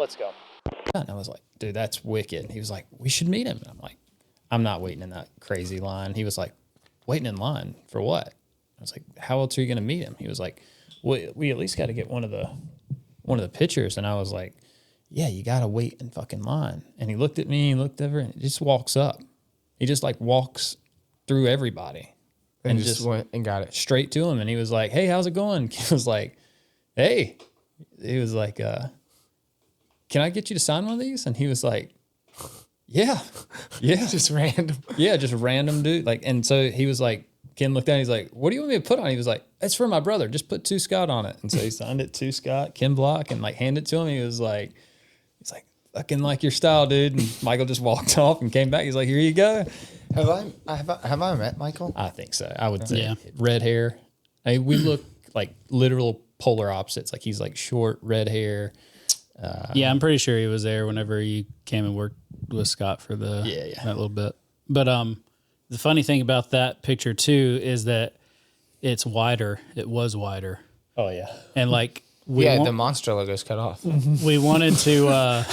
let's go. And I was like, dude, that's wicked. He was like, we should meet him. And I'm like, I'm not waiting in that crazy line. He was like, waiting in line for what? I was like, how else are you going to meet him? He was like, we at least got to get one of the pictures. And I was like, yeah, you got to wait in fucking line. And he looked at me, he looked over, and he just walks up. He just like walks through everybody. And just went and got it. Straight to him. And he was like, hey, how's it going? He was like, hey. He was like, can I get you to sign one of these? And he was like, yeah. Just random. Yeah, just random dude. Like, and so he was like, Ken looked down, he's like, what do you want me to put on? He was like, it's for my brother. Just put 2 Scott on it. And so he signed it to Scott, Ken Block, and like handed it to him. He was like, fucking like your style, dude. And Michael just walked off and came back. He's like, here you go. Have I met Michael? I think so. I would say red hair. I mean, we look like literal polar opposites. Like he's like short, red hair. Yeah, I'm pretty sure he was there whenever you came and worked with Scott for that little bit. But the funny thing about that picture too is that it's wider. It was wider. Oh yeah. And like the monster logo's cut off. We wanted to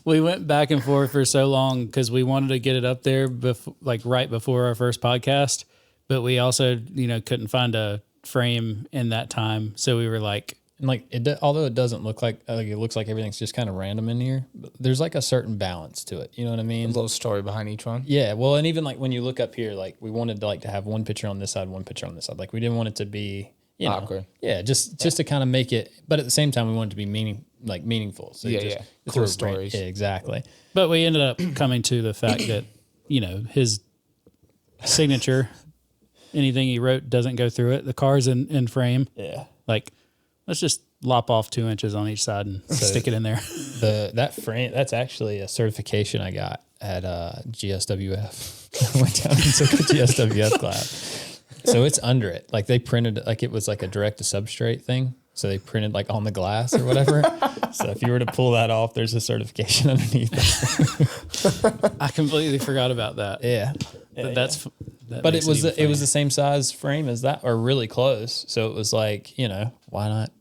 we went back and forth for so long because we wanted to get it up there right before our first podcast, but we also couldn't find a frame in that time, so we were like. And like although it doesn't look like it looks like everything's just kind of random in here, there's like a certain balance to it. You know what I mean? A little story behind each one. Yeah. Well, and even like when you look up here, like we wanted to have one picture on this side, one picture on this side. Like we didn't want it to be awkward. Yeah. Just to kind of make it, but at the same time we wanted it to be meaningful. So cool stories. Yeah, exactly. But we ended up coming to the fact that his signature, anything he wrote doesn't go through it. The car's in frame. Yeah. Like. Let's just lop off 2 inches on each side and stick it in there. That frame, that's actually a certification I got at GSWF. I went down and took a GSWF class. So it's under it. Like they printed, like it was like a direct to substrate thing. So they printed like on the glass or whatever. So if you were to pull that off, there's a certification underneath it. I completely forgot about that. Yeah. But it was the same size frame as that, or really close. So it was like, why not,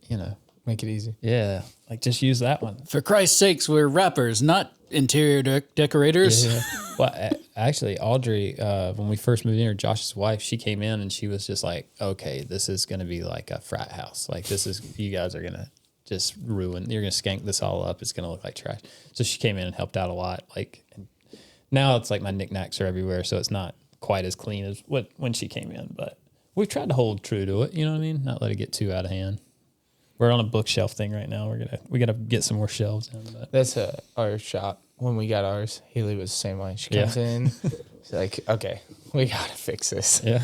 make it easy. Yeah, like just use that one. For Christ's sakes, we're rappers, not interior decorators. Yeah. Well, actually, Audrey, when we first moved in here, Josh's wife, she came in and she was just like, okay, this is going to be like a frat house. Like you guys are going to just ruin, you're going to skank this all up. It's going to look like trash. So she came in and helped out a lot. Like, and now it's like my knickknacks are everywhere, so it's not quite as clean as when she came in, but we've tried to hold true to it. You know what I mean? Not let it get too out of hand. We're on a bookshelf thing right now. We gotta get some more shelves in. But. That's our shop. When we got ours, Haley was the same way. She comes in, she's like, "Okay, we gotta fix this." Yeah.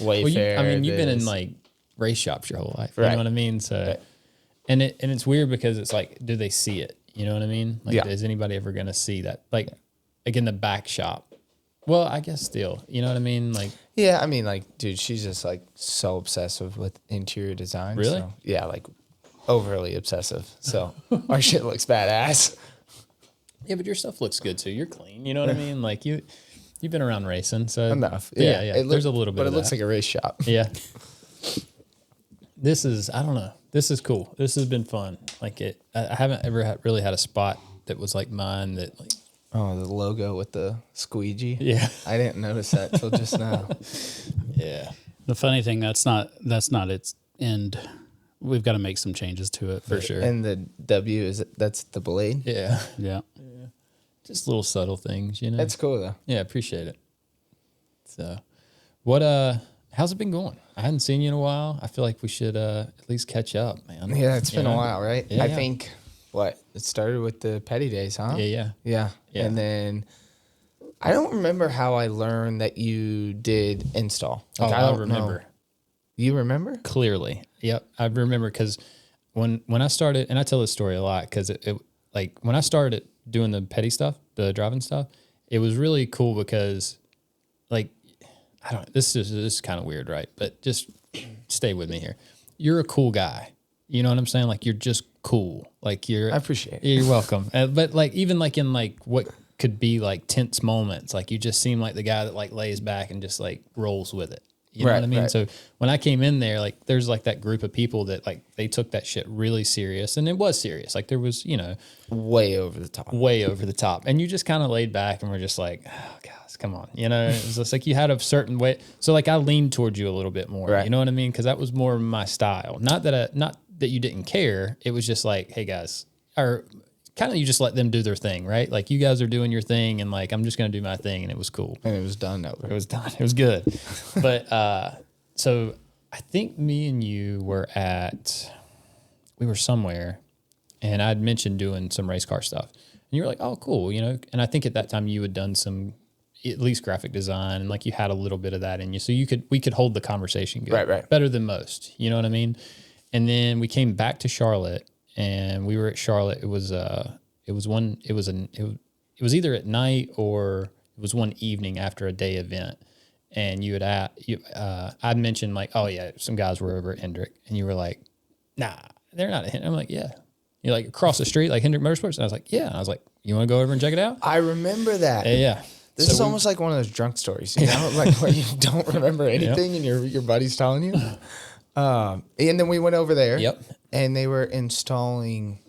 Wayfair. You've been in like race shops your whole life. Right. You know what I mean? So, right. and it's weird because it's like, do they see it? You know what I mean? Like, is anybody ever gonna see that? Like in the back shop. Well, I guess still, you know what I mean? Like, yeah, I mean, like, dude, she's just like so obsessive with interior design. Really? So, yeah, like overly obsessive. So our shit looks badass. Yeah, but your stuff looks good too. You're clean. You know what I mean? Like you've been around racing, so enough. Yeah. There's a little bit, but it looks like a race shop. Yeah. I don't know. This is cool. This has been fun. Like I haven't ever really had a spot that was like mine that like. Oh, the logo with the squeegee. Yeah. I didn't notice that till just now. Yeah. The funny thing, that's not its end. We've got to make some changes to it for sure. And the W that's the blade. Yeah. Yeah. Just little subtle things, That's cool though. Yeah, appreciate it. So, how's it been going? I hadn't seen you in a while. I feel like we should at least catch up, man. Yeah, it's been a while, right? Yeah, I think it started with the petty days, huh? Yeah. And then I don't remember how I learned that you did install. Like, I don't remember. You remember? Clearly. Yep. I remember because when I started, and I tell this story a lot because it like when I started doing the petty stuff, the driving stuff, it was really cool because like, this is kind of weird, right? But just stay with me here. You're a cool guy. You know what I'm saying? Like you're just cool. Like I appreciate it. You're welcome. But like even like in like what could be like tense moments, like you just seem like the guy that like lays back and just like rolls with it. You know Right, what I mean? right. So when I came in there, like there's like that group of people that like they took that shit really serious, and it was serious. Like there was, Way over the top. way over the top, and you just kind of laid back and were just like, oh guys, come on, it was just like you had a certain way. So like I leaned towards you a little bit more, Right. you know what I mean? Because that was more my style. Not that you didn't care. It was just like, hey guys, or kind of you just let them do their thing, right? Like you guys are doing your thing, and like I'm just gonna do my thing, and it was cool. And it was done over. It was done. It was good. But so I think me and you we were somewhere, and I'd mentioned doing some race car stuff. And you were like, oh, cool, And I think at that time you had done some, at least graphic design, and like you had a little bit of that in you. So we could hold the conversation good. Right. Better than most. You know what I mean? And then we came back to Charlotte, and we were at Charlotte. It was either at night or it was one evening after a day event. And I'd mentioned like, oh yeah, some guys were over at Hendrick, and you were like, nah, they're not at Hendrick. I'm like, yeah. You're like across the street, like Hendrick Motorsports. And I was like, yeah. And I was like, you want to go over and check it out? I remember that. Yeah. This is almost like one of those drunk stories, like where you don't remember anything and your buddy's telling you. And then we went over there. Yep. And they were installing.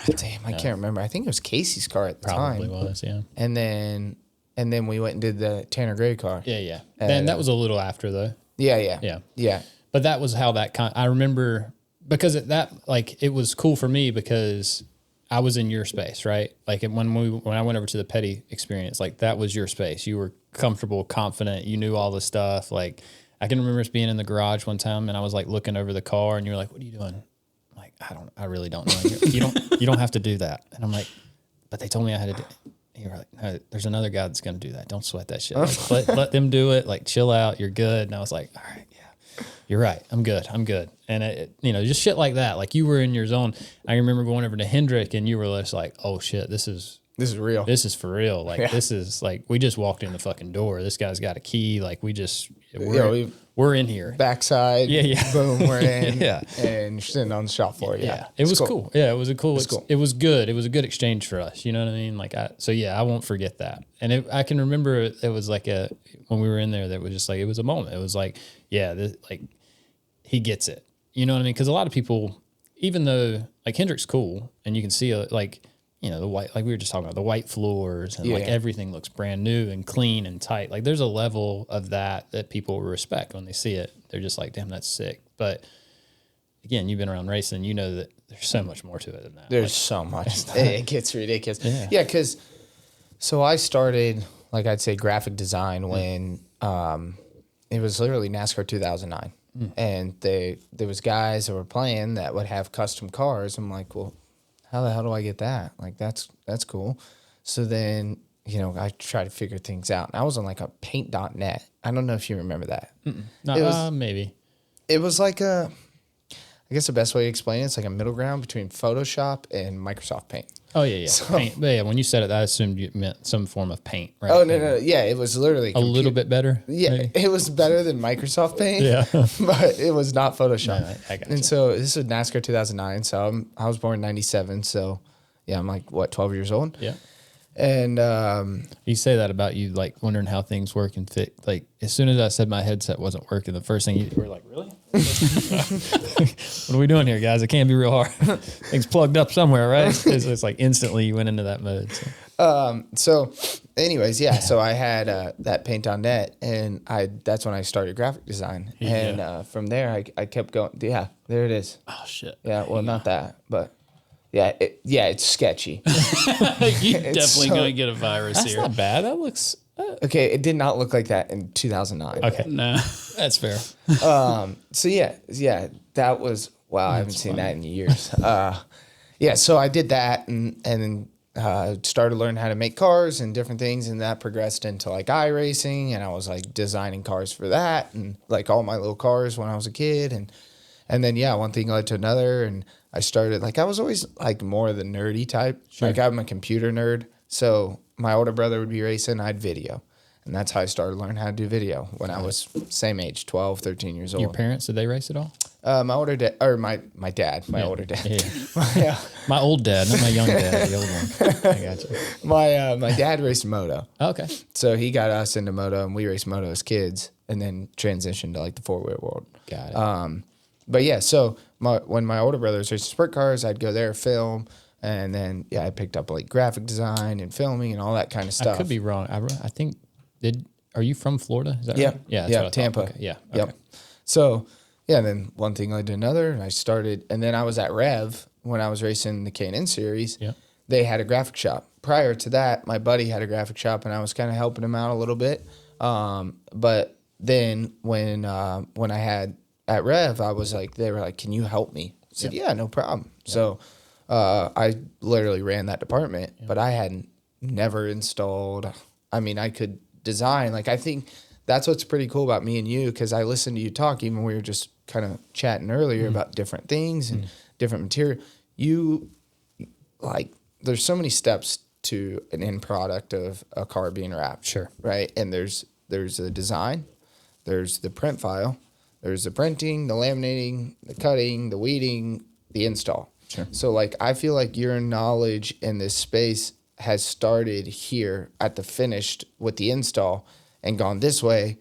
Oh, damn, I can't remember. I think it was Casey's car at the Probably time. was, yeah. And then we went and did the Tanner Gray car. Yeah. And that was a little after though. Yeah. But that was how I remember, because it was cool for me because I was in your space, right? Like when I went over to the Petty experience, like that was your space. You were comfortable, confident. You knew all the stuff. Like I can remember us being in the garage one time, and I was like looking over the car, and you're like, "What are you doing?" I'm like, I really don't know. You don't have to do that. And I'm like, but they told me I had to do it. And you were like, no, there's another guy that's going to do that. Don't sweat that shit. Like, let them do it. Like chill out. You're good. And I was like, all right, yeah, you're right. I'm good. And just shit like that. Like you were in your zone. I remember going over to Hendrick, and you were just like, oh shit, this is real. This is for real. Like this is like, we just walked in the fucking door. This guy's got a key. Like we're in here. Backside. Yeah. Boom, we're in. Yeah. And you're sitting on the shop floor. Yeah. It was cool. Yeah, it was cool. Cool. It was good. It was a good exchange for us. You know what I mean? Like I won't forget that. And I can remember it was like when we were in there, that was just like, it was a moment. It was like, yeah, he gets it. You know what I mean? Because a lot of people, even though like Hendrick's cool, and you can see the white, like we were just talking about, the white floors, and like everything looks brand new and clean and tight. Like there's a level of that people respect when they see it. They're just like, damn, that's sick. But again, you've been around racing, you know that there's so much more to it than that. There's so much. It gets ridiculous. Yeah, because so I started, like I'd say, graphic design when it was literally NASCAR 2009. And there was guys that were playing that would have custom cars. I'm like, well, how the hell do I get that? Like, that's cool. So then, I tried to figure things out. And I was on like a paint.net. I don't know if you remember that. No, maybe. It was like I guess the best way to explain it's like a middle ground between Photoshop and Microsoft Paint. Oh, yeah. So, paint. But yeah, when you said it, I assumed you meant some form of paint, right? Oh, no. Yeah, it was literally a little bit better. Yeah, maybe? It was better than Microsoft Paint. Yeah. But it was not Photoshop. No, I got you. And so this is NASCAR 2009. So I was born in 97. So yeah, I'm like, 12 years old? Yeah. And you say that about you, like wondering how things work and fit. Like as soon as I said my headset wasn't working, the first thing you were like, "Really? What are we doing here, guys? It can't be real hard. Things plugged up somewhere, right?" It's like instantly you went into that mode. So anyways, yeah. So I had that paint.net, and that's when I started graphic design, and from there I kept going. Yeah, there it is. Oh shit. Yeah. Well, not that, but. Yeah, it's sketchy. You're definitely going to get a virus That's here. That's not bad. That looks... Okay, it did not look like that in 2009. Okay. No. That's fair. So yeah, that was... Wow, I haven't seen that in years. So I did that and then started learning how to make cars and different things, and that progressed into like iRacing, and I was like designing cars for that, and like all my little cars when I was a kid, and then one thing led to another, and I started, like, I was always, like, more of the nerdy type. Sure. Like, I'm a computer nerd. So my older brother would be racing, I'd video. And that's how I started learning how to do video when I was same age, 12, 13 years old. Your parents, did they race at all? My older dad, or my dad, my older dad. Yeah. My old dad, not my young dad, the old one. I got you. My dad raced moto. Oh, okay. So he got us into moto, and we raced moto as kids. and then transitioned to like the 4-wheel world. Got it. But yeah, so when my older brother was racing sprint cars, I'd go there, film, and then I picked up like graphic design and filming and all that kind of stuff. I could be wrong. I think are you from Florida? Is that Yeah. right? Yeah. Yeah. Tampa. Okay. Yeah. Okay. Yep. So yeah, then one thing led to another, and I started, and then I was at Rev when I was racing the K&N series. Yeah. They had a graphic shop. Prior to that, my buddy had a graphic shop, and I was kind of helping him out a little bit. But then when I had at Rev, I was like, they were like, "Can you help me?" I said, "Yeah, no problem." Yeah. So I literally ran that department, but I hadn't never installed. I mean, I could design. Like, I think that's what's pretty cool about me and you, because I listened to you talk, even when we were just kind of chatting earlier about different things and different material. You, like, there's so many steps to an end product of a car being wrapped. Sure. Right? And there's the design, there's the print file, there's the printing, the laminating, the cutting, the weeding, the install. Sure. So, like, I feel like your knowledge in this space has started here at the finished with the install and gone this way,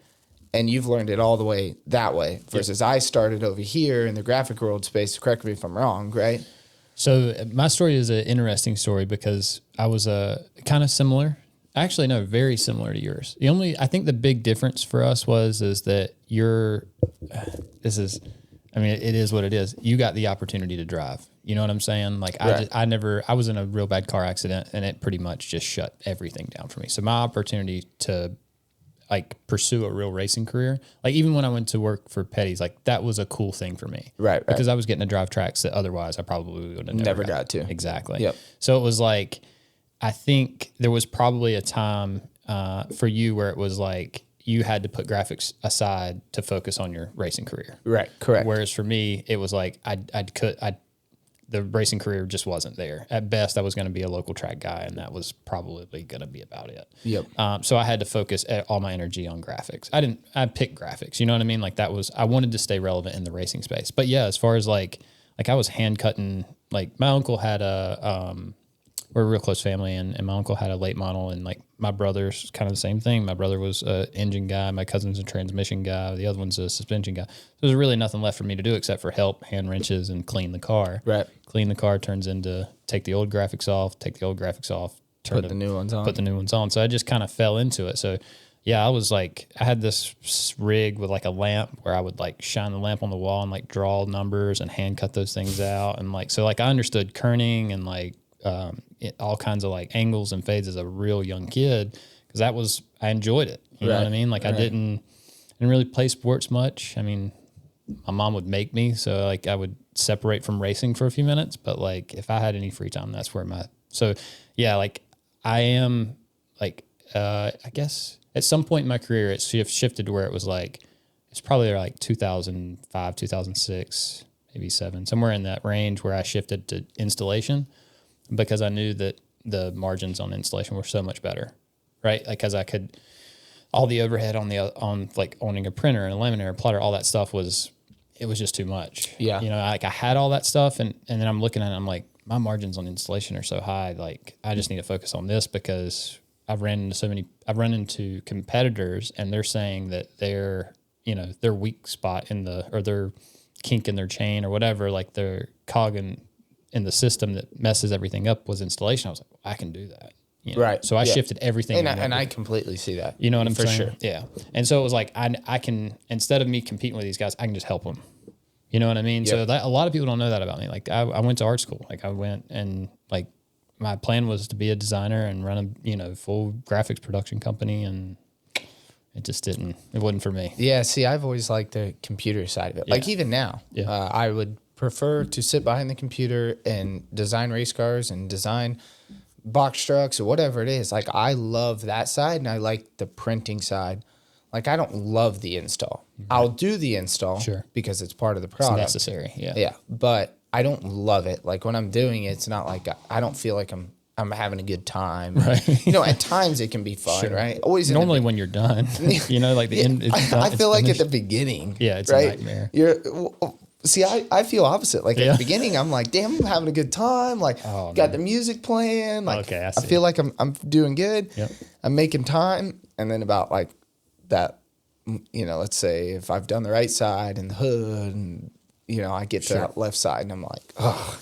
and you've learned it all the way that way, versus I started over here in the graphic world space. Correct me if I'm wrong, right? So my story is an interesting story because I was kind of similar. Actually, no, very similar to yours. I think the big difference for us is that it is what it is. You got the opportunity to drive. You know what I'm saying? Like, right. I was in a real bad car accident, and it pretty much just shut everything down for me. So my opportunity to like pursue a real racing career, like even when I went to work for Petty's, like that was a cool thing for me. Right. Because I was getting to drive tracks that otherwise I probably would have never got to. Exactly. Yep. So it was like, I think there was probably a time for you where it was like you had to put graphics aside to focus on your racing career. Right. Correct. Whereas for me, it was like the racing career just wasn't there. At best, I was going to be a local track guy, and that was probably going to be about it. Yep. So I had to focus all my energy on graphics. I picked graphics. You know what I mean? Like I wanted to stay relevant in the racing space. But yeah, as far as like I was hand cutting. Like my uncle had we're a real close family, and my uncle had a late model, and like my brother's kind of the same thing. My brother was an engine guy, my cousin's a transmission guy, the other one's a suspension guy. So there's really nothing left for me to do except for help, hand wrenches, and clean the car. Right. Clean the car turns into take the old graphics off, put the new ones on. Put the new ones on. So I just kind of fell into it. So yeah, I had this rig with like a lamp where I would like shine the lamp on the wall and like draw numbers and hand cut those things out. And like, so like I understood kerning and like, all kinds of like angles and fades as a real young kid, because I enjoyed it. You know what I mean? Like I didn't really play sports much. I mean, my mom would make me, so like I would separate from racing for a few minutes, but like if I had any free time, that's where so yeah, like I am like, I guess at some point in my career, it shifted to where it was like, it's probably like 2005, 2006, maybe 7, somewhere in that range where I shifted to installation, because I knew that the margins on installation were so much better, right? Like, cause I could, all the overhead on like owning a printer and a laminator, plotter, all that stuff was just too much. Yeah. You know, like I had all that stuff, and then I'm looking at it, I'm like, my margins on installation are so high. Like I just need to focus on this, because I've run into competitors, and they're saying that their weak spot or their kink in their chain or whatever, like their cog in the system that messes everything up was installation. I was like, well, I can do that. You know? Right. So I shifted everything. And I completely see that. You know what I'm saying? For sure. Yeah. And so it was like, I can, instead of me competing with these guys, I can just help them. You know what I mean? Yep. So that a lot of people don't know that about me. Like I went to art school. Like I went and like my plan was to be a designer and run a, full graphics production company, and it wasn't for me. Yeah. See, I've always liked the computer side of it. Yeah. Like even now, I would prefer to sit behind the computer and design race cars and design box trucks or whatever it is. Like I love that side, and I like the printing side. Like I don't love the install. Mm-hmm. I'll do the install because it's part of the product. It's necessary. Yeah. Yeah. But I don't love it. Like when I'm doing it, it's not like I don't feel like I'm having a good time. Right. At times it can be fun, right? Always normally when you're done, like the end. I feel like at the beginning. Yeah, it's a nightmare. See, I feel opposite. Like at the beginning, I'm like, damn, I'm having a good time. Like, got the music playing. Like, okay, I feel like I'm doing good. Yep. I'm making time. And then about like that let's say if I've done the right side and the hood and, I get to that left side and I'm like, oh,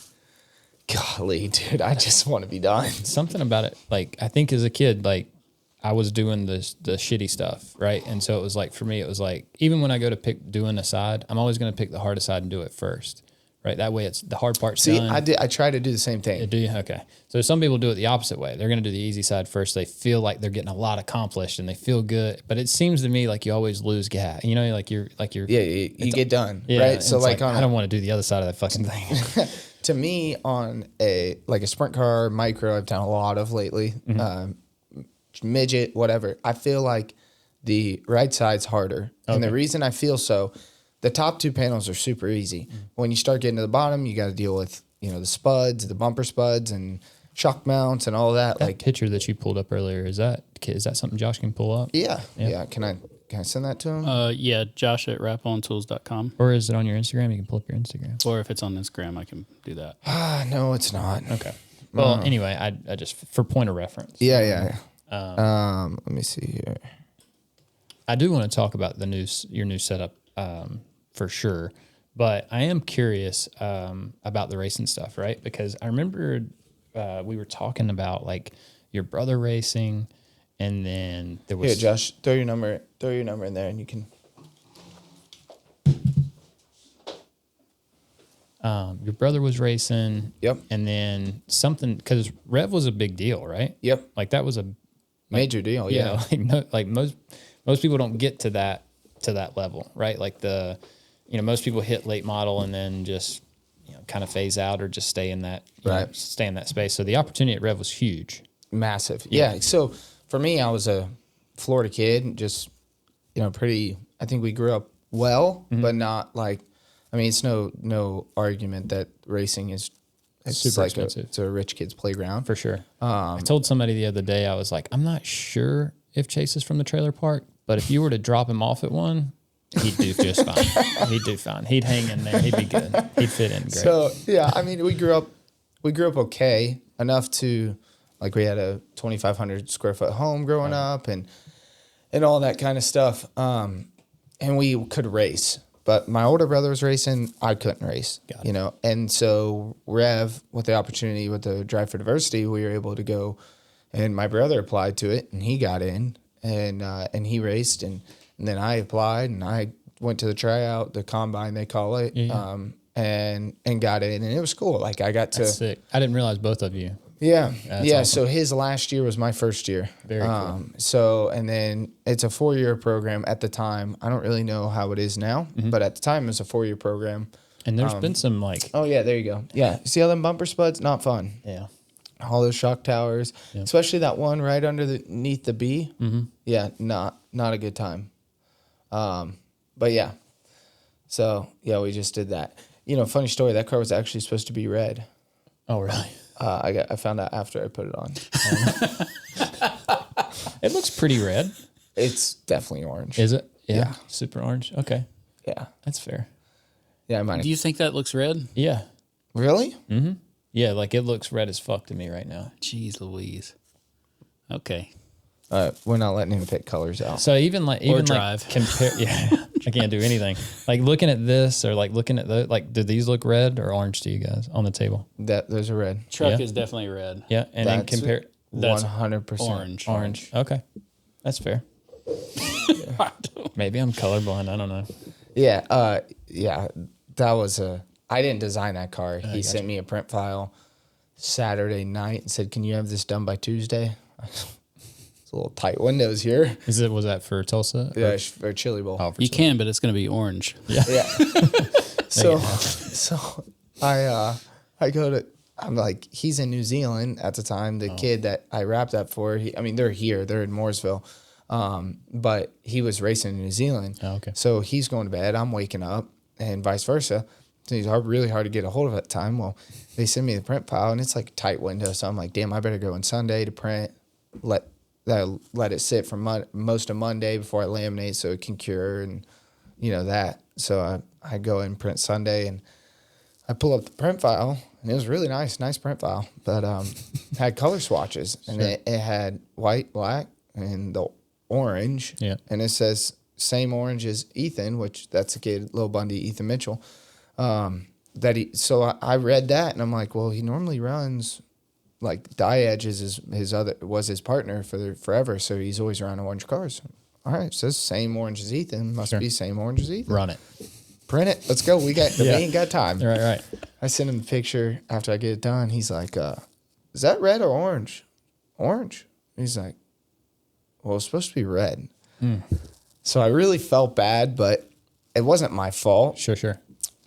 golly, dude, I just want to be done. Something about it, like, I think as a kid, like, I was doing the shitty stuff, right? And so it was like, for me, it was like, even when I go to doing a side, I'm always going to pick the hardest side and do it first, right? That way it's the hard part's done. I try to do the same thing. Do you? Okay. So some people do it the opposite way. They're going to do the easy side first. They feel like they're getting a lot accomplished and they feel good. But it seems to me like you always lose gas. Like you're yeah, you get done, yeah, right? So like I don't want to do the other side of that fucking thing. To me, on a sprint car micro, I've done a lot of lately. Midget, whatever. I feel like the right side's harder. Okay. And the reason I feel so, the top two panels are super easy. When you start getting to the bottom, you got to deal with, the spuds, the bumper spuds and shock mounts and all that. That picture that you pulled up earlier, is that something Josh can pull up? Yeah. Can I send that to him? Yeah, Josh at wrapontools.com. Or is it on your Instagram? You can pull up your Instagram. Or if it's on Instagram, I can do that. No, it's not. Okay. Well, anyway, I just, for point of reference. Yeah. Let me see here. I do want to talk about your new setup for sure, but I am curious about the racing stuff, right? Because I remember we were talking about like your brother racing, and then there was here, Josh, throw your number in there, and you can. Your brother was racing. Yep. And then something, because Rev was a big deal, right? Yep. Like that was a major deal. Yeah. Like most people don't get to that level, right? Like most people hit late model and then just kind of phase out or just stay in that stay in that space. So the opportunity at Rev was huge, massive. Yeah. So for me, I was a Florida kid, just pretty. I think we grew up well, but not like. I mean, it's no argument that racing is super like expensive. It's a rich kid's playground for sure. I told somebody the other day, I was like, I'm not sure if Chase is from the trailer park, but if you were to drop him off at one, he'd do just fine. He'd do fine. He'd hang in there. He'd be good. He'd fit in great. So yeah, I mean, we grew up okay enough to like we had a 2,500 square foot home growing up and all that kind of stuff, and we could race. But my older brother was racing. I couldn't race, And so Rev, with the opportunity with the Drive for Diversity, we were able to go, and my brother applied to it, and he got in, and he raced, and then I applied, and I went to the tryout, the combine they call it, and got in, and it was cool. Like I got That's sick. I didn't realize both of you. Yeah. That's yeah. awesome. So his last year was my first year. Very cool. So, and then it's a 4-year program at the time. I don't really know how it is now, but at the time it was a 4-year program. And there's been some like. Oh yeah, there you go. Yeah. See all them bumper spuds? Not fun. Yeah. All those shock towers, especially that one right underneath the B. Mm-hmm. Yeah. Not a good time. But yeah. So yeah, we just did that. Funny story. That car was actually supposed to be red. Oh really? I found out after I put it on. It looks pretty red. It's definitely orange. Is it? Yeah. Super orange. Okay. Yeah. That's fair. Yeah, I might. Do you think that looks red? Yeah. Really? Mm-hmm. Yeah, like it looks red as fuck to me right now. Jeez Louise. Okay. We're not letting him pick colors out. So even drive. Like compare, yeah, I can't do anything. Like looking at this or like looking at the do these look red or orange to you guys on the table? Those are red. Truck is definitely red. Yeah, and then compare 100% orange. Okay, that's fair. Maybe I'm colorblind. I don't know. Yeah. Yeah. That was I didn't design that car. He sent me a print file Saturday night and said, "Can you have this done by Tuesday?" It's a little tight windows here. Was that for Tulsa? Yeah, for Chili Bowl. Oh, for You Tulsa. can, but it's going to be orange. Yeah. So I go to. I'm like, he's in New Zealand at the time. The kid that I wrapped that for, they're here. They're in Mooresville. But he was racing in New Zealand. Oh, okay. So he's going to bed. I'm waking up and vice versa. So he's really hard to get a hold of at the time. Well, they send me the print file and it's like a tight window. So I'm like, damn, I better go on Sunday to print, let it sit for most of Monday before I laminate so it can cure and that. So I go and print Sunday and I pull up the print file and it was really nice print file, but had color swatches and it had white, black, and the orange. Yeah. And it says same orange as Ethan, which that's a kid, Lil Bundy, Ethan Mitchell. So I read that and I'm like, well, he normally runs like Diedge is was his partner for forever. So he's always around orange cars. All right. It says same orange as Ethan. Must be same orange as Ethan. Run it. Print it. Let's go. We ain't got time. Right. I sent him a picture after I get it done. He's like, is that red or orange? Orange. He's like, well, it's supposed to be red. So I really felt bad, but it wasn't my fault. Sure.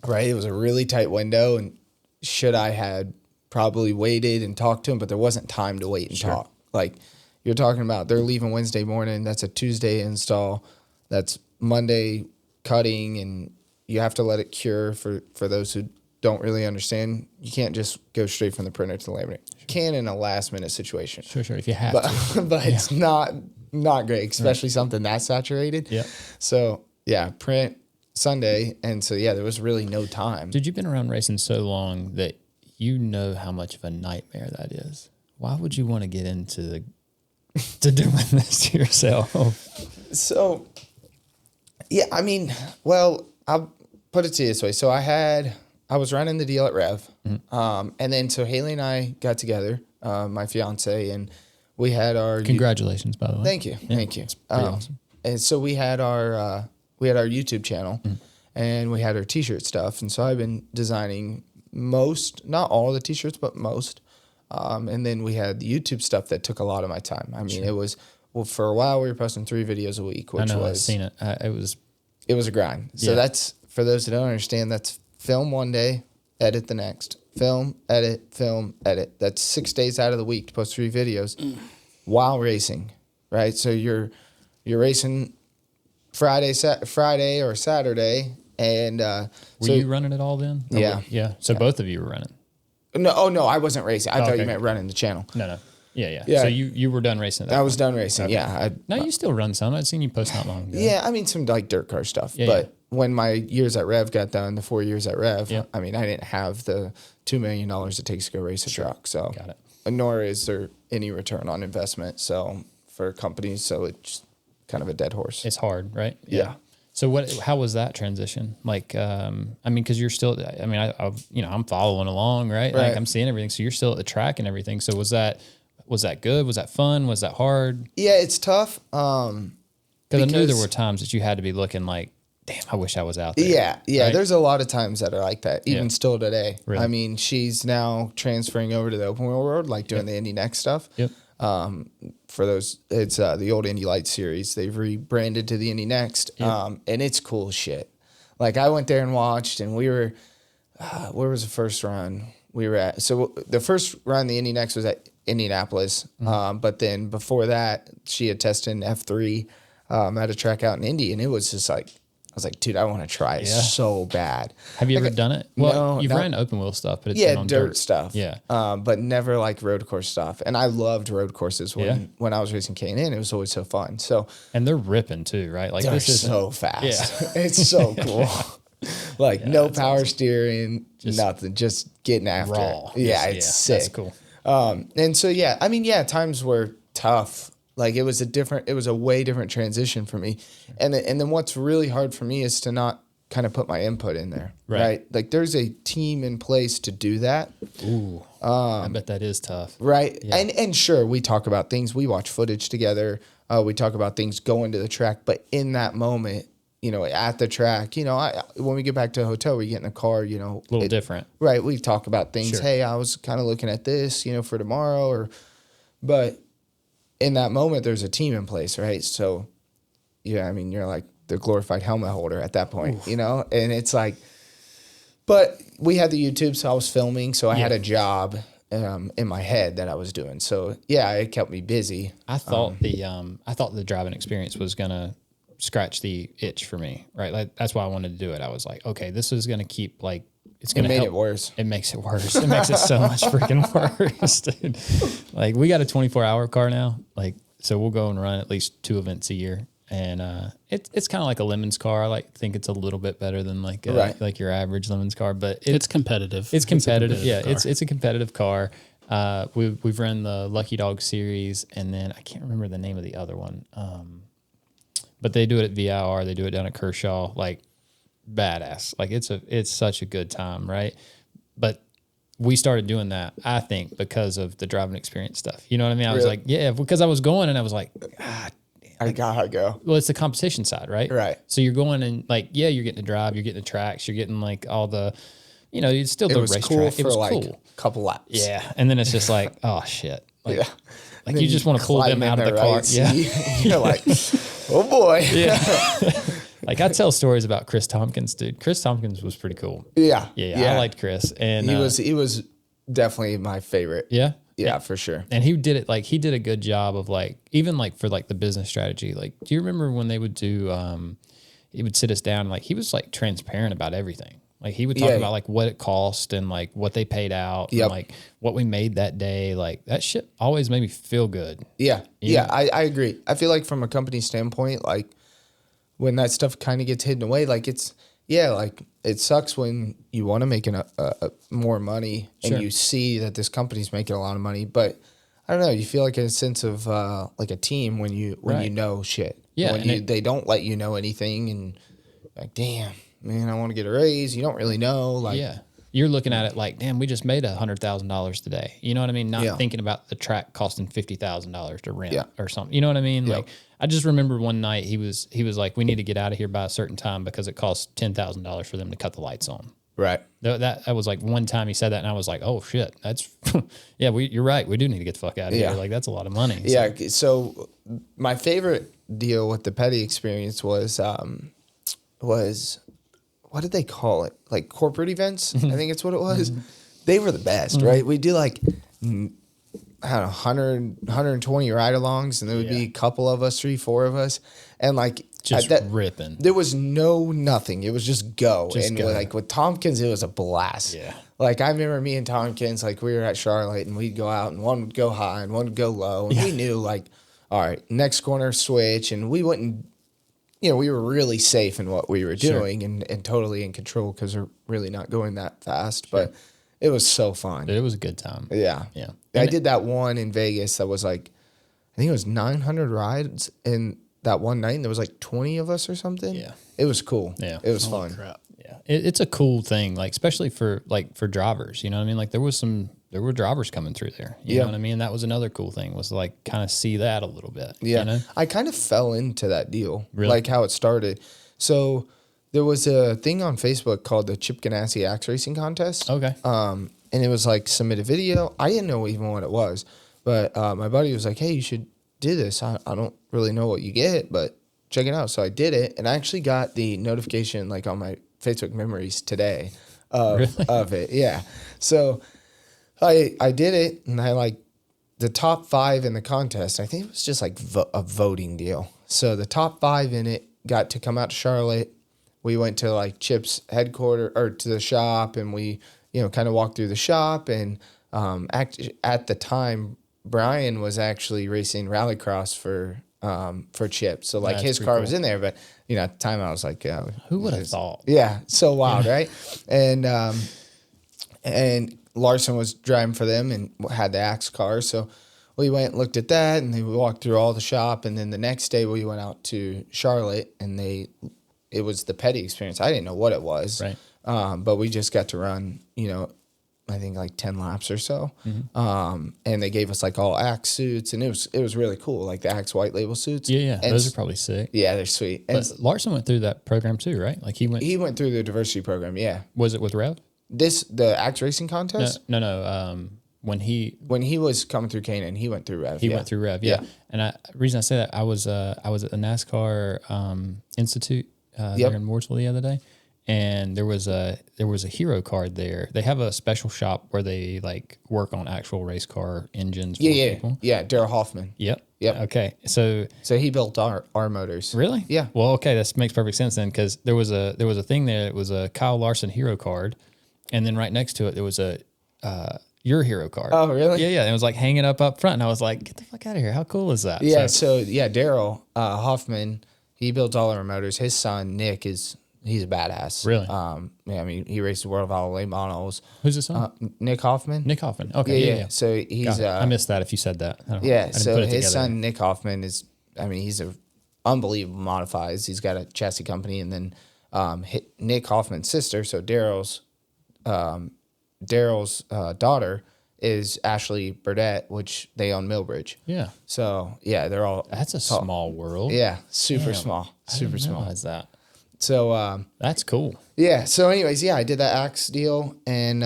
Right. It was a really tight window. And should I had probably waited and talked to him, but there wasn't time to wait and talk. Like you're talking about, they're leaving Wednesday morning. That's a Tuesday install. That's Monday cutting, and you have to let it cure. For those who don't really understand, you can't just go straight from the printer to the laminate. You can in a last minute situation. Sure. If you have to. But it's not great, especially something that saturated. Yeah. So yeah, print Sunday. And so, yeah, there was really no time. Dude, you've been around racing so long that you know how much of a nightmare that is. Why would you want to get into to doing this to yourself? So, yeah, I mean, well, I'll put it to you this way. So I was running the deal at Rev. And then so Haley and I got together, my fiance, and we had our... Congratulations, by the way. Thank you. Yeah, Thank you. It's pretty awesome. And so we had our YouTube channel and we had our t-shirt stuff. And so I've been designing not all the t-shirts, but most. And then we had the YouTube stuff that took a lot of my time. I mean, it was, for a while we were posting 3 videos a week, which I've seen it. It was a grind. So that's, for those who don't understand, that's film one day, edit the next. Film, edit, film, edit. That's 6 days out of the week to post 3 videos while racing, right? So you're racing Friday or Saturday, and were you running it all then? Yeah. So both of you were running. No, I wasn't racing. I thought you meant running the channel. No. Yeah. Yeah. So you were done racing at that I point. was done racing. Okay. Yeah. No, you still run some. I'd seen you post not long ago. Yeah, I mean some like dirt car stuff. But when my years at Rev got done, the 4 years at Rev, I mean I didn't have the $2 million it takes to go race a truck. So Got it. Nor is there any return on investment. So for companies, so it's kind of a dead horse. It's hard, right? Yeah. So how was that transition? Like, I mean, because you're still, I mean, I'm following along, right? Like I'm seeing everything. So you're still at the track and everything. So was that good? Was that fun? Was that hard? Yeah, it's tough. Because I knew there were times that you had to be looking like, damn, I wish I was out there. Yeah. Right? There's a lot of times that are like that, even still today. Really? I mean, she's now transferring over to the open wheel world, like doing the Indy Next stuff. Yep. For those, it's the old Indy Lights series. They've rebranded to the Indy Next, and it's cool shit. Like I went there and watched, and we were, where was the first run we were at? So the first run, the Indy Next was at Indianapolis, but then before that, she had tested in F3 at a track out in Indy, and it was just like, I was like, dude, I want to try it so bad. Have you ever done it? Well, no, you've ran open wheel stuff, but it's been on dirt stuff. Yeah. But never like road course stuff. And I loved road courses when I was racing K&N. It was always so fun. So and they're ripping too, right? Like they're so fast. Yeah. It's so cool. Like no power steering, nothing, just getting after raw. it. Yeah, it's sick. That's cool. And so I mean, times were tough. Like it was a way different transition for me. And then what's really hard for me is to not kind of put my input in there. Right. Like there's a team in place to do that. Ooh. I bet that is tough. Right. Yeah. And sure, we talk about things, we watch footage together. We talk about things going to the track, but in that moment, at the track, when we get back to a hotel, we get in the car, a little different. Right. We talk about things. Sure. Hey, I was kind of looking at this, for tomorrow but in that moment, there's a team in place, right? So, I mean, you're like the glorified helmet holder at that point, and it's like, but we had the YouTube, so I was filming, so I had a job in my head that I was doing. So, it kept me busy. I thought the driving experience was gonna scratch the itch for me, right? Like that's why I wanted to do it. I was like, okay, this is gonna keep like. It's going to make help. it worse. It makes it worse. It makes it so much freaking worse, dude. Like we got a 24-hour car now. Like, so we'll go and run at least 2 events a year. And it's kind of like a Lemons car. I think it's a little bit better than like your average Lemons car, but it's competitive. It's competitive. It's a competitive car. We've run the Lucky Dog series, and then I can't remember the name of the other one. But they do it at VIR. They do it down at Kershaw. Like badass. Like it's such a good time, right? But we started doing that, I think, because of the driving experience stuff. You know what I mean? I was like, yeah, because I was going and I was like, God, I gotta go. well, it's the competition side, right? Right. So you're going and like, yeah, you're getting to drive, you're getting the tracks, you're getting like all the, you know, it's still the was racetrack. cool It for was like cool. a couple laps. Yeah. And then it's just like, oh shit. Like, Yeah. like you just want to pull them out of the car. Yeah. You're like, oh boy. Yeah. Like I tell stories about Chris Tompkins, dude. Chris Tompkins was pretty cool. Yeah. Yeah. I liked Chris. And he was definitely my favorite. yeah. Yeah, for sure. And he did it like he did a good job of like even like for like the business strategy. Like, do you remember when they would do he would sit us down and like he was like transparent about everything. Like he would talk about like what it cost and like what they paid out and like what we made that day. Like that shit always made me feel good. Yeah. Yeah, I agree. I feel like from a company standpoint, like when that stuff kind of gets hidden away, like it's like it sucks when you want to make more money and you see that this company's making a lot of money, but I don't know, you feel like a sense of like a team when you know shit. Yeah, when they don't let you know anything and like, damn, man, I want to get a raise. You don't really know. Like, yeah. You're looking at it like, damn, we just made $100,000 today. You know what I mean? Not thinking about the track costing $50,000 to rent or something. You know what I mean? Like, I just remember one night he was like, we need to get out of here by a certain time because it costs $10,000 for them to cut the lights on. right. That was like one time he said that, and I was like, oh shit, that's you're right. We do need to get the fuck out of here. Like that's a lot of money. So. Yeah. So my favorite deal with the Petty experience was what did they call it? Like corporate events, I think it's what it was. They were the best, right? We do like, I don't know, 100, 120 ride-alongs, and there would be a couple of us, 3-4 of us, and like just ripping. There was nothing. It was just go. Just and go. like with Tompkins, it was a blast. Yeah. Like I remember me and Tompkins, like we were at Charlotte, and we'd go out, and one would go high, and one would go low, and we knew like, all right, next corner switch, and we wouldn't. You know, we were really safe in what we were doing and totally in control because we're really not going that fast. But it was so fun. It was a good time. Yeah. Yeah. I did that one in Vegas that was like, I think it was 900 rides in that one night. And there was like 20 of us or something. Yeah. It was cool. Yeah. It was fun. Crap. Yeah. It's a cool thing, like, especially for drivers, you know what I mean? Like there were drivers coming through there. You know what I mean? That was another cool thing was like kind of see that a little bit. Yeah. You know? I kind of fell into that deal. Really? Like how it started. So there was a thing on Facebook called the Chip Ganassi Axe Racing Contest. Okay. And it was like submit a video. I didn't know even what it was, but my buddy was like, hey, you should do this. I don't really know what you get, but check it out. So I did it, and I actually got the notification like on my Facebook memories today of it. Yeah. So I did it, and I like the top 5 in the contest. I think it was just like a voting deal. So the top 5 in it got to come out to Charlotte. We went to like Chip's headquarters or to the shop, and we, you know, kind of walked through the shop. And at the time, Brian was actually racing rallycross for Chip. So like his car was in there, but you know, at the time I was like, Who would have thought? yeah, so wild, right? And Larson was driving for them and had the Axe car. So we went and looked at that, and then we walked through all the shop. And then the next day we went out to Charlotte, and it was the Petty experience. I didn't know what it was, Right. But we just got to run, you know, I think like 10 laps or so. And they gave us like all Axe suits, and it was really cool, like the Axe white label suits. Yeah. And Those are probably sick. yeah, they're sweet. And But Larson went through that program too, right? Like he went through the diversity program. Yeah, was it with Rev? the Axe racing contest. No. When he was coming through Canaan, he went through Rev. He went through Rev, yeah. And the reason I say that, I was at the NASCAR Institute there in Mooresville the other day, and there was a hero card there. They have a special shop where they like work on actual race car engines. For people. Yeah. Daryl Hoffman. Yep. Yep. Okay. So he built our motors. really, Yeah. Well, okay, that makes perfect sense then, because there was a thing there. It was a Kyle Larson hero card, and then right next to it there was a your hero card. Oh, really? Yeah. And it was like hanging up front, and I was like, get the fuck out of here! How cool is that? Yeah. So Daryl Hoffman, he builds all our motors. His son Nick he's a badass. Really? Yeah. I mean, he raced the World of All late models. Who's his son? Nick Hoffman. Nick Hoffman. Okay. Yeah. So he's I missed that if you said that. I didn't yeah. put So it his together. son Nick Hoffman is. I mean, he's a unbelievable modifies. He's got a chassis company, and then Nick Hoffman's sister, so Daryl's daughter is Ashley Burdett, which they own Millbridge. Yeah. So yeah, they're all That's a small world. yeah, super Damn. small, I super didn't small. realize that. So That's cool. yeah. So anyways, yeah, I did that axe deal, and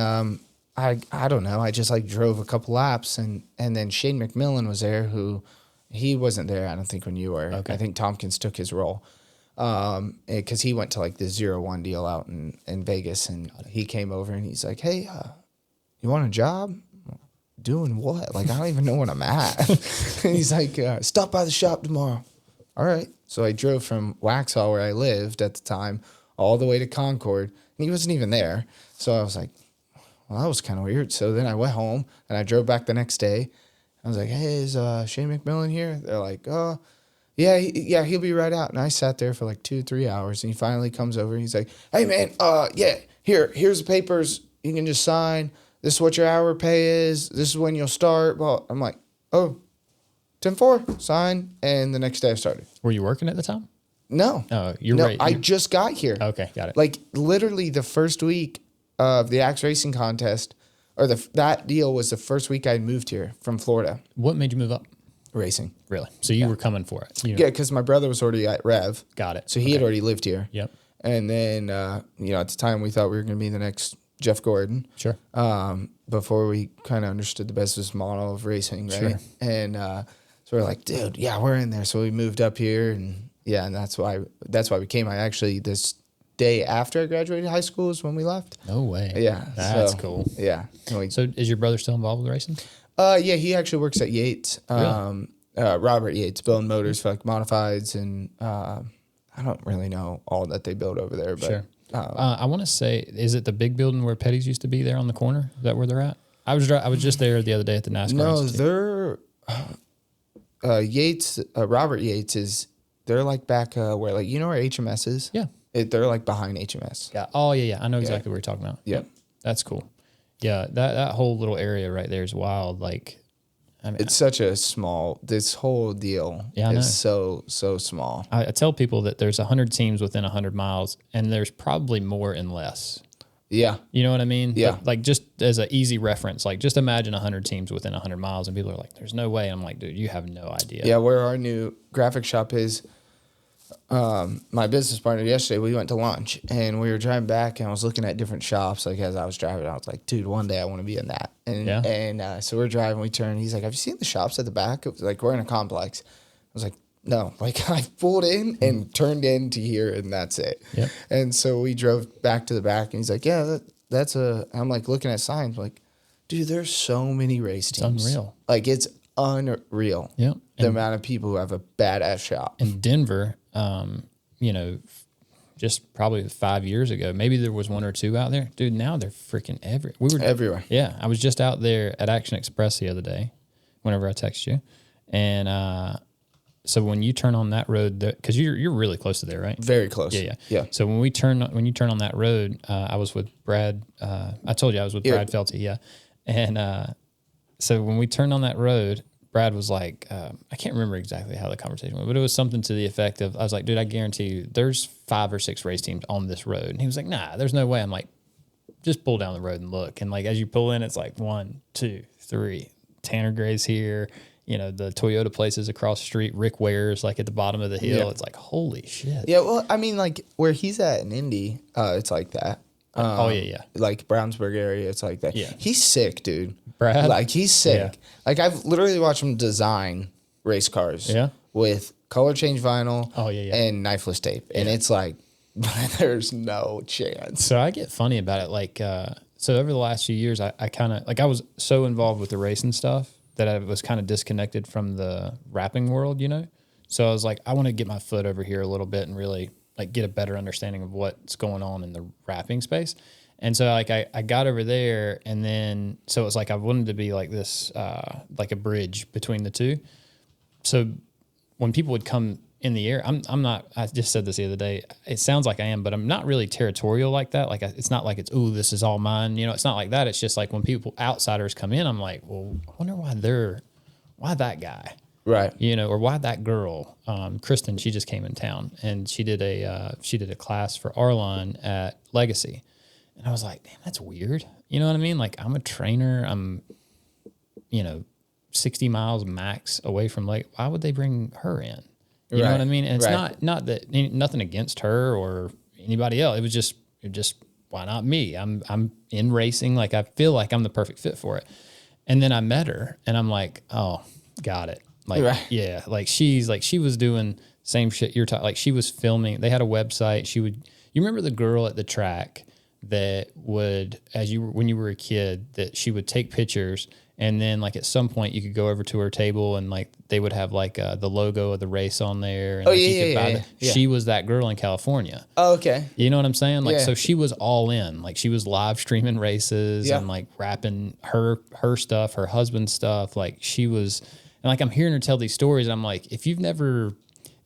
I don't know, I just like drove a couple laps, and then Shane McMillan was there, who he wasn't there, I don't think, when you were. Okay. I think Tompkins took his role. Because he went to like the 0-1 deal out in Vegas, and he came over and he's like, "Hey, you want a job? Doing what? Like, I don't even know what I'm at." And he's like, "Stop by the shop tomorrow." All right. So I drove from Waxhaw, where I lived at the time, all the way to Concord, and he wasn't even there. So I was like, well, that was kind of weird. So then I went home and I drove back the next day. I was like, "Hey, is Shane McMillan here?" They're like, "Oh, yeah, he'll be right out." And I sat there for like 2-3 hours, and he finally comes over and he's like, "Hey man, yeah, here's the papers. You can just sign. This is what your hour pay is. This is when you'll start." Well, I'm like, "Oh, 10-4, sign." And the next day I started. Were you working at the time? No. Oh, you're no, right. I just got here. Okay, got it. Like literally the first week of the axe racing contest, or that deal was the first week I moved here from Florida. What made you move up? Racing. Really? So you were coming for it? Yeah, because my brother was already at Rev. Got it. So he had already lived here. Yep. And then, at the time we thought we were going to be the next Jeff Gordon. Sure. Before we kind of understood the business model of racing, right? Sure. And so we're like, dude, yeah, we're in there. So we moved up here, and yeah, and that's why we came. I actually, this day after I graduated high school is when we left. No way. Yeah. That's so, cool. Yeah. So is your brother still involved with racing? Yeah, he actually works at Yates. Really? Robert Yates, building motors for like modifieds, and I don't really know all that they build over there, but Sure. I want to say, is it the big building where Petty's used to be there on the corner? Is that where they're at? I was just there the other day at the NASCAR. no, Institute. they're Yates. Robert Yates they're like back where, like, you know where HMS is? Yeah. They're like behind HMS. Yeah. Oh yeah. I know exactly what you're talking about. Yep. That's cool. Yeah. That whole little area right there is wild. Like, I mean, It's such a small. This whole deal Yeah, I know. is so small. I tell people that there's 100 teams within 100 miles, and there's probably more and less. Yeah. You know what I mean? Yeah. But like, just as an easy reference, like, just imagine 100 teams within 100 miles, and people are like, "There's no way." I'm like, "Dude, you have no idea." Yeah, where our new graphic shop is. My business partner yesterday, we went to lunch, and we were driving back, and I was looking at different shops. Like, as I was driving, I was like, "Dude, one day I want to be in that." And so we're driving, we turn. He's like, "Have you seen the shops at the back?" It was like, we're in a complex. I was like, "No." Like, I pulled in and turned into here, and that's it. Yep. And so we drove back to the back, and he's like, "Yeah, that's a." I'm like looking at signs, like, dude, there's so many race teams. unreal. Like, it's unreal. Yep. The amount of people who have a badass shop. In Denver, just probably 5 years ago, maybe there was one or two out there. Dude, now they're freaking Everywhere. Yeah, I was just out there at Action Express the other day, whenever I text you, and so when you turn on that road, because you're really close to there, right? Very close. Yeah. So when you turn on that road, I was with Brad. I told you I was with Brad Felty, yeah, and so when we turned on that road, Brad was like, I can't remember exactly how the conversation went, but it was something to the effect of, I was like, "Dude, I guarantee you there's 5 or 6 race teams on this road." And he was like, "Nah, there's no way." I'm like, "Just pull down the road and look." And like, as you pull in, it's like 1, 2, 3, Tanner Gray's here, the Toyota places across the street, Rick Ware's like at the bottom of the hill. Yeah. It's like, holy shit. Yeah, well, I mean, like, where he's at in Indy, it's like that. Yeah. Like Brownsburg area, it's like that. Yeah. He's sick, dude. Brad? Like, he's sick. Yeah. Like, I've literally watched him design race cars. Yeah. With color change vinyl. Oh, yeah. And knifeless tape. And it's like, there's no chance. So I get funny about it. Like, so over the last few years, I kind of, like, I was so involved with the racing stuff that I was kind of disconnected from the rapping world, So I was like, I want to get my foot over here a little bit and really like get a better understanding of what's going on in the rapping space. And so like I got over there, and then so it was like I wanted to be like this like a bridge between the two. So when people would come in the air, I'm not. I just said this the other day. It sounds like I am, but I'm not really territorial like that. Like it's not like it's, "Ooh, this is all mine." It's not like that. It's just like when outsiders come in, I'm like, well, I wonder why that guy. Right. You know, or why that girl, Kristen, she just came in town and she did a class for R-Line at Legacy. And I was like, damn, that's weird. You know what I mean? Like, I'm a trainer. I'm, 60 miles max away from Lake. Why would they bring her in? You know what I mean? And it's not that nothing against her or anybody else. It was just why not me? I'm in racing. Like, I feel like I'm the perfect fit for it. And then I met her and I'm like, oh, got it. Like, yeah, like she was doing same shit you're talking. Like, she was filming. They had a website. You remember the girl at the track that would, when you were a kid, that she would take pictures and then like at some point you could go over to her table and like they would have like the logo of the race on there. And She was that girl in California. Oh, okay. You know what I'm saying? Like, so she was all in. Like, she was live streaming races and like rapping her stuff, her husband's stuff. Like, she was, and like I'm hearing her tell these stories. And I'm like, if you've never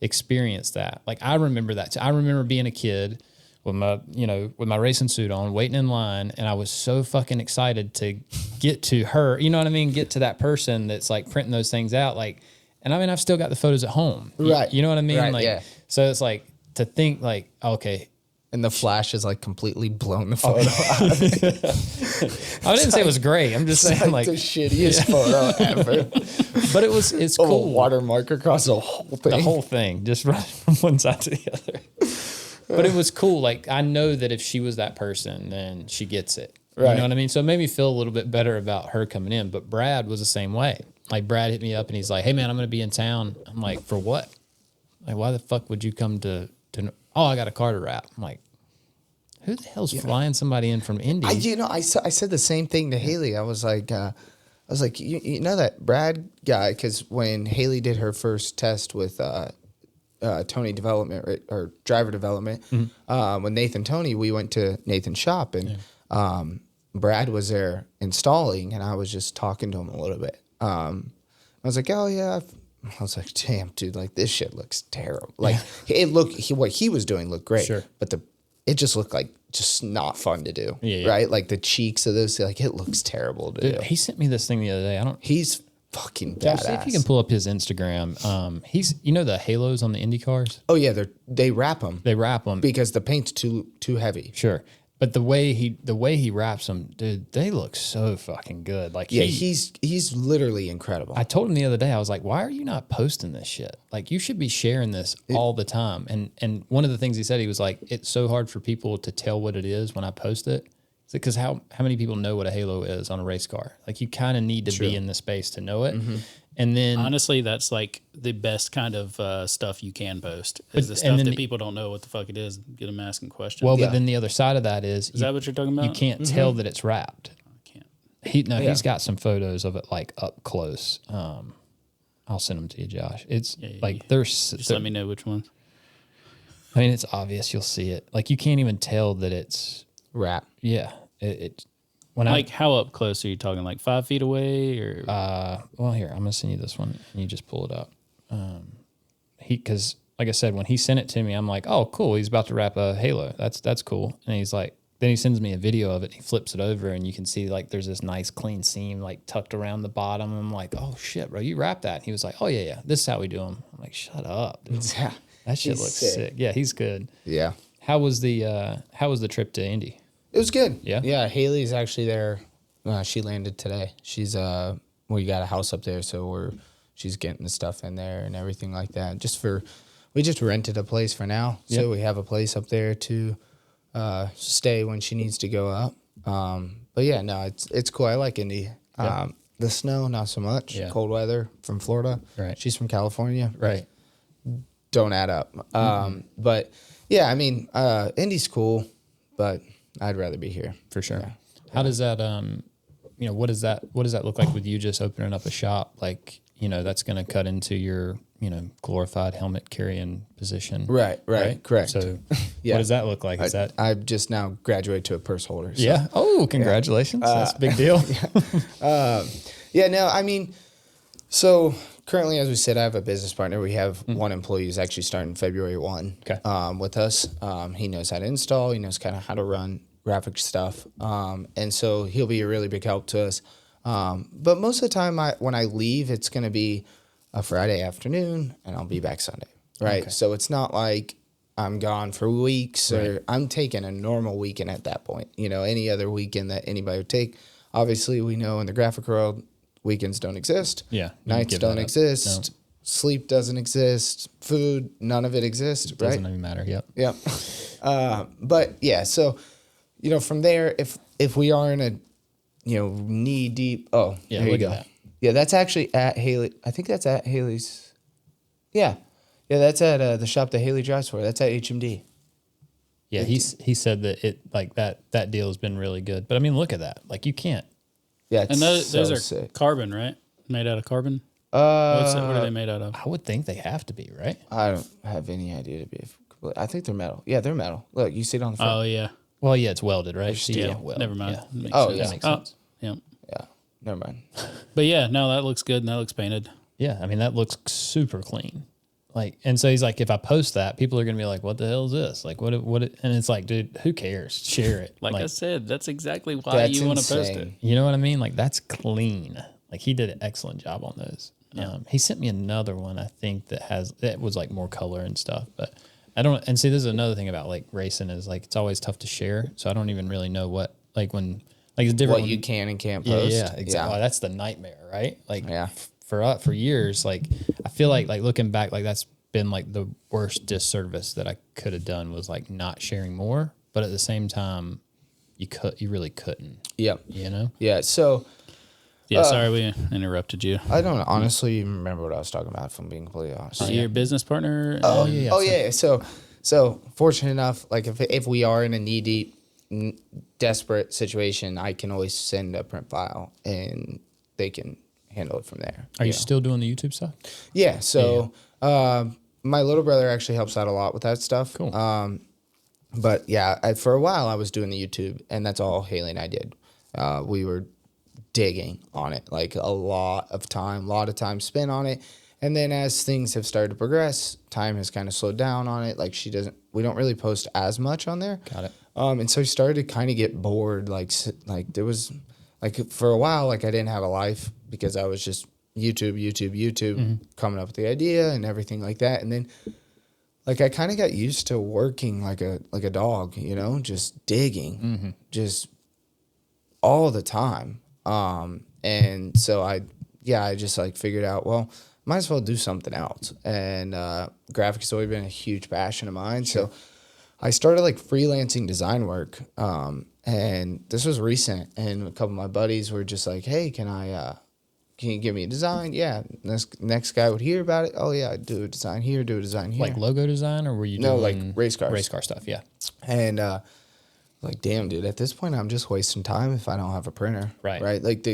experienced that, like I remember that. I remember being a kid with my racing suit on, waiting in line, and I was so fucking excited to get to her. You know what I mean? Get to that person that's like printing those things out. Like, and I mean, I've still got the photos at home. Right. You know what I mean? Right, like, so it's like to think like, okay. And the flash is like completely blown the photo out. I didn't say it was great. I'm just saying like the shittiest photo ever. But it's cool. A watermark across the whole thing. The whole thing, just running from one side to the other. But it was cool. Like, I know that if she was that person, then she gets it. Right. You know what I mean? So it made me feel a little bit better about her coming in. But Brad was the same way. Like, Brad hit me up and he's like, hey, man, I'm going to be in town. I'm like, for what? Like, why the fuck would you come to I got a car to wrap. I'm like, who the hell's flying somebody in from Indy? I said the same thing to Haley. I was like, you know that Brad guy? Because when Haley did her first test with Tony development or driver development, with Nathan Tony, we went to Nathan's shop and Brad was there installing, and I was just talking to him a little bit. I was like, oh yeah. I was like, damn, dude, like this shit looks terrible. Like what he was doing looked great, but it just looked like just not fun to do, right? Like the cheeks of those, like it looks terrible to do. He sent me this thing the other day. He's fucking Josh, badass. see if you can pull up his Instagram. He's, the halos on the Indy cars? Oh yeah, they wrap them. They wrap them because the paint's too heavy. Sure. But the way he wraps them, dude, they look so fucking good. Like, he's literally incredible. I told him the other day, I was like, why are you not posting this shit? Like, you should be sharing this all the time. And one of the things he said, he was like, it's so hard for people to tell what it is when I post it. Because how many people know what a halo is on a race car? Like, you kind of need to be in the space to know it. Mm-hmm. And then, honestly, that's like the best kind of stuff you can post is the stuff that people don't know what the fuck it is. Get them asking questions. Well, but then the other side of that is that what you're talking about? You can't tell that it's wrapped. I can't. He's got some photos of it like up close. I'll send them to you, Josh. It's like just let me know which ones. I mean, it's obvious. You'll see it. Like, you can't even tell that it's wrap. Yeah, how up close are you talking? Like 5 feet away, or? Well, here, I'm gonna send you this one, and you just pull it up. Because like I said, when he sent it to me, I'm like, oh, cool. He's about to wrap a halo. That's cool. And he's like, then he sends me a video of it. He flips it over, and you can see like there's this nice clean seam like tucked around the bottom. I'm like, oh shit, bro, you wrapped that? And he was like, oh yeah, this is how we do them. I'm like, shut up, dude. Yeah, that shit looks sick. Yeah, he's good. Yeah. How was the trip to Indy? It was good. Yeah. Yeah. Haley's actually there. She landed today. She's we got a house up there, so she's getting the stuff in there and everything like that. We just rented a place for now, so we have a place up there to stay when she needs to go up. But yeah, no, it's cool. I like Indy. The snow, not so much. Yeah. Cold weather from Florida. Right. She's from California. Right. Don't add up. But yeah, I mean, Indy's cool, but I'd rather be here for sure. Yeah. How does that, what does that look like with you just opening up a shop? Like, that's going to cut into your, glorified helmet carrying position. Right. Correct. So what does that look like? Is that I've just now graduated to a purse holder. So. Yeah. Oh, congratulations. That's a big deal. No, I mean, so currently, as we said, I have a business partner. We have one employee who's actually starting February 1 with us. He knows how to install. He knows kind of how to run graphic stuff. And so he'll be a really big help to us. But most of the time when I leave, it's going to be a Friday afternoon and I'll be back Sunday. Right. Okay. So it's not like I'm gone for weeks or I'm taking a normal weekend at that point. You know, any other weekend that anybody would take. Obviously, we know in the graphic world, weekends don't exist. Yeah. Nights don't exist. No. Sleep doesn't exist. Food, none of it exists. Right. Doesn't even matter. Yep. Yep. But yeah, so, you know, from there, if we are in a, you know, knee deep. Oh, Yeah. there you go. That. Yeah, that's actually at Haley. I think that's at Haley's. Yeah. Yeah, that's at the shop that Haley drives for. That's at HMD. Yeah, he said that it like that deal has been really good. But I mean, look at that. Like you can't. Yeah, it's And those are sick. carbon, right? Made out of carbon? What are they made out of? I would think they have to be, right? I don't have any idea to be. I think they're metal. Yeah, they're metal. Look, you see it on the front. Oh, yeah. Well, yeah, it's welded, right? Steel. weld. Never mind. Yeah. Makes Oh, sense. yeah. That makes sense. Yeah. Yeah, never mind. But yeah, no, that looks good and that looks painted. Yeah, I mean that looks super clean. Like, and so he's like, if I post that, people are gonna be like, "What the hell is this? Like, what?" And it's like, dude, who cares? Share it. Like I said, that's exactly why That's you want to post it. insane. You know what I mean? Like that's clean. Like he did an excellent job on those. He sent me another one, I think, that was like more color and stuff. But I don't. And see, this is another thing about like racing is like it's always tough to share. So I don't even really know what like when like it's different. What you can and can't post. Yeah, exactly. Oh, that's the nightmare, right? Like Yeah. for years, like I feel like looking back, like that's been like the worst disservice that I could have done was like not sharing more. But at the same time, you really couldn't. Yep. You know. Yeah. So Yeah, sorry we interrupted you. I don't honestly even remember what I was talking about. If I'm being completely honest. Is your business partner? Oh yeah. Oh yeah. So fortunate enough, like if we are in a knee deep, desperate situation, I can always send a print file and they can handle it from there. Are you still doing the YouTube stuff? Yeah. So my little brother actually helps out a lot with that stuff. Cool. But yeah, for a while I was doing the YouTube, and that's all Haley and I did. We were digging on it, like a lot of time spent on it. And then as things have started to progress, time has kind of slowed down on it. Like we don't really post as much on there. Got it. And so he started to kind of get bored. Like there was, like for a while, like I didn't have a life because I was just YouTube, coming up with the idea and everything like that. And then like I kind of got used to working like a dog, you know, just digging, just all the time. And so I just like figured out, well, might as well do something else. And graphics has always been a huge passion of mine. Sure. So I started like freelancing design work. And this was recent. And a couple of my buddies were just like, hey, can you give me a design? Yeah. Next guy would hear about it. Oh yeah, I'd do a design here, do a design here. Like logo design, or were you doing like race cars? Race car stuff, yeah. And like, damn, dude, at this point, I'm just wasting time if I don't have a printer. Right. Right. Like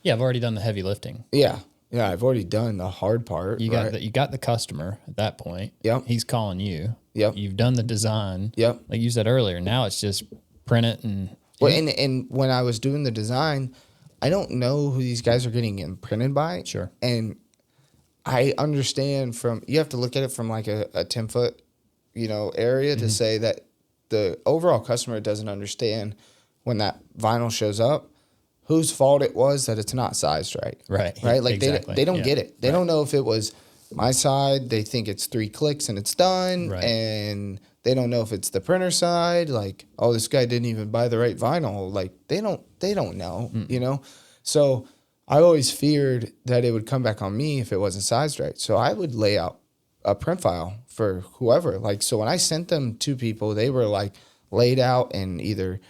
Yeah, I've already done the heavy lifting. Yeah, I've already done the hard part. You got the customer at that point. Yep. He's calling you. Yep. You've done the design. Yep. Like you said earlier, now it's just print it and. Well, and when I was doing the design, I don't know who these guys are getting printed by. Sure. And I understand you have to look at it from like a 10-foot, area to say that the overall customer doesn't understand when that vinyl shows up, whose fault it was that it's not sized right. Right. Right. Like exactly. they don't get it. They don't know if it was my side. They think it's 3 clicks and it's done. Right. And they don't know if it's the printer side. Like, oh, this guy didn't even buy the right vinyl. Like they don't know, So I always feared that it would come back on me if it wasn't sized right. So I would lay out a print file for whoever. Like, so when I sent them to people, they were like laid out in either,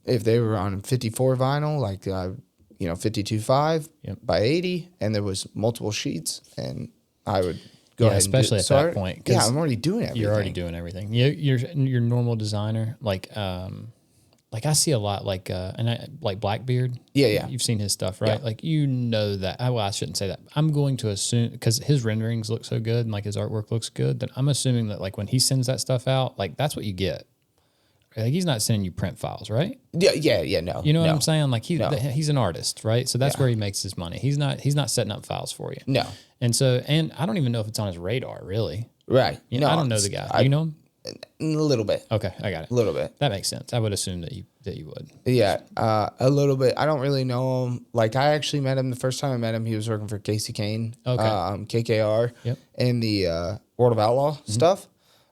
if they were on 54 vinyl, like, 52.5 by 80, and there was multiple sheets, and I would go ahead especially and do it. at that point. Yeah, I'm already doing everything. You're already doing everything. Your normal designer, like I see a lot like Blackbeard. Yeah. You've seen his stuff, right? Yeah. Like that. Well, I shouldn't say that. I'm going to assume because his renderings look so good and like his artwork looks good that I'm assuming that like when he sends that stuff out, like that's what you get. Like he's not sending you print files, right? Yeah, no. You know what I'm saying? Like he's an artist, right? So that's where he makes his money. He's not setting up files for you. No. And I don't even know if it's on his radar, really. Right. I don't know the guy. You know him? A little bit. Okay, I got it. A little bit. That makes sense. I would assume that you would. Yeah, a little bit. I don't really know him. Like, I actually met him the first time I met him. He was working for Casey Kane, KKR, Yep. in the World of Outlaw stuff.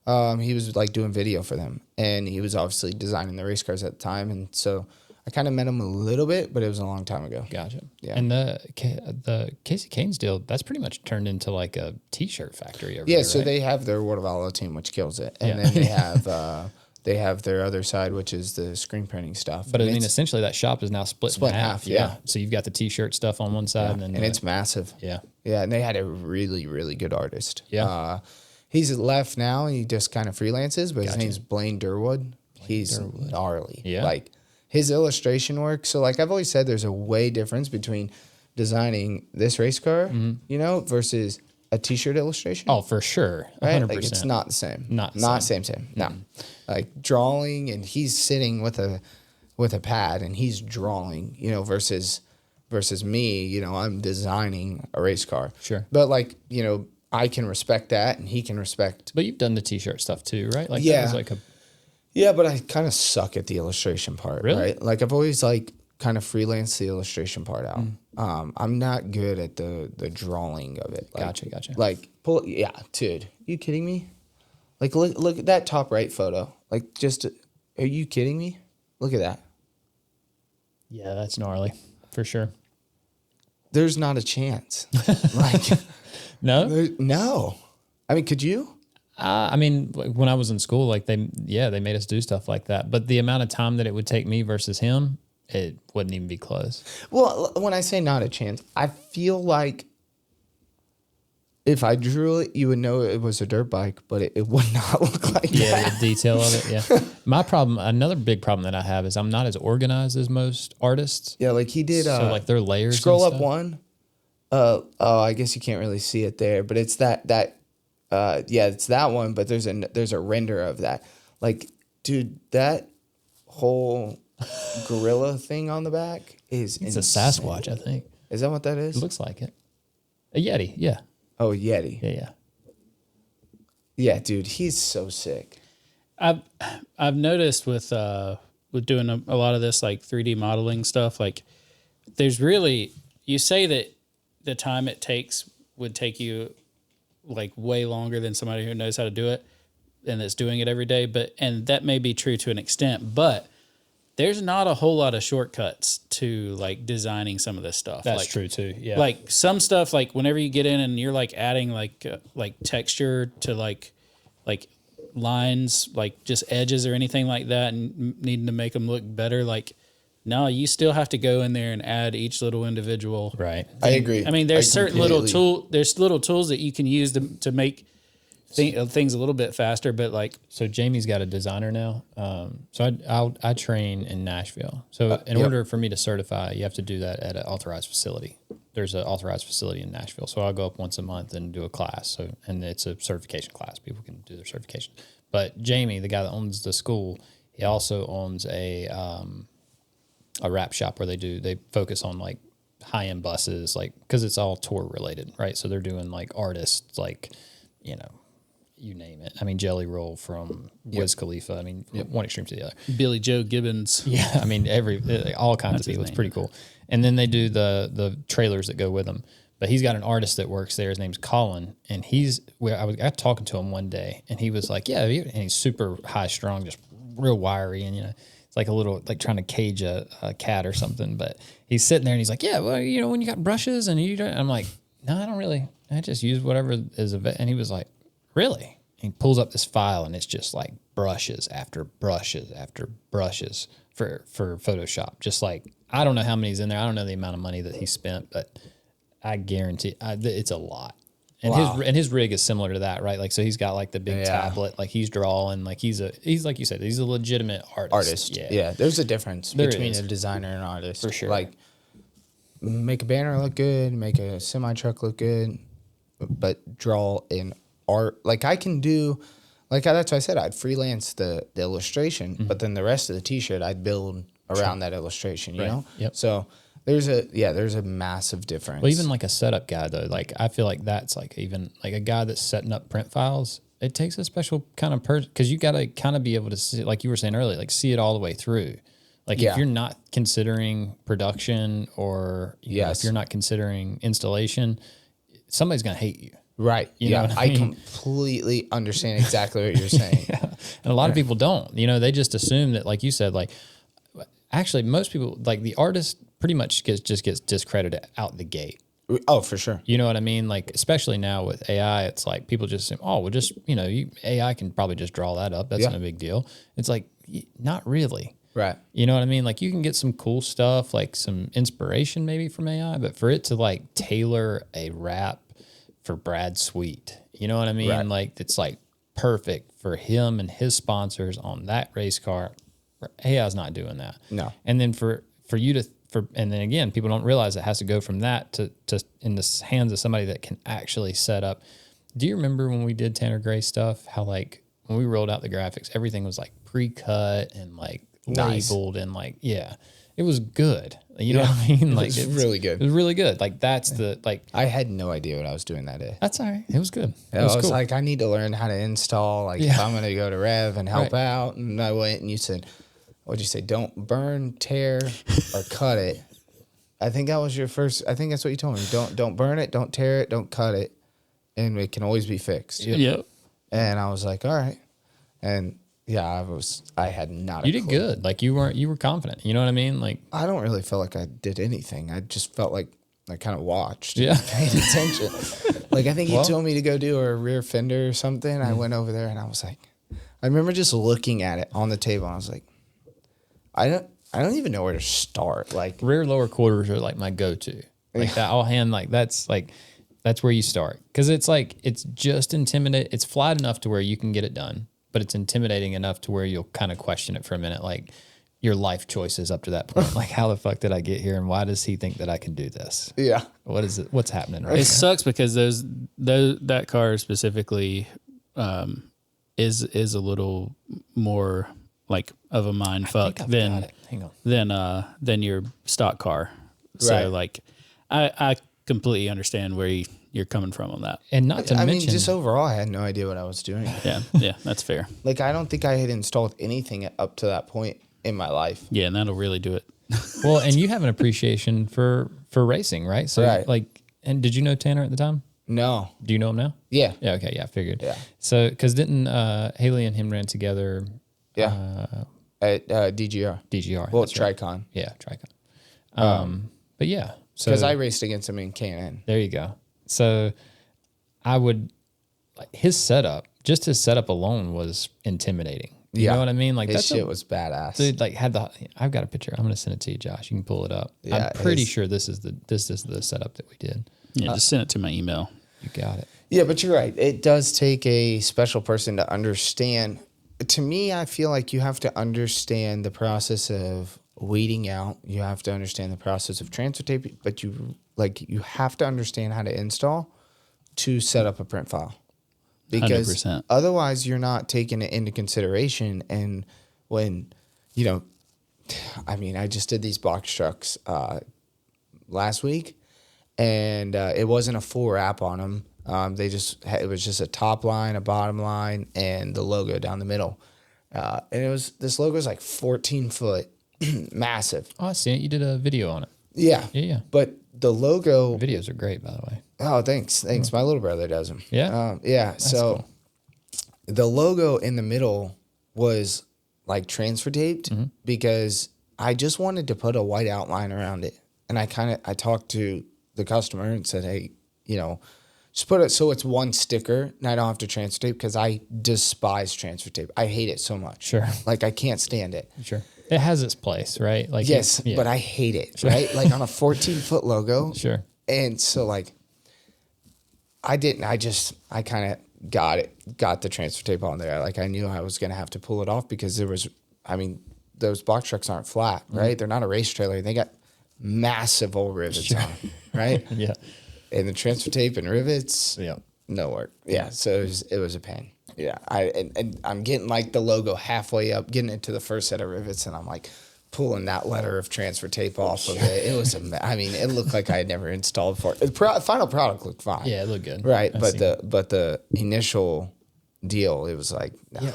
He was like doing video for them, and he was obviously designing the race cars at the time. And so I kind of met him a little bit, but it was a long time ago. Gotcha. Yeah. And the Casey Kane's deal, that's pretty much turned into like a T-shirt factory over Yeah, there, so right? they have their World of Outlaw team, which kills it, and Yeah. then they have their other side, which is the screen printing stuff. But I And mean, it's essentially that shop is now split in half. yeah. So you've got the T-shirt stuff on one side, and then and it's massive. yeah. Yeah, and they had a really, really good artist. Yeah. He's left now. He just kind of freelances, but his name's Blaine Durwood. He's gnarly. Yeah. Like, his illustration work. So, like, I've always said there's a way difference between designing this race car, you know, versus a T-shirt illustration. Oh, for sure, 100%. Right? Like, it's not the same. Not the same. No. Like, drawing, and he's sitting with a pad and he's drawing, you know, versus me, you know, I'm designing a race car. Sure. But, like, you know, I can respect that and he can respect. But you've done the T-shirt stuff too, right? Like Yeah. that was like a Yeah, but I kind of suck at the illustration part, Really? right? Like, I've always, like, kind of freelanced the illustration part out. I'm not good at the drawing of it. Like, Gotcha. Like, yeah, dude, you kidding me? Like, look at that top right photo. Like, just, are you kidding me? Look at that. yeah, that's gnarly for sure. There's not a chance. Like, No, no. I mean, could you? I mean, like, when I was in school, like they made us do stuff like that. But the amount of time that it would take me versus him, it wouldn't even be close. Well, when I say not a chance, I feel like if I drew it, you would know it was a dirt bike, but it would not look like Yeah, that. the detail of it. Yeah. My problem, another big problem that I have is I'm not as organized as most artists. Yeah, like he did. So like their layers. Scroll and up stuff. one. Oh, I guess you can't really see it there, but it's that. Yeah, it's that one. But there's a render of that. Like, dude, that whole gorilla thing on the back is It's a insane. Sasquatch, I think. Is that what that is? It looks like it. A Yeti. Yeah. Oh, Yeti. Yeah. Yeah, dude, he's so sick. I've noticed with doing a lot of this like 3D modeling stuff, like there's really, you say that the time it takes would take you like way longer than somebody who knows how to do it and that's doing it every day. And that may be true to an extent, but there's not a whole lot of shortcuts to like designing some of this stuff. That's like, true too. Yeah. Like some stuff, like whenever you get in and you're like adding like texture to like lines, like just edges or anything like that, and needing to make them look better. Like, no, you still have to go in there and add each little individual. right. I agree. I mean, there's certain completely- there's little tools that you can use to make things a little bit faster, but like, So Jamie's got a designer now. So I train in Nashville. So in yep. order for me to certify, you have to do that at an authorized facility. There's an authorized facility in Nashville. So I'll go up once a month and do a class. So, and it's a certification class. People can do their certification. But Jamie, the guy that owns the school, he also owns a wrap shop where they focus on like high-end buses, like, cause it's all tour related, right? So they're doing like artists, like, you know, you name it. I mean, Jelly Roll from Wiz Khalifa. I mean, one extreme to the other. Billy Joe Gibbons. Yeah, I mean, all kinds of people. It's pretty cool. And then they do the trailers that go with them. But he's got an artist that works there. His name's Colin, and I got talking to him one day, and he was like, "Yeah," and he's super high strung, just real wiry, and it's like a little like trying to cage a cat or something. But he's sitting there, and he's like, "Yeah, well, when you got brushes, and you," I'm like, "No, I don't really. I just use whatever is available." And he was like, "Really?" He pulls up this file, and it's just like brushes after brushes after brushes for Photoshop. Just like, I don't know how many's in there. I don't know the amount of money that he spent, but I guarantee it's a lot. And his rig is similar to that, right? Like, so he's got like the big tablet, like he's drawing, like he's like you said, he's a legitimate artist. Yeah. There's a difference between is. a designer and an artist. For sure. Like, make a banner look good, make a semi truck look good, but draw in art. Like, I can do, like, that's why I said I'd freelance the illustration, but then the rest of the t-shirt I'd build around that illustration, you know? Yep. So there's a massive difference. Well, even like a setup guy though, like I feel like that's like even like a guy that's setting up print files. It takes a special kind of person because you got to kind of be able to see, like you were saying earlier, like see it all the way through. Like Yeah. if you're not considering production or you know, if Yes. you're not considering installation, somebody's going to hate you. Right. You know what I I mean? completely understand exactly what you're saying. And a lot of people don't, you know, they just assume that, like you said, like actually most people, like the artist pretty much just gets discredited out the gate. Oh, for sure. You know what I mean? Like, especially now with AI, it's like people just assume, oh, well, just, you know, AI can probably just draw that up. That's Yeah. no big deal. It's like, not really. Right. You know what I mean? Like, you can get some cool stuff, like some inspiration maybe from AI, but for it to like tailor a rap for Brad Sweet, you know what I mean? Right. Like, it's like perfect for him and his sponsors on that race car. AI's not doing that. No. And then for you to, and then again, people don't realize it has to go from that to in the hands of somebody that can actually set up. Do you remember when we did Tanner Gray stuff? How like when we rolled out the graphics, everything was like pre-cut and like Nice. labeled and like it was good. You know what I mean? Like was really good. It was really good. Like that's the like I had no idea what I was doing that day. that's all right. It was good. It I was was cool. like, I need to learn how to install. Like, if I'm going to go to Rev and help Right. out. And I went and you said, what'd you say? Don't burn, tear, or cut it. I think that was your first. I think that's what you told me. Don't burn it. Don't tear it. Don't cut it. And it can always be fixed. Yep. And I was like, all right. And yeah, I had not. You did good. Like you were confident. You know what I mean? Like I don't really feel like I did anything. I just felt like I kind of watched. Yeah. Paid attention. Like I think he told me to go do a rear fender or something. I went over there and I was like, I remember just looking at it on the table. And I was like, I don't even know where to start. Like rear lower quarters are like my go-to. Like that all hand, like that's where you start. Cause it's like, it's just intimidating. It's flat enough to where you can get it done, but it's intimidating enough to where you'll kind of question it for a minute. Like your life choices up to that point. Like how the fuck did I get here? And why does he think that I can do this? yeah. What is it? What's happening right It sucks because that car specifically is a little more like of a mind fuck I've got it. Hang on. than your stock car. So Right. like I completely understand where you're coming from on that. And not to I mean, mention, just overall, I had no idea what I was doing. Yeah, that's fair. Like I don't think I had installed anything up to that point in my life. Yeah, and that'll really do it. well, and you have an appreciation for racing, right? So Right. like, and did you know Tanner at the time? No. Do you know him now? Yeah. Yeah. Okay. Yeah. I figured. Yeah. So, cause didn't, Haley and him ran together, Yeah. At DGR. DGR. Well, that's right. Tricon. Yeah. Tricon. But yeah. So Because I raced against him in K&N. there you go. So I would like his setup, just his setup alone was intimidating. You know what I mean? Like His that's shit was badass. dude, like I've got a picture. I'm going to send it to you, Josh. You can pull it up. Yeah, I'm pretty sure this is the setup that we did. Yeah, just send it to my email. You got it. Yeah, but you're right. It does take a special person to understand. To me, I feel like you have to understand the process of weeding out. You have to understand the process of transfer tape, but you have to understand how to install to set up a print file. Because 100%. otherwise you're not taking it into consideration. And when, I mean, I just did these box trucks last week, and it wasn't a full wrap on them. It was just a top line, a bottom line, and the logo down the middle. And this logo is like 14 foot, massive. Oh, I see it. You did a video on it. Yeah. Yeah. But the logo. Videos are great, by the way. Oh, thanks. My little brother does them. Yeah? Yeah. So cool. the logo in the middle was like transfer taped because I just wanted to put a white outline around it. And I talked to the customer and said, hey, just put it so it's one sticker and I don't have to transfer tape because I despise transfer tape. I hate it so much. Sure. Like I can't stand it. Sure. It has its place, right? Like Yes, yeah. but I hate it, right? Like on a 14-foot logo. Sure. And so like I didn't. I kind of got the transfer tape on there. Like I knew I was going to have to pull it off because those box trucks aren't flat, right? They're not a race trailer. They got massive old rivets on, right? Yeah. And the transfer tape and rivets, Yeah. no work. Yeah, so it was a pain. Yeah, and I'm getting like the logo halfway up, getting into the first set of rivets, and I'm like pulling that letter of transfer tape off of it. It was it looked like I had never installed before. The final product looked fine. Yeah, it looked good. Right, but the initial deal, it was like no. Yeah,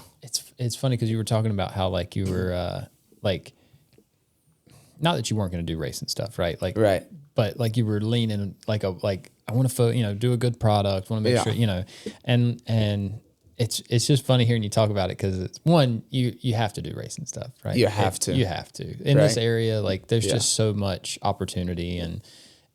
it's funny because you were talking about how like you were like not that you weren't going to do racing stuff, right? Like, Right. but like you were leaning like I want to, do a good product, want to make sure, and it's just funny hearing you talk about it because it's one, you have to do racing stuff, right? You have to in this area. Like there's just so much opportunity and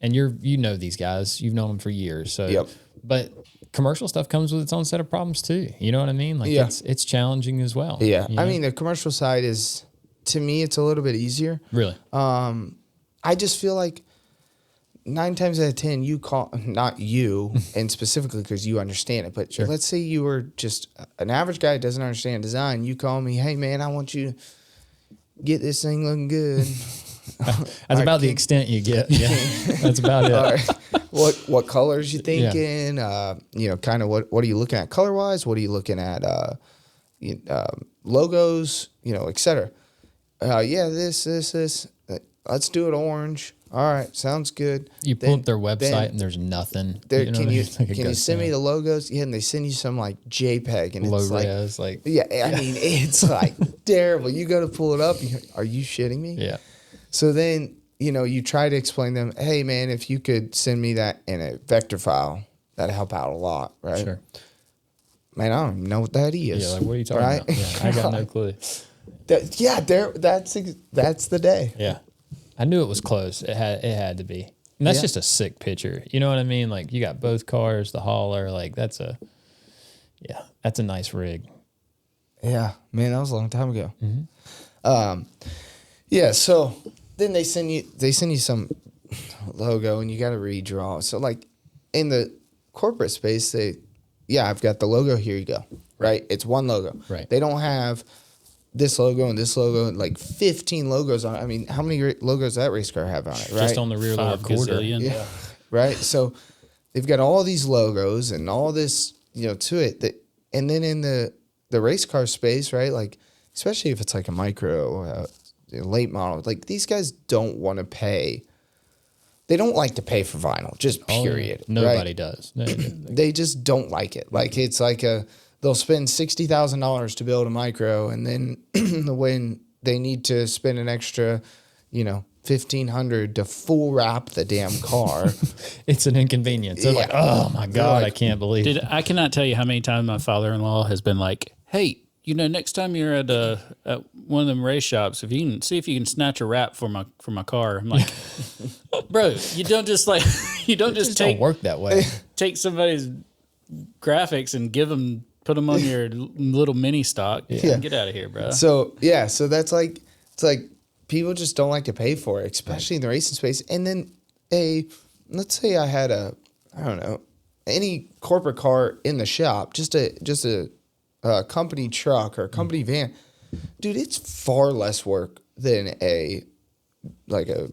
these guys, you've known them for years. So, but commercial stuff comes with its own set of problems too. You know what I mean? Like it's challenging as well. Yeah. I mean, the commercial side is, to me, it's a little bit easier. Really? I just feel like 9 times out of 10, you call, not you, and specifically because you understand it, but let's say you were just an average guy that doesn't understand design. You call me, hey, man, I want you to get this thing looking good. That's about the extent you get. Yeah, that's about it. What colors you thinking? Kind of what are you looking at color-wise? What are you looking at logos, et cetera? This. Let's do it orange. All right, sounds good. You pull up their website and there's nothing. Can you send me the logos? Yeah, and they send you some like JPEG and it's res, I mean, it's like terrible. You go to pull it up. Are you shitting me? Yeah. So then, you try to explain to them, hey man, if you could send me that in a vector file, that'd help out a lot, right? Sure. Man, I don't even know what that is. Yeah, like what are you talking about? Yeah, I got no clue. That's the day. Yeah. I knew it was close. It had to be. And that's just a sick picture. You know what I mean? Like you got both cars, the hauler, like that's a nice rig. Yeah, man, that was a long time ago. Mm-hmm. So then they send you some logo and you got to redraw. So like in the corporate space, I've got the logo. Here you go. Right. It's one logo. Right. They don't have this logo and like 15 logos on it. I mean, how many logos does that race car have on it, right? Just on the rear lower quarter. Yeah. Right? So they've got all these logos and all this, to it. And then in the race car space, right? Like, especially if it's like a micro or a late model, like these guys don't want to pay. They don't like to pay for vinyl, just period. Nobody does. They just don't like it. Like it's like they'll spend $60,000 to build a micro, and then when they need to spend an extra, $1,500 to full wrap the damn car, it's an inconvenience. They're like, oh my God, I can't believe it. I cannot tell you how many times my father-in-law has been like, hey, next time you're at one of them race shops, if you can see if you can snatch a wrap for my car. I'm like, bro, you don't just don't work that way. Take somebody's graphics and put them on your little mini stock. Yeah. Get out of here, bro. So that's like, it's like people just don't like to pay for it, especially in the racing space. And then let's say I had any corporate car in the shop, just a company truck or a company van. Dude, it's far less work than a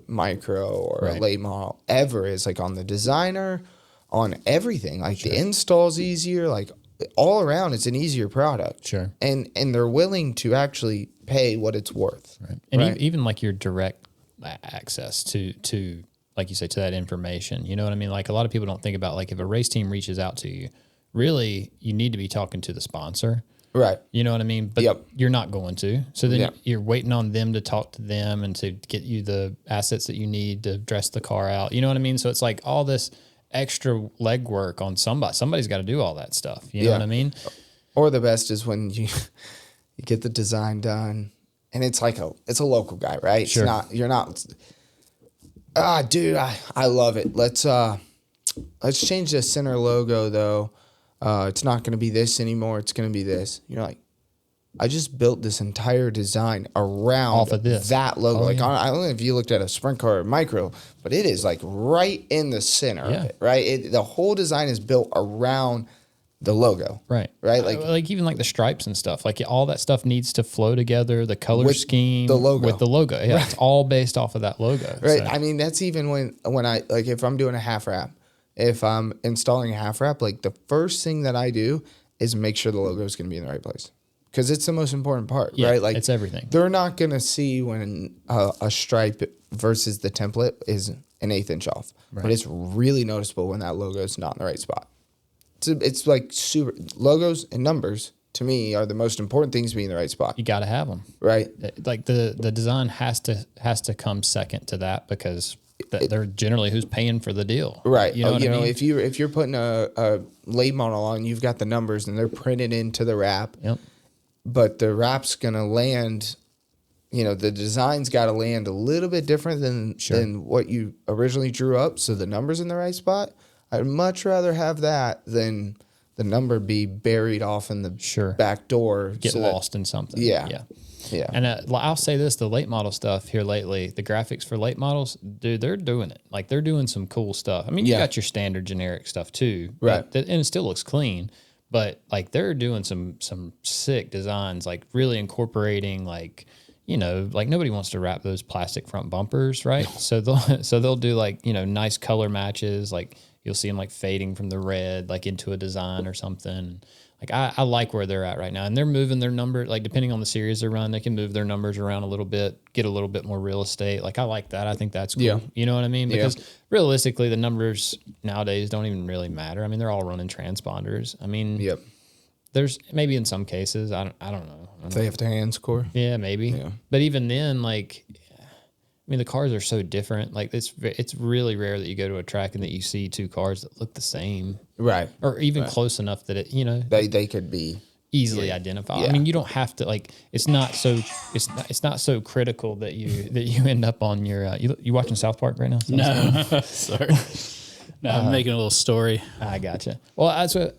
micro or a late model ever is, like on the designer, on everything. Like the install's easier, like all around, it's an easier product. Sure. And they're willing to actually pay what it's worth. Right. And even like your direct access to, like you say, to that information. You know what I mean? Like a lot of people don't think about, like, if a race team reaches out to you, really you need to be talking to the sponsor. Right. You know what I mean? But you're not going to. So then you're waiting on them to talk to them and to get you the assets that you need to dress the car out. You know what I mean? So it's like all this extra legwork on somebody. Somebody's got to do all that stuff. You know what I mean? Or the best is when you get the design done and it's like it's a local guy, right? Sure. Dude, I love it. Let's change the center logo though. It's not going to be this anymore. It's going to be this. You're like, I just built this entire design around off of that logo. I don't know if you looked at a sprint car or micro, but it is like right in the center of it, right? The whole design is built around the logo. Right. Right? Like even like the stripes and stuff, like all that stuff needs to flow together, the color scheme with the logo. Yeah, right. It's all based off of that logo. Right. So. I mean, that's even when I, like, if I'm doing a half wrap, if I'm installing a half wrap, like the first thing that I do is make sure the logo is going to be in the right place. Because it's the most important part, right? Like, it's everything. They're not going to see when a stripe versus the template is an 1/8 inch off. Right. But it's really noticeable when that logo is not in the right spot. It's like super logos and numbers, to me are the most important things to be in the right spot. You got to have them. Right. Like the design has to come second to that because they're generally who's paying for the deal. Right. You know what I mean? if you're putting a late model on, you've got the numbers and they're printed into the wrap. Yep. But the wrap's going to land, the design's got to land a little bit different than what you originally drew up. So the number's in the right spot. I'd much rather have that than the number be buried off in the back door. Get lost in something. Yeah. Yeah. Yeah. And I'll say this, the late model stuff here lately, the graphics for late models, dude, they're doing it. Like they're doing some cool stuff. I mean, you got your standard generic stuff too. Right. And it still looks clean, but like they're doing some sick designs, like really incorporating like nobody wants to wrap those plastic front bumpers, right? So they'll do like, nice color matches. Like you'll see them like fading from the red, like into a design or something. Like I like where they're at right now, and they're moving their number. Like depending on the series they're running, they can move their numbers around a little bit, get a little bit more real estate. Like I like that. I think that's cool. Yeah. You know what I mean? Because realistically, the numbers nowadays don't even really matter. I mean, they're all running transponders. I mean, there's maybe in some cases, I don't know. If they have to hand score. Yeah, maybe. Yeah. But even then, like, I mean, the cars are so different. Like, it's really rare that you go to a track and that you see two cars that look the same, right? Or even close enough that they could be easily identified. I mean, you don't have to like. It's not so critical that you end up on your. You watching South Park right now? No, sorry. No, I'm making a little story. I gotcha. Well, that's what.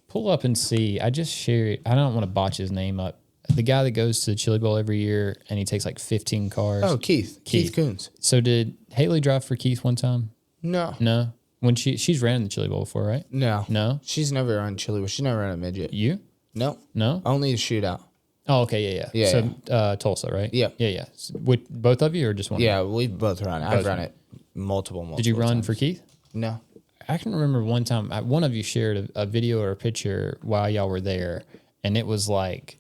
Pull up and see. I just shared. I don't want to botch his name up. The guy that goes to the Chili Bowl every year and he takes like 15 cars. Oh, Keith Coons. So did Haley drive for Keith one time? No. When she's ran in the Chili Bowl before, right? No. She's never run Chili Bowl. She's never run a midget. You? No. Only a shootout. Oh, okay, yeah. So Tulsa, right? Yeah. Yeah. With both of you or just one? Yeah, we've both run it. I've run it multiple Did you run times. for Keith? No. I can remember one time one of you shared a video or a picture while y'all were there, and it was like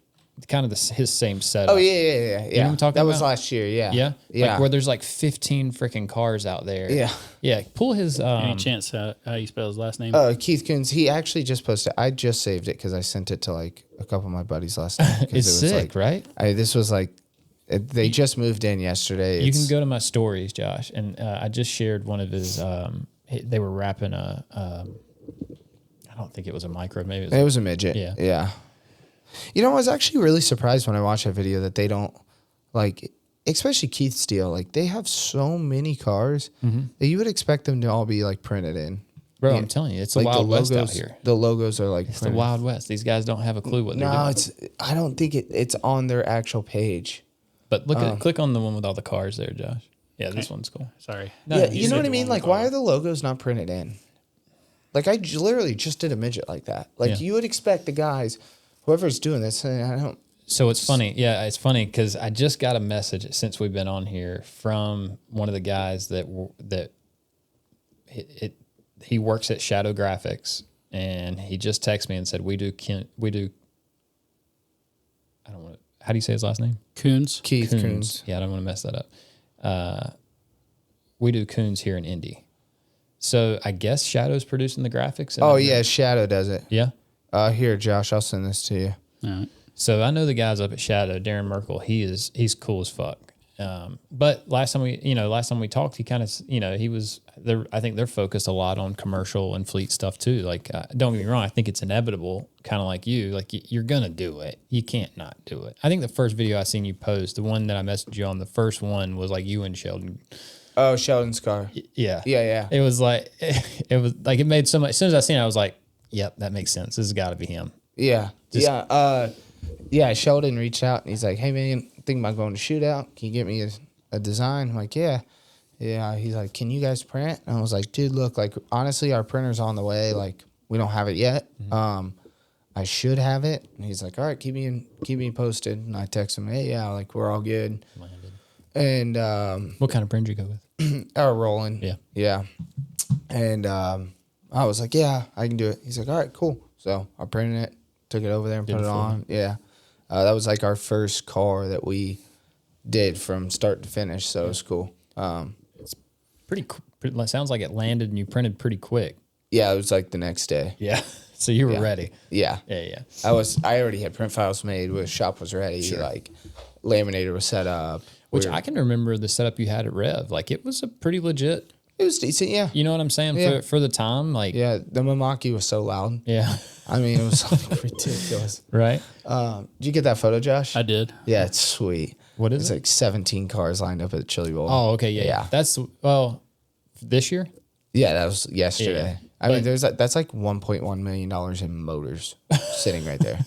kind of his same setup. Oh yeah. You know what I'm talking that about? was last year. Yeah. Like where there's like 15 freaking cars out there. Yeah. Pull his. Any chance how you spell his last name? Keith Coons. He actually just posted. I just saved it because I sent it to like a couple of my buddies last night. It's sick, right? This was like. They just moved in yesterday. You can go to my stories, Josh, and I just shared one of his. They were wrapping a. I don't think it was a micro. Maybe it was a midget. Yeah. I was actually really surprised when I watched that video that they don't like, especially Keith Steele. Like they have so many cars that you would expect them to all be like printed in. Bro, I'm telling you, it's like the Wild West out here. The logos are like it's the Wild West. These guys don't have a clue what they're doing. I don't think it's on their actual page. But click on the one with all the cars there, Josh. Yeah, this one's cool. Sorry. No, you know what I mean? Like, why are the logos not printed in? Like, I literally just did a midget like that. Like, you would expect the guys, whoever's doing this, and I don't. So it's funny. Yeah, it's funny because I just got a message since we've been on here from one of the guys that he works at Shadow Graphics, and he just texted me and said, we do. I don't want to. How do you say his last name? Coons. Keith Coons. Yeah, I don't want to mess that up. We do Coons here in Indy. So I guess Shadow's producing the graphics. Oh, yeah, Shadow does it. Yeah? Here, Josh, I'll send this to you. All right. So I know the guys up at Shadow, Darren Merkel, he's cool as fuck. But last time we talked, he kind of, he was there. I think they're focused a lot on commercial and fleet stuff too. Like, don't get me wrong. I think it's inevitable, kind of like you, like you're going to do it. You can't not do it. I think the first video I seen you post, the one that I messaged you on, the first one was like you and Sheldon. Oh, Sheldon's car. Yeah. Yeah. It was like, it made so much, as soon as I seen it, I was like, yep, that makes sense. This has got to be him. Yeah. Sheldon reached out and he's like, hey man, thinking about going to shootout. Can you get me a design? I'm like, yeah. He's like, can you guys print? And I was like, dude, look, like honestly, our printer's on the way. Like we don't have it yet. I should have it. And he's like, all right, keep me posted. And I text him, hey, yeah, like we're all good. Landed. And what kind of print did you go with? Rolling. Yeah. And I was like, yeah, I can do it. He's like, all right, cool. So I printed it, took it over there and put it on. Yeah. That was like our first car that we did from start to finish. So it was cool. It's pretty sounds like it landed and you printed pretty quick. Yeah, it was like the next day. Yeah. So you were ready. Yeah. Yeah. I already had print files made. The shop was ready. Like laminator was set up. Which I can remember the setup you had at Rev. Like it was a pretty legit. It was decent. Yeah. You know what I'm saying? Yeah. For the time, like Yeah. The Mamaki was so loud. yeah. I mean, it was like ridiculous. Right. Did you get that photo, Josh? I did. Yeah, it's sweet. What is It's it? like 17 cars lined up at the Chili Bowl. Oh, okay. Yeah. Yeah. That's this year. Yeah, that was yesterday. Yeah. I mean, that's like $1.1 million in motors sitting right there.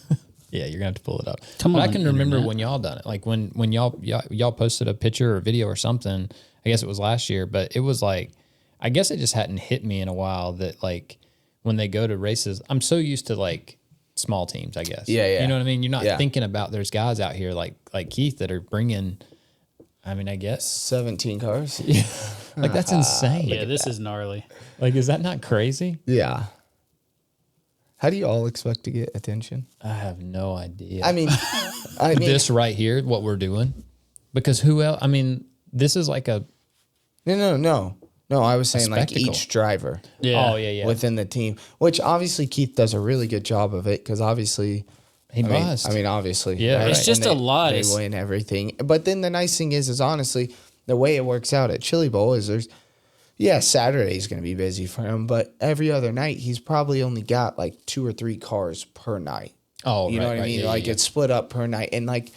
Yeah, you're gonna have to pull it up. Come But on, I can remember internet. when y'all done it. Like when y'all posted a picture or video or something. I guess it was last year, but it was like, I guess it just hadn't hit me in a while that like when they go to races, I'm so used to like small teams. I guess. Yeah. You know what I mean? You're not Yeah. thinking about there's guys out here like Keith that are bringing. I mean, I guess 17 cars? like that's insane. Yeah, this is gnarly. Like, is that not crazy? Yeah. How do you all expect to get attention? I have no idea. I mean, This right here, what we're doing, because who else? I mean, this is like a no. I was saying like spectacle. each driver Yeah. Oh yeah. within the team, which obviously Keith does a really good job of it because obviously He must. I mean, obviously, Yeah, right? It's just And a lot. They It's- win everything, but then the nice thing is honestly the way it works out at Chili Bowl is Saturday's going to be busy for him, but every other night he's probably only got like 2 or 3 cars per night. Oh, You know right, what I right. mean? Yeah, Like yeah. it's split up per night. And like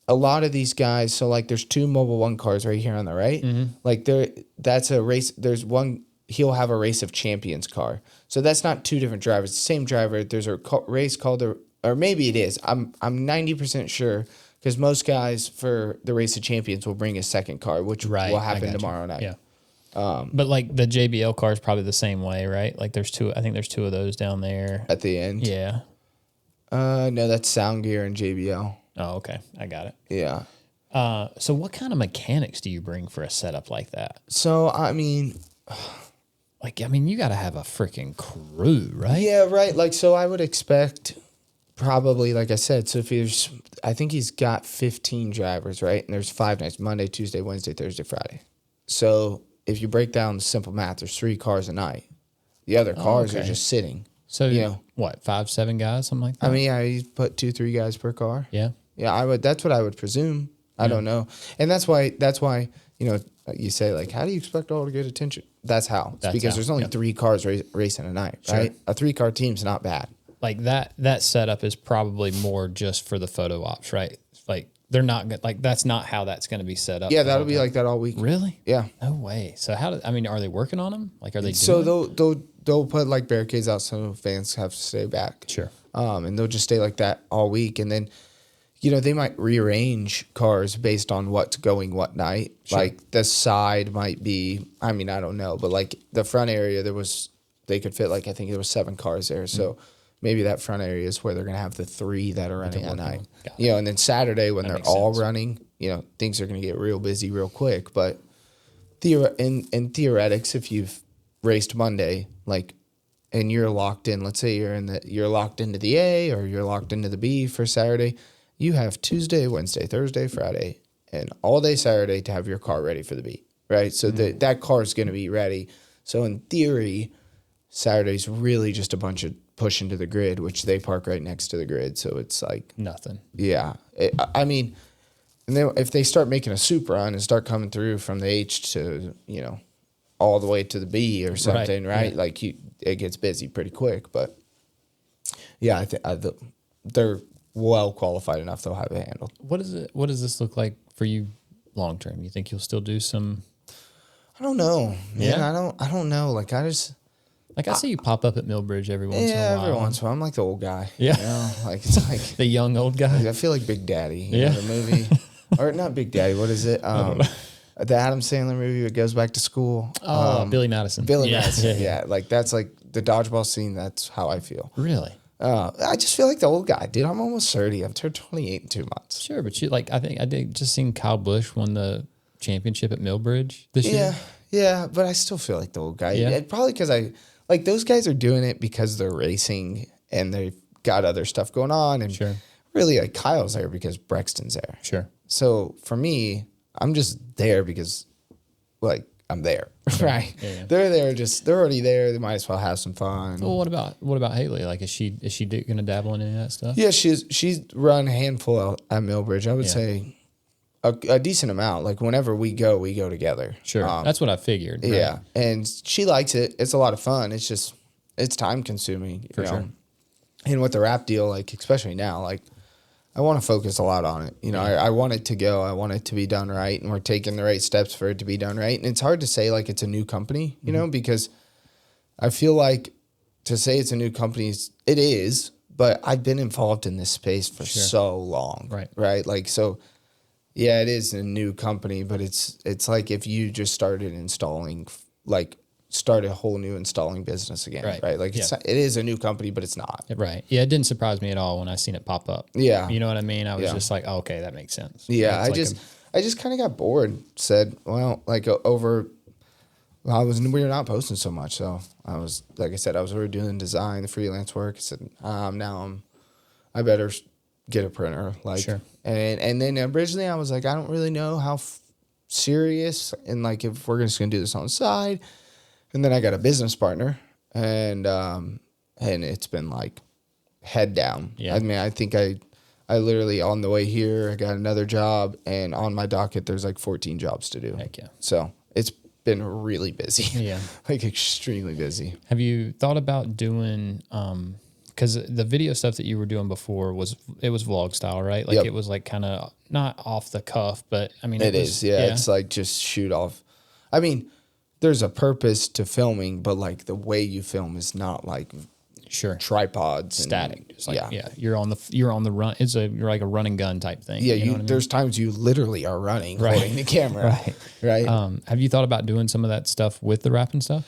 a lot of these guys, so like there's 2 Mobile One cars right here on the right. Mm-hmm. Like that's a race. There's one, he'll have a race of champions car. So that's not 2 different drivers. It's the same driver. There's a race called or maybe it is. I'm 90% sure because most guys for the race of champions will bring a second car, which Right, will I happen got you. tomorrow night. Yeah. But like the JBL car is probably the same way, right? Like there's 2. I think there's 2 of those down there. At the end. Yeah. No, that's Sound Gear and JBL. Oh, okay. I got it. Yeah. So what kind of mechanics do you bring for a setup like that? So I mean, You got to have a freaking crew, right? yeah, right. Like, so I would expect probably, like I said, so I think he's got 15 drivers, right? And there's 5 nights, Monday, Tuesday, Wednesday, Thursday, Friday. So if you break down the simple math, there's 3 cars a night. The other cars are okay. just sitting. So You know. what? 5, 7 guys, something like that. I mean, yeah, you put 2, 3 guys per car. yeah. Yeah, I would. That's what I would presume. I don't know, and that's why you say like, how do you expect all to get attention? That's how. It's That's because how, there's only yeah. 3 cars racing a night, right? A 3-car team's not bad. Like that setup is probably more just for the photo ops, right? Like they're not like that's not how that's going to be set up. Yeah, the that'll whole be time. like that all week. Really? Yeah. No way. So are they working on them? Like, are they So doing they'll put like barricades out so fans have to stay back. Sure. And they'll just stay like that all week, and then they might rearrange cars based on what's going what night. Sure. Like the side might be, I mean, I don't know, but like the front area they could fit like I think there was 7 cars there, so maybe that front area is where they're gonna have the 3 that are running at working night. on. Got it. And then Saturday when they're makes all sense. running, things are gonna get real busy real quick. But in theoretics, if you've raced Monday, like, and you're locked in, let's say you're locked into the A or you're locked into the B for Saturday, you have Tuesday, Wednesday, Thursday, Friday, and all day Saturday to have your car ready for the B, right? So that car is going to be ready. So in theory, Saturday's really just a bunch of push into the grid, which they park right next to the grid. So it's like, nothing? yeah. I mean, and then if they start making a soup run and start coming through from the H to, all the way to the B or something, right? yeah. Like it gets busy pretty quick. But yeah, I think they're well qualified enough they'll have it handled. What does this look like for you long term? You think you'll still do some? I don't know. Man, Yeah? I don't know. Like I just Like I see you pop up at Millbridge every once in a while. every once in a while. I'm like the old guy. Yeah. Like it's like The young old guy. I feel like Big Daddy. Yeah. The movie. Or not Big Daddy, what is it? The Adam Sandler movie that goes back to school. Billy Madison. Billy Yeah. Madison. Yeah. Yeah. Like that's like the dodgeball scene, that's how I feel. Really? I just feel like the old guy, dude. I'm almost 30. I'm turned 28 in 2 months. Sure, but I think I did just seen Kyle Busch won the championship at Millbridge this Yeah, year. yeah, but I still feel like the old guy. Yeah. And probably because those guys are doing it because they're racing and they've got other stuff going on. And Sure. really, like Kyle's there because Brexton's there. Sure. So for me, I'm just there because, like, I'm there, right? Yeah. They're there, they're already there. They might as well have some fun. Well, what about Haley? Like, is she going to dabble in any of that stuff? Yeah, she's run a handful at Millbridge. I would Yeah. say a decent amount. Like whenever we go together. Sure, that's what I figured. Right? Yeah, and she likes it. It's a lot of fun. It's time consuming. For sure. And with the rap deal, like especially now, like I want to focus a lot on it. You know, I want it to go. I want it to be done right, and we're taking the right steps for it to be done right. And it's hard to say like it's a new company, you know, because I feel like to say it's a new company, it is, but I've been involved in this space for so long, right? Like so, yeah, it is a new company, but it's like if you just started installing, like start a whole new installing business again, right? Like it is a new company, but it's not. Right. Yeah, it didn't surprise me at all when I seen it pop up. Yeah. You know what I mean? I was just like, oh, okay, that makes sense. Yeah, It's I just kind of got bored. Said, well, like we were not posting so much, so I was, like I said, I was already doing design, the freelance work. I said, I better get a printer, like, and then originally I was like, I don't really know how serious and like if we're just gonna do this on the side. And then I got a business partner, and it's been like head down. Yeah. I mean, I think I literally on the way here, I got another job, and on my docket, there's like 14 jobs to do. Heck yeah. So it's been really busy. Yeah. Like extremely busy. Have you thought about doing, because the video stuff that you were doing before was vlog style, right? Like it was like kind of not off the cuff, but I mean, it is. Yeah. It's like just shoot off. I mean, there's a purpose to filming, but like the way you film is not like tripods, static. Just like, you're on the run. You're like a run and gun type thing. Yeah, you know what I mean? There's times you literally are running, holding the camera. Right. Have you thought about doing some of that stuff with the rapping stuff?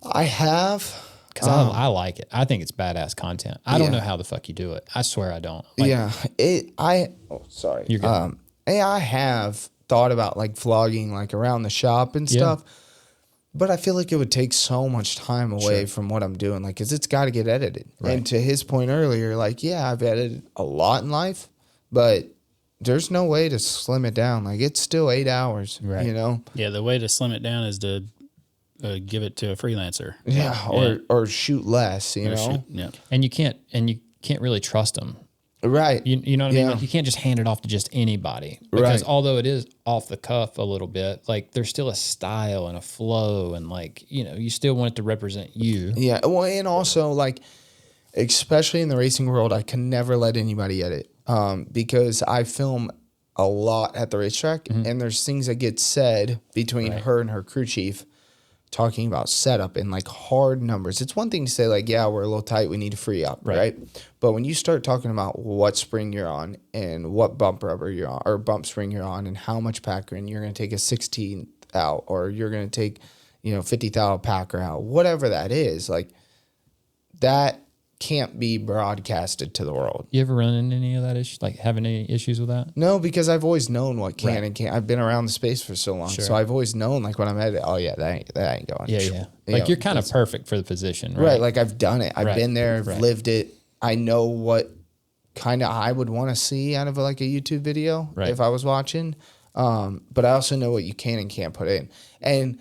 I have. Because I like it. I think it's badass content. I don't know how the fuck you do it. I swear I don't. Like, sorry. You're good. I have thought about like vlogging like around the shop and stuff. But I feel like it would take so much time away from what I'm doing, like, because it's got to get edited. Right. And to his point earlier, like, yeah, I've edited a lot in life, but there's no way to slim it down. Like, it's still 8 hours, you know? Yeah, the way to slim it down is to give it to a freelancer. Yeah, or shoot less, you know? And you can't really trust them. Right. You know what I mean? Like you can't just hand it off to just anybody. Because although it is off the cuff a little bit, like there's still a style and a flow and like, you know, you still want it to represent you. Yeah. Well, and also like, especially in the racing world, I can never let anybody edit because I film a lot at the racetrack and there's things that get said between her and her crew chief talking about setup and like hard numbers. It's one thing to say like, yeah, we're a little tight, we need to free up, right? But when you start talking about what spring you're on and what bump rubber you're on or bump spring you're on and how much packer in, you're going to take a 16th out or you're going to take, 50,000 packer out, whatever that is, like that can't be broadcasted to the world. You ever run into any of that issue? Like having any issues with that? No, because I've always known what can and can't. I've been around the space for so long, so I've always known like when I'm editing. Oh yeah, that ain't going. Yeah. Like you're kind of perfect for the position, right? Right. Like I've done it. I've been there. I've lived it. I know what kind of I would want to see out of like a YouTube video if I was watching. But I also know what you can and can't put in. And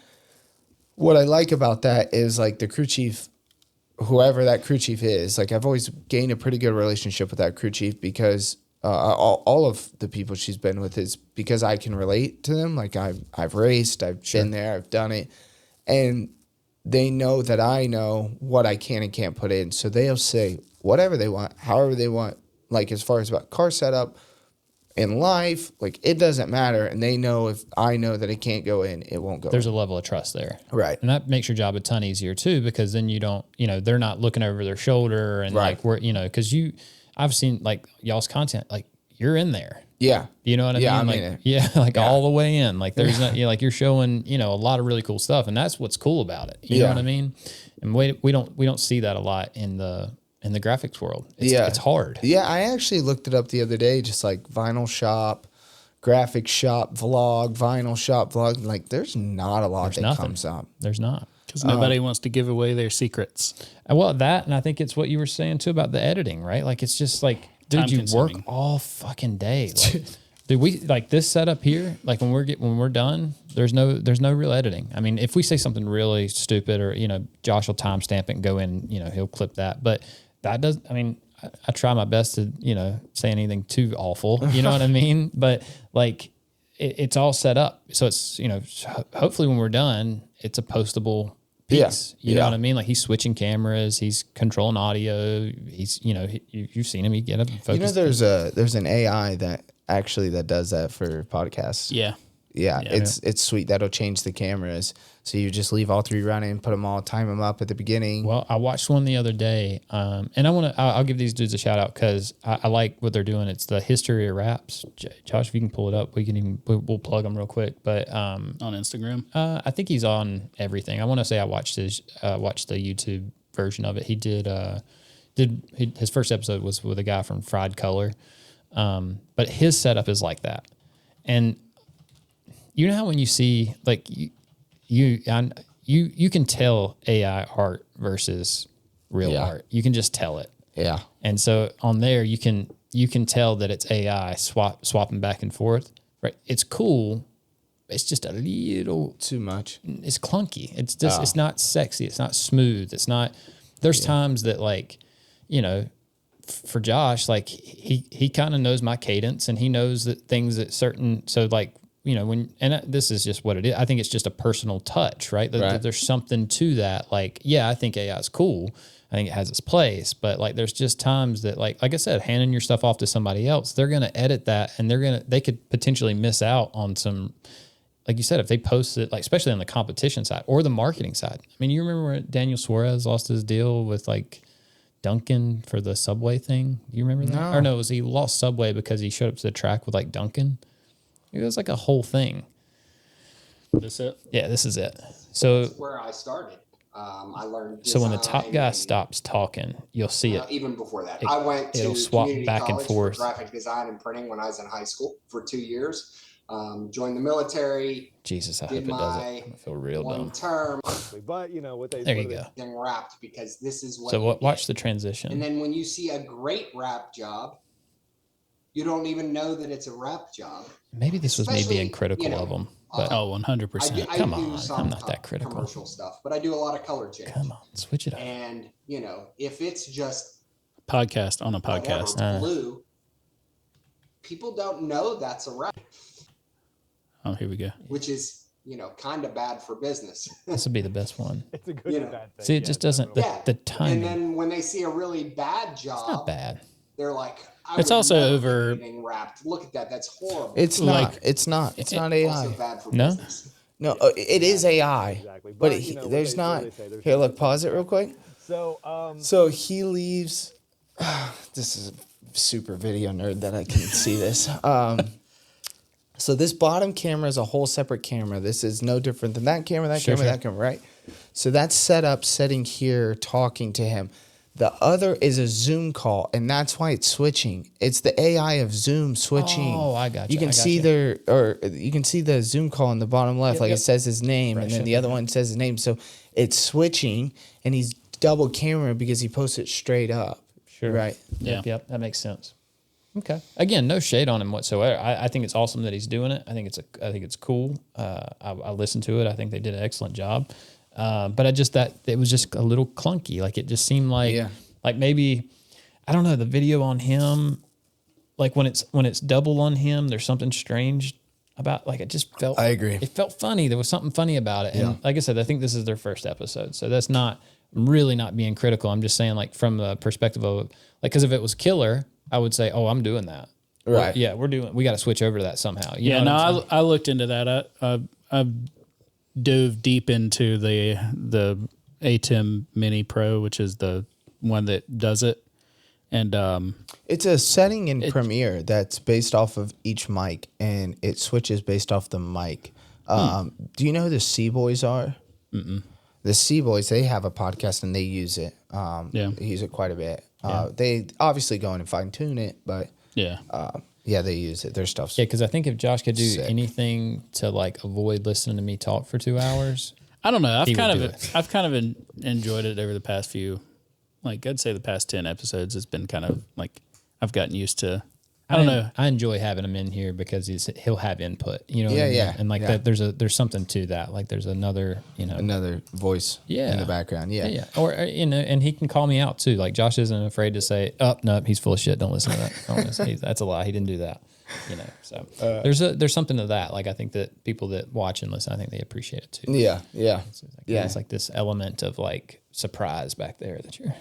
what I like about that is like the crew chief, whoever that crew chief is, like I've always gained a pretty good relationship with that crew chief because all of the people she's been with is because I can relate to them. Like I've raced, I've been there, I've done it, and they know that I know what I can and can't put in. So they'll say whatever they want, however they want, like as far as about car setup in life, like it doesn't matter. And they know if I know that it can't go in, it won't go There's in. a level of trust there. Right. And that makes your job a ton easier too, because then you don't, they're not looking over their shoulder and like we're, because I've seen like y'all's content, like you're in there. Yeah. You know what I mean? I like, mean it. Yeah, like all the way in. Like there's not, like you're showing, a lot of really cool stuff, and that's what's cool about it. You know what I mean? And we don't see that a lot in the graphics world. It's hard. Yeah, I actually looked it up the other day, just like vinyl shop, graphic shop, vlog, vinyl shop, vlog. Like there's not a lot comes up. There's not. Because nobody wants to give away their secrets. Well, that, and I think it's what you were saying too about the editing, right? Like it's just like, dude, you work all fucking day. Like, Dude, we like this setup here. Like when we're done, there's no real editing. I mean, if we say something really stupid, or Josh will timestamp it and go in, he'll clip that. But that does. I mean, I try my best to say anything too awful. You know what I mean? But like it's all set up, so it's hopefully when we're done, it's a postable piece. You know what I mean? Like he's switching cameras, he's controlling audio. He's you've seen him. He get up and focus. There's an AI that does that for podcasts. Yeah, it's sweet. That'll change the cameras. So you just leave all 3 running, put them all, time them up at the beginning. Well, I watched one the other day, and I'll give these dudes a shout out because I like what they're doing. It's the History of Wraps. Josh, if you can pull it up, we'll plug them real quick. But on Instagram, I think he's on everything. I want to say I watched the YouTube version of it. He his first episode was with a guy from Fried Color, but his setup is like that, and you know how when you see like you can tell AI art versus real art. You can just tell it. Yeah. And so on there you can tell that it's AI swapping back and forth. Right. It's cool. It's just a little too much. It's clunky. It's just it's not sexy. It's not smooth. It's not. There's times that like for Josh, like he kind of knows my cadence, and he knows that things that certain, so like this is just what it is. I think it's just a personal touch, right? There's something to that. Like, yeah, I think AI is cool. I think it has its place, but like, there's just times that like I said, handing your stuff off to somebody else, they're going to edit that, and they could potentially miss out on some, like you said, if they post it, like, especially on the competition side or the marketing side. I mean, you remember when Daniel Suarez lost his deal with like Duncan for the Subway thing? You remember that? No. Or no, he lost Subway because he showed up to the track with like Duncan. It was like a whole thing. This it? Yeah, this is it. So that's where I started. I learned. So when the top guy stops talking, you'll see it. Even before that, I went to swap community back and college forth. for graphic design and printing when I was in high school for 2 years. Joined the military. Jesus, I hope it does it. I feel real dumb. Term. But there you go. Getting wrapped because this is what. So watch the transition. And then when you see a great wrap job, you don't even know that it's a wrap job. Maybe this was me being critical of them. But 100%. Come on, I'm not that critical. Commercial stuff, but I do a lot of color change. Come on, switch it up. And if it's just podcast on a podcast, blue, people don't know that's a wrap. Oh, here we go. Which is kind of bad for business. This would be the best one. It's a good and bad thing. See, it just doesn't the timing. And then when they see a really bad job, it's not bad. They're like, it's also over getting wrapped. Look at that. That's horrible. It's not. It's not. It's not AI. Also bad for No? business. No, it is AI. Exactly. But what there's not. they say, Here, look, pause it real quick. So, So he leaves. This is a super video nerd that I can see this. So this bottom camera is a whole separate camera. This is no different than that camera, that camera, right? So that's set up, sitting here, talking to him. The other is a Zoom call, and that's why it's switching. It's the AI of Zoom switching. Oh, I got you. You can see you can see the Zoom call in the bottom left, it says his name, and then the other one says his name. So it's switching, and he's double camera because he posts it straight up. Sure. Right. Yep. That makes sense. Okay. Again, no shade on him whatsoever. I think it's awesome that he's doing it. I think it's cool. I listened to it. I think they did an excellent job. But it was just a little clunky. Like it just seemed like maybe, I don't know, the video on him, like when it's double on him, there's something strange about, like, it just felt, I agree. It felt funny. There was something funny about it. And like I said, I think this is their first episode. So that's really not being critical. I'm just saying, like, from the perspective of, like, cause if it was killer, I would say, oh, I'm doing that. Right. We got to switch over to that somehow. You know what I looked into that. I dove deep into the ATEM Mini Pro, which is the one that does it. And it's a setting in Premiere that's based off of each mic, and it switches based off the mic. Do you know who the C Boys are? Mm-mm. The C Boys, they have a podcast and they use it. They use it quite a bit. They obviously go in and fine tune it, but they use it. Their stuff's because I think if Josh could do anything to, like, avoid listening to me talk for 2 hours, I don't know. I've kind of enjoyed it over the past few, like, I'd say the past 10 episodes. It's been kind of like I've gotten used to I don't know. I enjoy having him in here because he'll have input. You know what Yeah, I mean? yeah, And like yeah. that, there's something to that. Like there's another, Another voice in the background. Yeah. Yeah. Or, and he can call me out too. Like Josh isn't afraid to say, oh, no, he's full of shit. Don't listen to that. Don't listen. That's a lie. He didn't do that. So there's something to that. Like I think that people that watch and listen, I think they appreciate it too. Yeah. Yeah. It's like this element of like surprise back there that you're,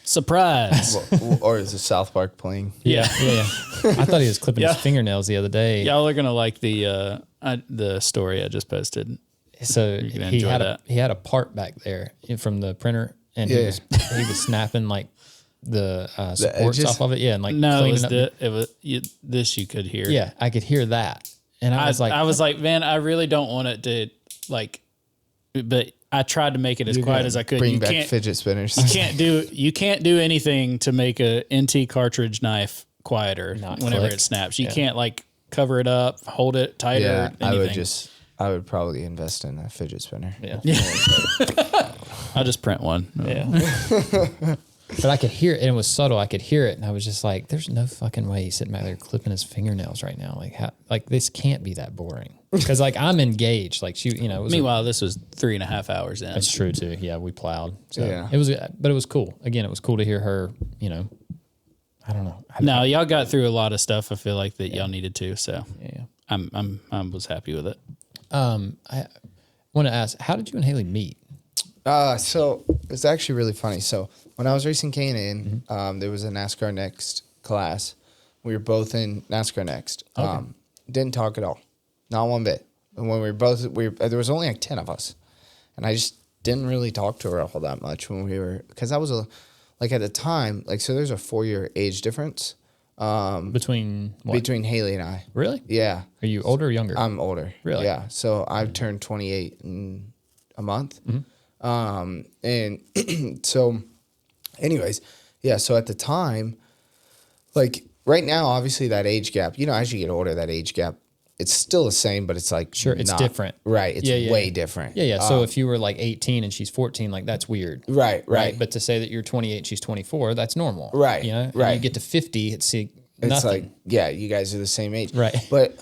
Surprise. Or is it South Park playing? yeah. I thought he was clipping his fingernails the other day. Y'all are going to like the story I just posted. So You can he enjoy had that. he had a part back there from the printer, and he was snapping like the supports edges? off of it. Yeah, and like No, it cleaning was up. this you could hear. Yeah, I could hear that, and I was like, man, I really don't want it to like, but I tried to make it as You're quiet gonna as I could. Bring You back can't, fidget spinners. you can't do anything to make a NT cartridge knife quieter Not whenever click. it snaps. You can't like cover it up, hold it tighter. Yeah, anything. I would probably invest in a fidget spinner. yeah. I'll just print one. Yeah. But I could hear it, and it was subtle. I could hear it, and I was just like, "There's no fucking way he's sitting back there clipping his fingernails right now. Like this can't be that boring." Because like I'm engaged. Like she, it was Meanwhile, this was 3.5 hours in. That's true too. Yeah, we plowed. So Yeah. it was, but it was cool. Again, it was cool to hear her. I don't know. No, y'all got through a lot of stuff. I feel like that y'all needed to. So Yeah. I was happy with it. I want to ask, how did you and Haley meet? So it's actually really funny. So when I was racing K&N, there was a NASCAR Next class. We were both in NASCAR Next. Didn't talk at all, not one bit. And when there was only like 10 of us, and I just didn't really talk to her all that much when we were, because I was at the time, so there's a 4-year age difference Between what? between Haley and I. Really? Yeah, Are you older or younger? I'm older. Really? Yeah. So I've turned 28 in a month. And so anyways, yeah. So at the time, like right now, obviously that age gap, as you get older, that age gap, it's still the same, but it's like, Sure, it's different. Right. It's Yeah, way different. Yeah. So if you were like 18 and she's 14, like that's weird. Right. But to say that you're 28 and she's 24, that's normal. Right, And right. you get to 50, it's It's nothing. like, yeah, you guys are the same age. Right. But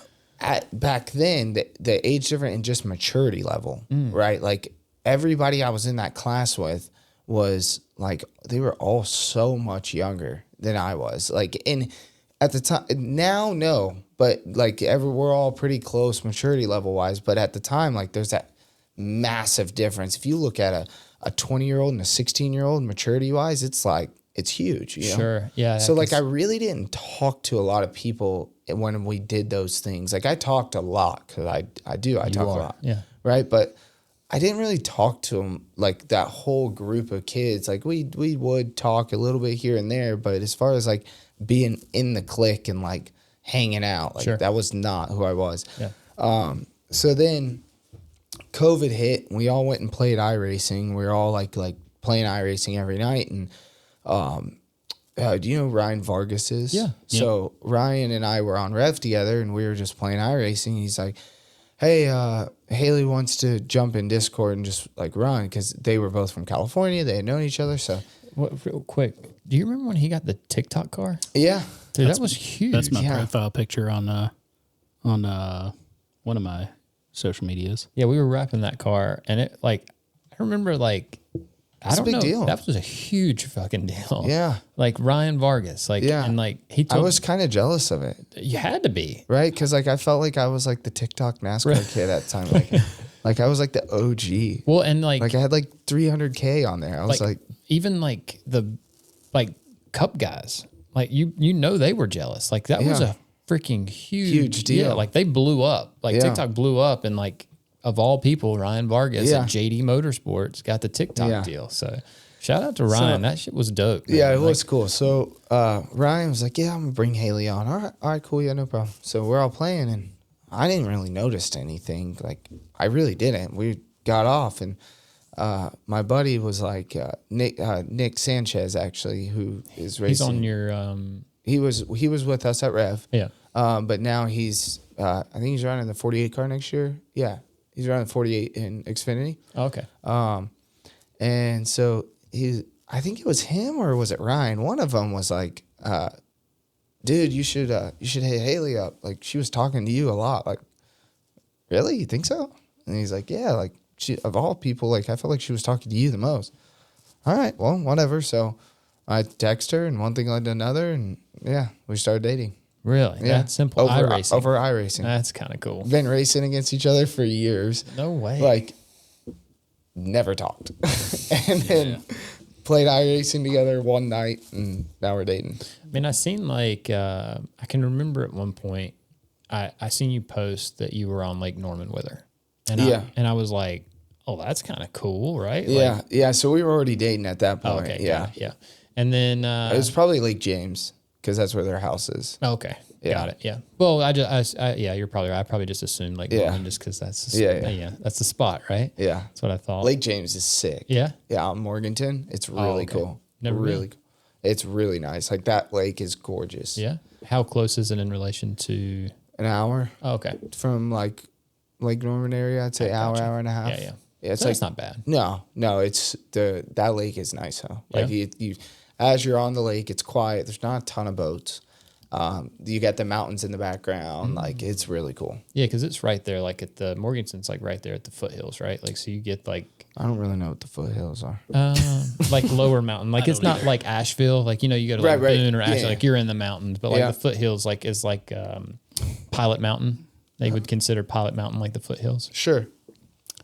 back then, the age difference and just maturity level, right? Like everybody I was in that class with was like, they were all so much younger than I was. Like, at the time, now, no, but like we're all pretty close maturity level wise. But at the time, like there's that massive difference. If you look at a 20-year-old and a 16-year-old maturity wise, it's like, it's huge. Sure. Yeah. So like I really didn't talk to a lot of people when we did those things. Like I talked a lot because I talk a lot. Yeah. Right. But I didn't really talk to them like that whole group of kids. Like we would talk a little bit here and there, but as far as like being in the clique and like hanging out, like Sure. that was not who I was. Yeah. So then COVID hit and we all went and played iRacing. We were all like playing iRacing every night. And do you know who Ryan Vargas is? Yeah. So Ryan and I were on Rev together and we were just playing iRacing. He's like, hey, Haley wants to jump in Discord and just like run, because they were both from California. They had known each other. So Real quick, do you remember when he got the TikTok car? yeah. Dude, that was huge. That's my Yeah. profile picture on one of my social medias. Yeah, we were wrapping that car, and it like I remember like I a don't big know, deal. that was a huge fucking deal. Yeah. like Ryan Vargas, like Yeah. and like he I told was kind of jealous of it. you had to be Right. Because like I felt like I was like the TikTok NASCAR kid at the time. Like I was like the OG. well, and like Like I had like 300K on there. I was like even like the like Cup guys, like you they were jealous. Like that was Yeah. a freaking Huge deal. Yeah, like they blew up. Like Yeah. TikTok blew up, and like of all people, Ryan Vargas Yeah. at JD Motorsports got the TikTok Yeah. deal. So shout out to Ryan. That shit was dope. yeah, man. it Like, was cool. So Ryan was like, yeah, I'm gonna bring Haley on. All right, cool, yeah, no problem. So we're all playing, and I didn't really notice anything. Like I really didn't. We got off, and my buddy was like Nick Sanchez, actually, who is racing. He's on your He was with us at Rev. yeah. But now he's I think he's running the 48 car next year. Yeah, he's running the 48 in Xfinity. Okay. And so I think it was him or was it Ryan? One of them was like, dude, you should hit Haley up. Like, she was talking to you a lot. Like, really? You think so? And he's like, yeah, like, she, of all people, like, I felt like she was talking to you the most. All right, well, whatever. So I text her, and one thing led to another, and yeah, we started dating. Really? Yeah. That's simple. Over iRacing. Over iRacing. That's kind of cool. Been racing against each other for years. No way. Like, never talked. And then played iRacing together one night, and now we're dating. I mean, I seen like, I can remember at one point, I seen you post that you were on Lake Norman with her. And I was like, oh, that's kind of cool, right? Yeah, Like, yeah. So we were already dating at that point. okay. Yeah. Yeah. And then, It was probably Lake James, because that's where their house is. okay. Yeah. Got it. Yeah. Well, yeah, you're probably right. I probably just assumed like Norman just because that's the that's the spot, right? Yeah. That's what I thought. Lake James is sick. Yeah. Yeah, on Morganton. It's really okay. cool. Never really been. cool. It's really nice. Like, that lake is gorgeous. Yeah. How close is it in relation to? An hour Oh, okay. from like Lake Norman area, I'd say Gotcha. hour and a half. Yeah. Yeah, it's So like that's not bad. No, it's that lake is nice though. Like, Yeah. you as you're on the lake, it's quiet. There's not a ton of boats. You got the mountains in the background. Like, it's really cool. Yeah, because it's right there, like at the Morganton's, like right there at the foothills, right? Like, so you get like I don't really know what the foothills are. like lower mountain, like it's not like Asheville, like you go to like Right. Boone or Asheville, Yeah. like you're in the mountains, but like Yeah. the foothills, like is like Pilot Mountain. They would consider Pilot Mountain like the foothills, Sure.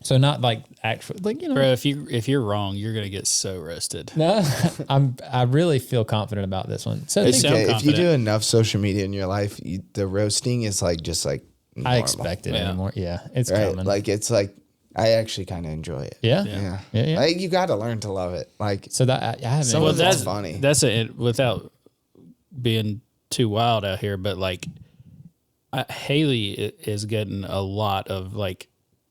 so not like actual, like Bro, if you're wrong, you're gonna get so roasted. No, I really feel confident about this one. So It's think- so- Okay, if you confident. do enough social media in your life, the roasting is like just like I normal, expect it Yeah. anymore. Yeah, it's right? coming. Like, it's like I actually kind of enjoy it. yeah. Yeah. Like, you got to learn to love it. Like, So that I haven't. Some Well, of it's that's funny. That's it. Without being too wild out here, but like Haley is getting a lot of like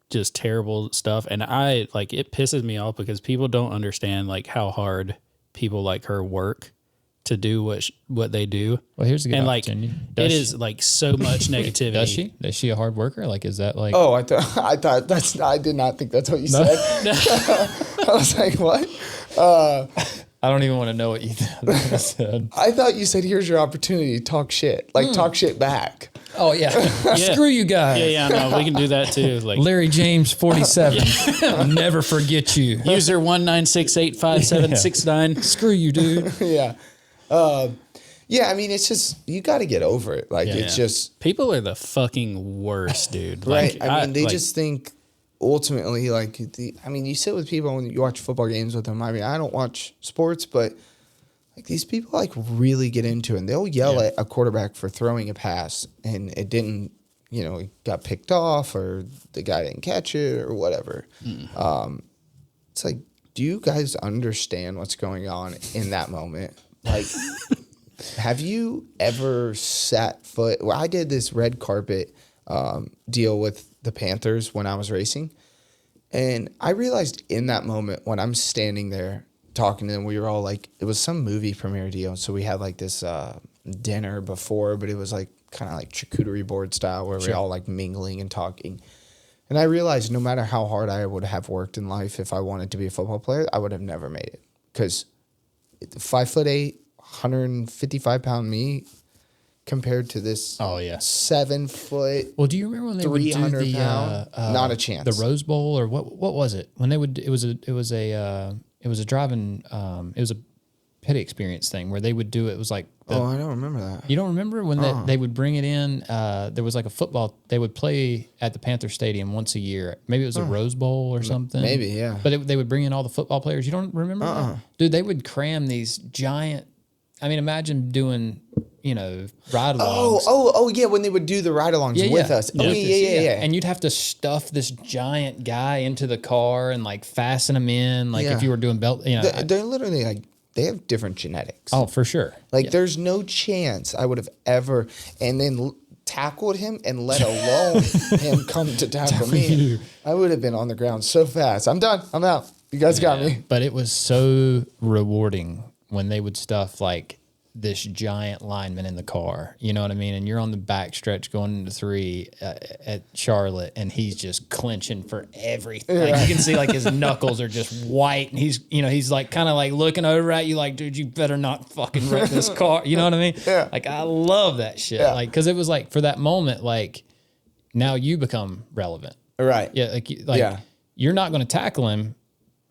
just terrible stuff, and I like it pisses me off because people don't understand like how hard people like her work to do what they do. Well, here's a good And like opportunity. it is like so much negativity. Does she? Is she a hard worker? Like, is that like? oh, I thought I did not think that's what you said. I was like, what? I don't even want to know what you said. I thought you said, here's your opportunity to talk shit. Like, talk shit back. Oh yeah. Screw you guys. Yeah, no, we can do that too. Like Larry James 47. Never forget you. user 196857769. Screw you, dude. Yeah. Yeah, I mean, it's just, you got to get over it. Like, it's just, People are the fucking worst, dude. right? Like, I mean, they like, just think ultimately, like, you sit with people and you watch football games with them. I mean, I don't watch sports, but like, these people like really get into it, and they'll yell at a quarterback for throwing a pass and it didn't, it got picked off or the guy didn't catch it or whatever. It's like, do you guys understand what's going on in that moment? Like, have you ever sat foot? Well, I did this red carpet deal with the Panthers when I was racing. And I realized in that moment when I'm standing there talking to them, we were all like, it was some movie premiere deal. So we had like this dinner before, but it was like kind of like charcuterie board style where we're all like mingling and talking. And I realized no matter how hard I would have worked in life, if I wanted to be a football player, I would have never made it. Because 5'8", 155-pound me compared to this 7 foot. Well, do you remember when they would do 300 the pound? Not a chance. the Rose Bowl or what was it? When they would it was a driving it was a pit experience thing where they would do it was like I don't remember that. you don't remember when they would bring it in there was like a football they would play at the Panther Stadium once a year. Maybe it was a Rose Bowl or something. Maybe, yeah. But they would bring in all the football players. You don't remember that? Dude, they would cram these giant imagine doing ride-alongs. Oh, yeah, when they would do the ride-alongs with us. Oh, yeah. And you'd have to stuff this giant guy into the car and like fasten him in, like if you were doing belt. They're literally like, they have different genetics. Oh, for sure. Like, there's no chance I would have ever, and then tackled him and let alone him come to tackle me. I would have been on the ground so fast. I'm done. I'm out. You guys got me. But it was so rewarding when they would stuff like this giant lineman in the car, you know what I mean? And you're on the back stretch going into 3 at Charlotte, and he's just clenching for everything. Like, you can see like his knuckles are just white, and he's like kind of like looking over at you like, dude, you better not fucking wreck this car. You know what I mean? Yeah. Like, I love that shit. Yeah. Like, because it was like for that moment, like now you become relevant. Right. Yeah. Like Yeah. you're not going to tackle him,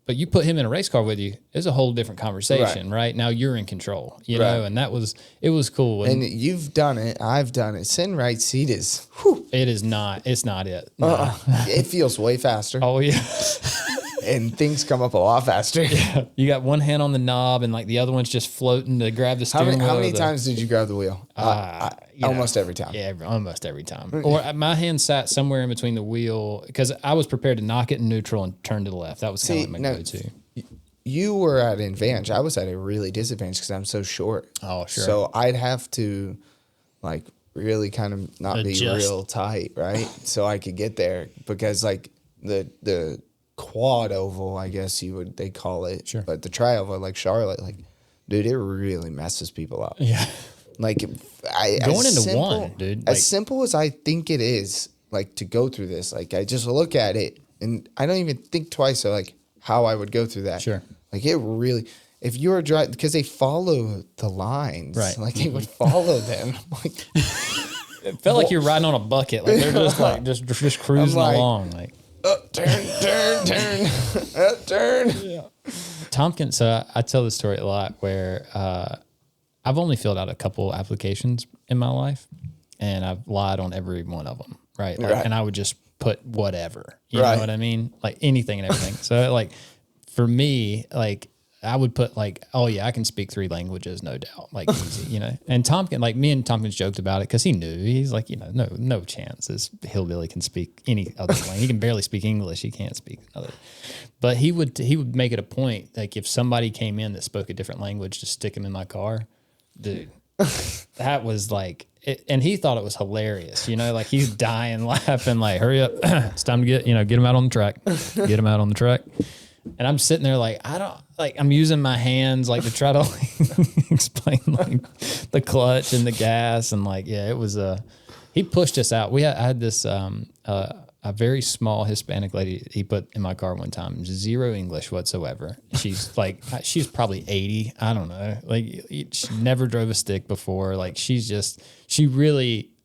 but you put him in a race car with you, it's a whole different conversation, right? Now you're in control, you know, and it was cool. And you've done it. I've done it. Sitting right seat is, whew. It's not it. No. It feels way faster. Oh, yeah. And things come up a lot faster. Yeah. You got one hand on the knob and like the other one's just floating to grab the steering wheel. How many times did you grab the wheel? Almost every time. Yeah, almost every time. Or my hand sat somewhere in between the wheel because I was prepared to knock it in neutral and turn to the left. That was kind of like my go-to. You were at an advantage. I was at a really disadvantage because I'm so short. Oh, sure. So I'd have to like really kind of not Adjust. be real tight, right? So I could get there because like the quad oval, I guess they call it. Sure. But the tri-oval, like Charlotte, like, dude, it really messes people up. Yeah. Like Going into one, dude. As simple as I think it is, like to go through this, like I just look at it and I don't even think twice of like how I would go through that. Sure. Like it really, if you were driving, because they follow the lines, Right. Like they would follow them. Like It felt like you're riding on a bucket. Like they're just like just cruising like, along. Like turn, turn. Yeah. Tompkins. So I tell this story a lot where I've only filled out a couple applications in my life, and I've lied on every one of them. Right. Like, Right. And I would just put whatever. You Right. know what I mean? Like anything and everything. So like for me, like I would put like, oh yeah, I can speak 3 languages, no doubt. Like easy, you know. And Tompkins, like me and Tompkins joked about it because he knew. He's like, you know, no chance this hillbilly can speak any other language. He can barely speak English. He can't speak other. But he would make it a point, like if somebody came in that spoke a different language, to stick him in my car, dude. That was like, and he thought it was hilarious, you know, like he's dying laughing, like, hurry up, it's time to get him out on the track, get him out on the track. And I'm sitting there like, I'm using my hands like to try to like, explain like the clutch and the gas. And like, yeah, it was, he pushed us out. I had this, a very small Hispanic lady he put in my car one time, 0 English whatsoever. She's like, she's probably 80. I don't know. Like she never drove a stick before. Like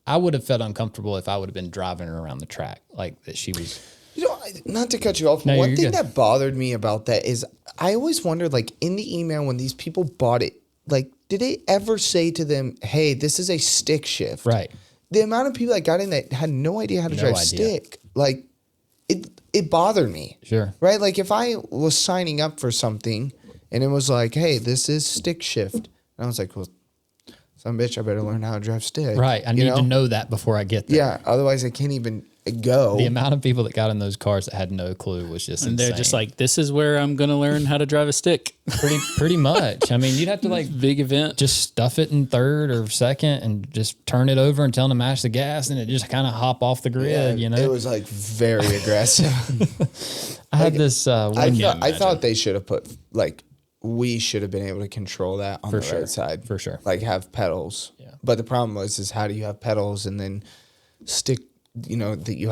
I would have felt uncomfortable if I would have been driving her around the track. Like that she was. You know, not to cut you off, No, one you're thing good. that bothered me about that is I always wondered, like, in the email when these people bought it, like, did they ever say to them, hey, this is a stick shift? Right. The amount of people that got in that had no idea how to No drive idea. stick, like, it bothered me. Sure. Right? Like, if I was signing up for something and it was like, hey, this is stick shift, and I was like, well, some bitch, I better learn how to drive stick. Right. I need to know that before I get there. Yeah. Otherwise, I can't even go. The amount of people that got in those cars that had no clue was just And insane. they're just like, this is where I'm going to learn how to drive a stick. pretty much. I mean, you'd have to like Big event. just stuff it in third or second and just turn it over and tell them to mash the gas, and it just kind of hop off the grid, Yeah, you know? It was like very aggressive. I had this I thought they should have put like we should have been able to control that on the sure. right side For sure. like have pedals. Yeah. But the problem is how do you have pedals and then stick? You know that you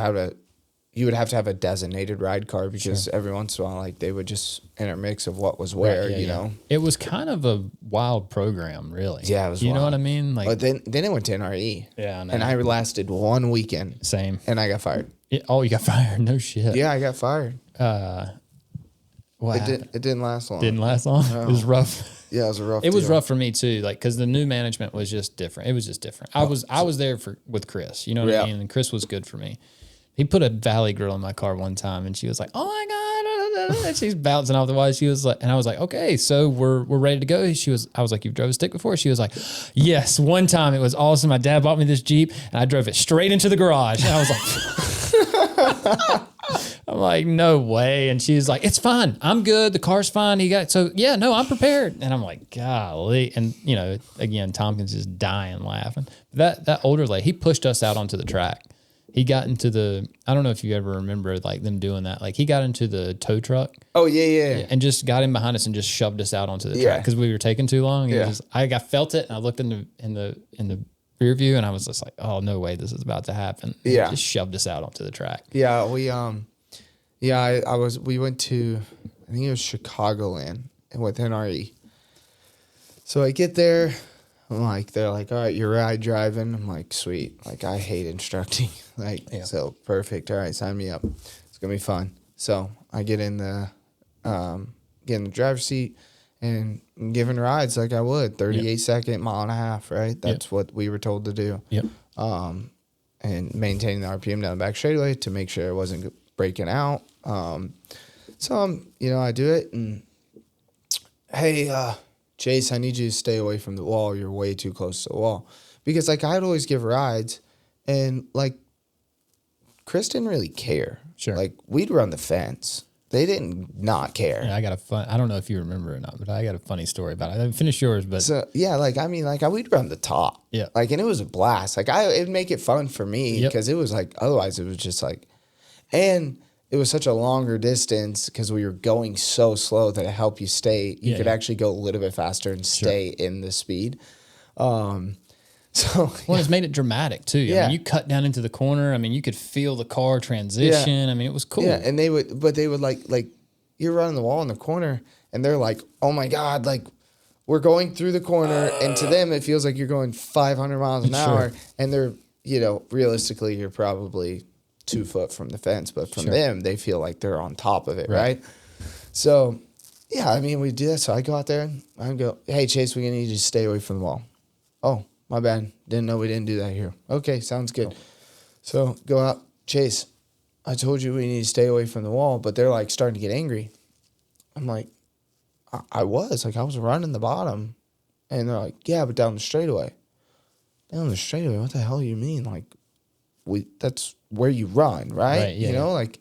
would have to have a designated ride car because every once in a while like they would just intermix of what was where. Right, yeah, you yeah. know. It was kind of a wild program, really. Yeah, it was You know wild. what I mean? Like, But then it went to NRE. Yeah, I know. And I lasted 1 weekend same. and I got fired. Oh, you got fired? No shit. Yeah, I got fired. What? It didn't last long. Didn't last long. It was rough. Yeah, it was a rough. It was deal. rough for me too, like because the new management was just different. It was just different. I was there with Chris, you know what Yeah. I mean, and Chris was good for me. He put a Valley grill in my car one time, and she was like, "Oh my god!" And she's bouncing off the wire. She was like, and I was like, "Okay, so we're ready to go." I was like, "You've drove a stick before?" She was like, "Yes, one time it was awesome. My dad bought me this Jeep, and I drove it straight into the garage." And I was like. I'm like, no way. And she's like, it's fine. I'm good. The car's fine. I'm prepared. And I'm like, golly. And, you know, again, Tompkins is dying laughing. That older lady, he pushed us out onto the track he got into the, I don't know if you ever remember like them doing that. Like he got into the tow truck. Oh yeah. And just got in behind us and just shoved us out onto the Yeah. track because we were taking too long. Yeah. I felt it and I looked in the rear view and I was just like, oh no way, this is about to happen. And Yeah. he just shoved us out onto the track. Yeah, we we went to, I think it was Chicagoland with NRE. So I get there, I'm like, they're like, all right, you're ride driving. I'm like, sweet. Like I hate instructing. Like, so perfect. All right, sign me up. It's gonna be fun. So I get in the driver's seat and I'm giving rides like I would, 38-second, mile and a half, right? That's what we were told to do. Yep. And maintaining the RPM down the back straightaway to make sure it wasn't breaking out. So I do it and, hey, Chase, I need you to stay away from the wall. You're way too close to the wall. Because, like, I'd always give rides, and, like, Chris didn't really care. Sure. Like, we'd run the fence. They didn't not care. Yeah, I don't know if you remember or not, but I got a funny story about it. I finished yours, but. So, yeah, like, I mean, like, we'd run the top. Yeah. Like, and it was a blast. Like, it'd make it fun for me because it was, like, otherwise it was just, like, and it was such a longer distance because we were going so slow that it helped you stay. You could actually go a little bit faster and stay in the speed. So it's made it dramatic too. I mean, you cut down into the corner. I mean, you could feel the car transition. Yeah. I mean, it was cool. Yeah, and they would like you're running the wall in the corner, and they're like, "Oh my god!" Like we're going through the corner, and to them it feels like you're going 500 miles an hour, and they're realistically you're probably 2 foot from the fence, but from them they feel like they're on top of it, right? So yeah, I mean we do that. So I go out there and I go, "Hey Chase, we're gonna need you to stay away from the wall." Oh, my bad. Didn't know we didn't do that here. Okay, sounds good. So go out, Chase. I told you we need to stay away from the wall, but they're like starting to get angry. I'm like, I was running the bottom, and they're like, yeah, but down the straightaway. Down the straightaway? What the hell do you mean? Like, that's where you run, right? Like.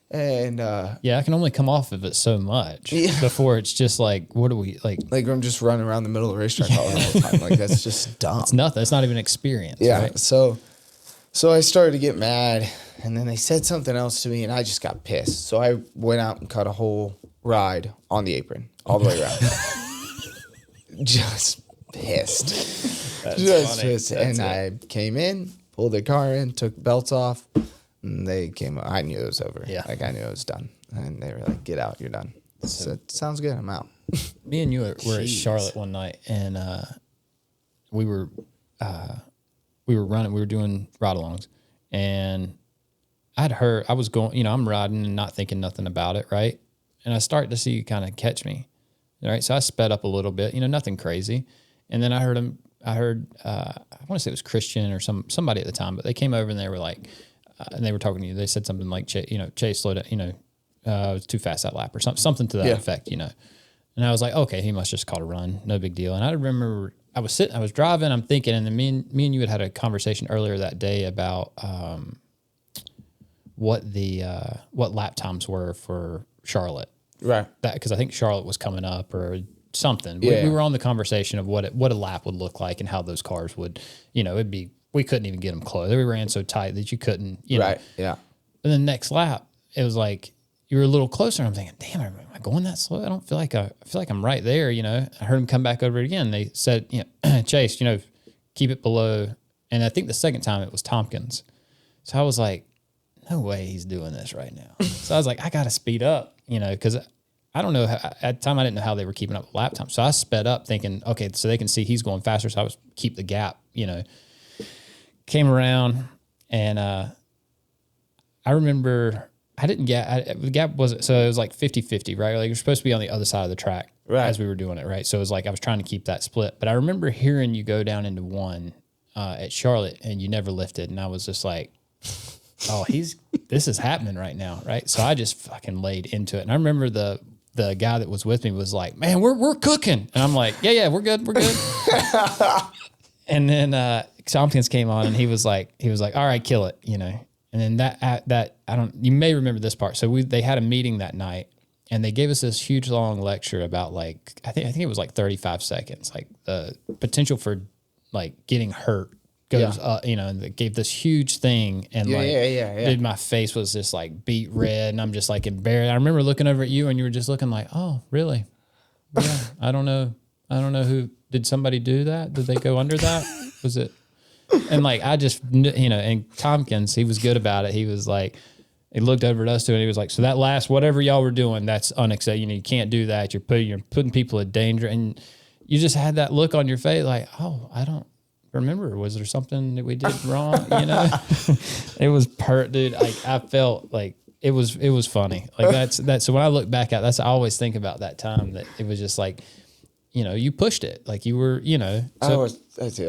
And I can only come off of it so much before it's just like, what do we like? Like I'm just running around the middle of the racetrack all the time. Like that's just dumb. It's nothing. It's not even experience. Yeah. Right? So I started to get mad, and then they said something else to me, and I just got pissed. So I went out and cut a whole ride on the apron all the way around. Just pissed. Just pissed. And I came in, pulled the car in, took belts off. And they came. I knew it was over. Yeah, like I knew it was done. And they were like, "Get out, you're done." So sounds good. I'm out. Me and you were at Charlotte one night, and we were running. We were doing ride-alongs, and I was going. I'm riding and not thinking nothing about it, right? And I started to see you kind of catch me, right? So I sped up a little bit, nothing crazy, and then I heard him. I want to say it was Christian or somebody at the time, but they came over and they were like. And they were talking to you. They said something like, Chase, slow down, it was too fast that lap or something to that effect, And I was like, okay, he must just caught a run. No big deal. And I remember I was driving, I'm thinking, and then me and you had a conversation earlier that day about what lap times were for Charlotte. Right. Because I think Charlotte was coming up or something. We were on the conversation of what a lap would look like and how those cars would, it'd be, we couldn't even get them close. They ran so tight that you couldn't, Right, yeah. And then next lap, it was like you were a little closer. And I'm thinking, damn, am I going that slow? I don't feel like I feel like I'm right there. I heard him come back over it again. They said, Chase, keep it below. And I think the second time it was Tompkins. So I was like, no way he's doing this right now. So I was like, I got to speed up, because I don't know. At the time, I didn't know how they were keeping up with lap time. So I sped up thinking, okay, so they can see he's going faster. So I was keep the gap, Came around, and I remember I didn't get the gap wasn't, so it was like 50-50, right? Like you're supposed to be on the other side of the track as we were doing it, right? So it was like I was trying to keep that split. But I remember hearing you go down into one at Charlotte, and you never lifted, and I was just like, oh, this is happening right now, right? So I just fucking laid into it, and I remember the guy that was with me was like, man, we're cooking, and I'm like, yeah, we're good. And then Tompkins came on, and he was like, all right, kill it, And then you may remember this part. So they had a meeting that night, and they gave us this huge long lecture about like I think it was like 35 seconds, like the potential for like getting hurt goes up, and it gave this huge thing. And dude, my face was just like beet red and I'm just like embarrassed. I remember looking over at you and you were just looking like, oh, really? Yeah. I don't know who, did somebody do that? Did they go under that? Was it? And like, I just, and Tompkins, he was good about it. He was like, he looked over at us too, and he was like, so that last, whatever y'all were doing, that's unacceptable. You can't do that. You're putting people in danger. And you just had that look on your face like, oh, I don't remember. Was there something that we did wrong? It was dude. Like, I felt like it was funny. Like that's, so when I look back at I always think about that time that it was just like, you pushed it. Like you were, so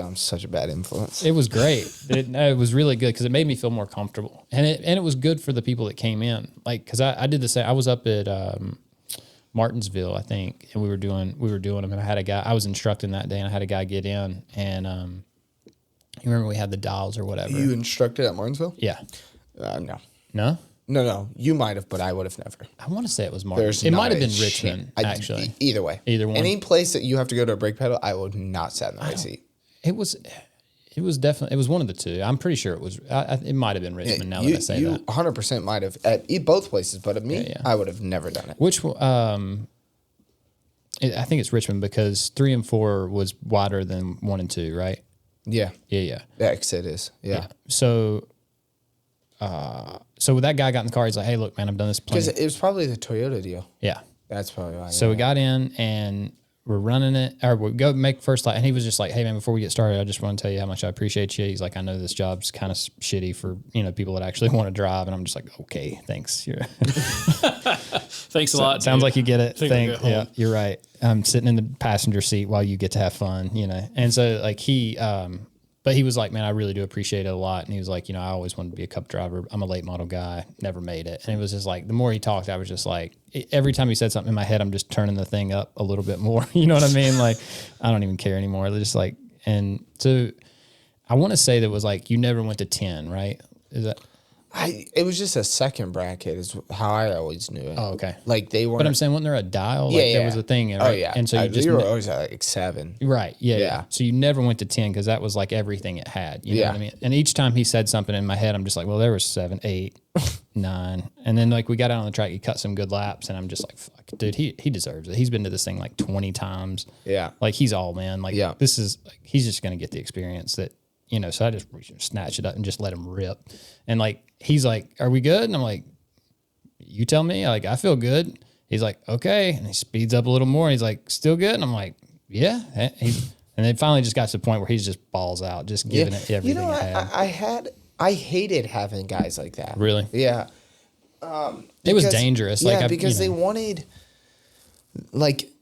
I'm such a bad influence. it was great. It was really good because it made me feel more comfortable, and it was good for the people that came in. Like, because I did the same. I was up at Martinsville, I think, and we were doing them. And I had a guy. I was instructing that day, and I had a guy get in, and you remember we had the dials or whatever. You instructed at Martinsville? Yeah. No. No. No. You might have, but I would have never. I want to say it was Martinsville. It might have been Richmond, actually. Either way. Either one. Any place that you have to go to a brake pedal, I would not sit in the right seat. It was definitely one of the two. I'm pretty sure it was. It might have been Richmond. Now that I say that, 100% might have at both places, but me, I would have never done it. Which I think it's Richmond because 3 and 4 was wider than 1 and 2, right? Yeah. Yeah. The exit is. Yeah. So when that guy got in the car, he's like, "Hey, look, man, I've done this plenty." Because it was probably the Toyota deal. Yeah. That's probably why. So we got in and we're running it, or we go make first light. And he was just like, "Hey, man, before we get started, I just want to tell you how much I appreciate you." He's like, "I know this job's kind of shitty for, people that actually want to drive." And I'm just like, "Okay, thanks." Thanks a lot. Sounds like you get it. Yeah, you're right. I'm sitting in the passenger seat while you get to have fun, And so like but he was like, "Man, I really do appreciate it a lot." And he was like, "I always wanted to be a cup driver. I'm a late model guy, never made it." And it was just like, the more he talked, I was just like, every time he said something in my head, I'm just turning the thing up a little bit more. You know what I mean? Like, I don't even care anymore. They're just like, and so I want to say that was like, you never went to 10, right? Is that? It was just a second bracket is how I always knew it. Oh, okay. Like they weren't. But I'm saying, wasn't there a dial? Yeah, Like there was a thing. Right? Oh yeah. And so you were always at like 7. Right. Yeah. So you never went to 10 because that was like everything it had. You know what I mean? And each time he said something in my head, I'm just like, well, there was 7, 8, 9. And then like we got out on the track, he cut some good laps, and I'm just like, fuck, dude, he deserves it. He's been to this thing like 20 times. Yeah. Like he's all, man. Like this is, like, he's just going to get the experience that, so I just snatched it up and just let him rip. And like, he's like, "Are we good?" And I'm like, "You tell me." Like, I feel good. He's like, "Okay." And he speeds up a little more. He's like, "Still good?" And I'm like, "Yeah." And then finally just got to the point where he's just balls out, just giving it everything he had. I hated having guys like that. Really? Yeah. It was dangerous. Yeah, like because they wanted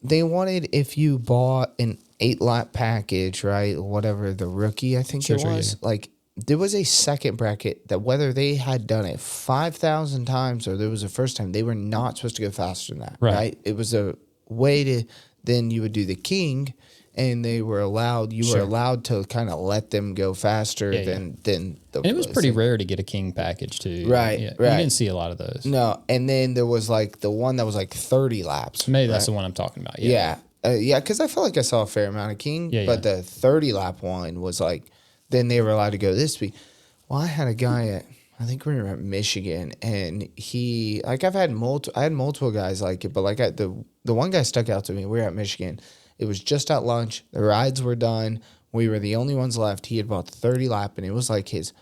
if you bought an 8-lap package, right? Whatever the rookie, I think it was. Yeah. Like there was a second bracket that whether they had done it 5,000 times or there was a first time, they were not supposed to go faster than that, right? It was a way to, then you would do the king, and they were allowed, were allowed to kind of let them go faster than the. And it was pretty rare to get a king package too. Right, right. You didn't see a lot of those. No, and then there was like the one that was like 30 laps. Maybe that's the one I'm talking about. Yeah. Because I felt like I saw a fair amount of king, but the 30-lap one was like, then they were allowed to go this speed. Well, I had a guy I think we were at Michigan, and he, like I had multiple guys like it, but like the one guy stuck out to me. We were at Michigan. It was just at lunch. The rides were done. We were the only ones left. He had bought the 30-lap, and it was like his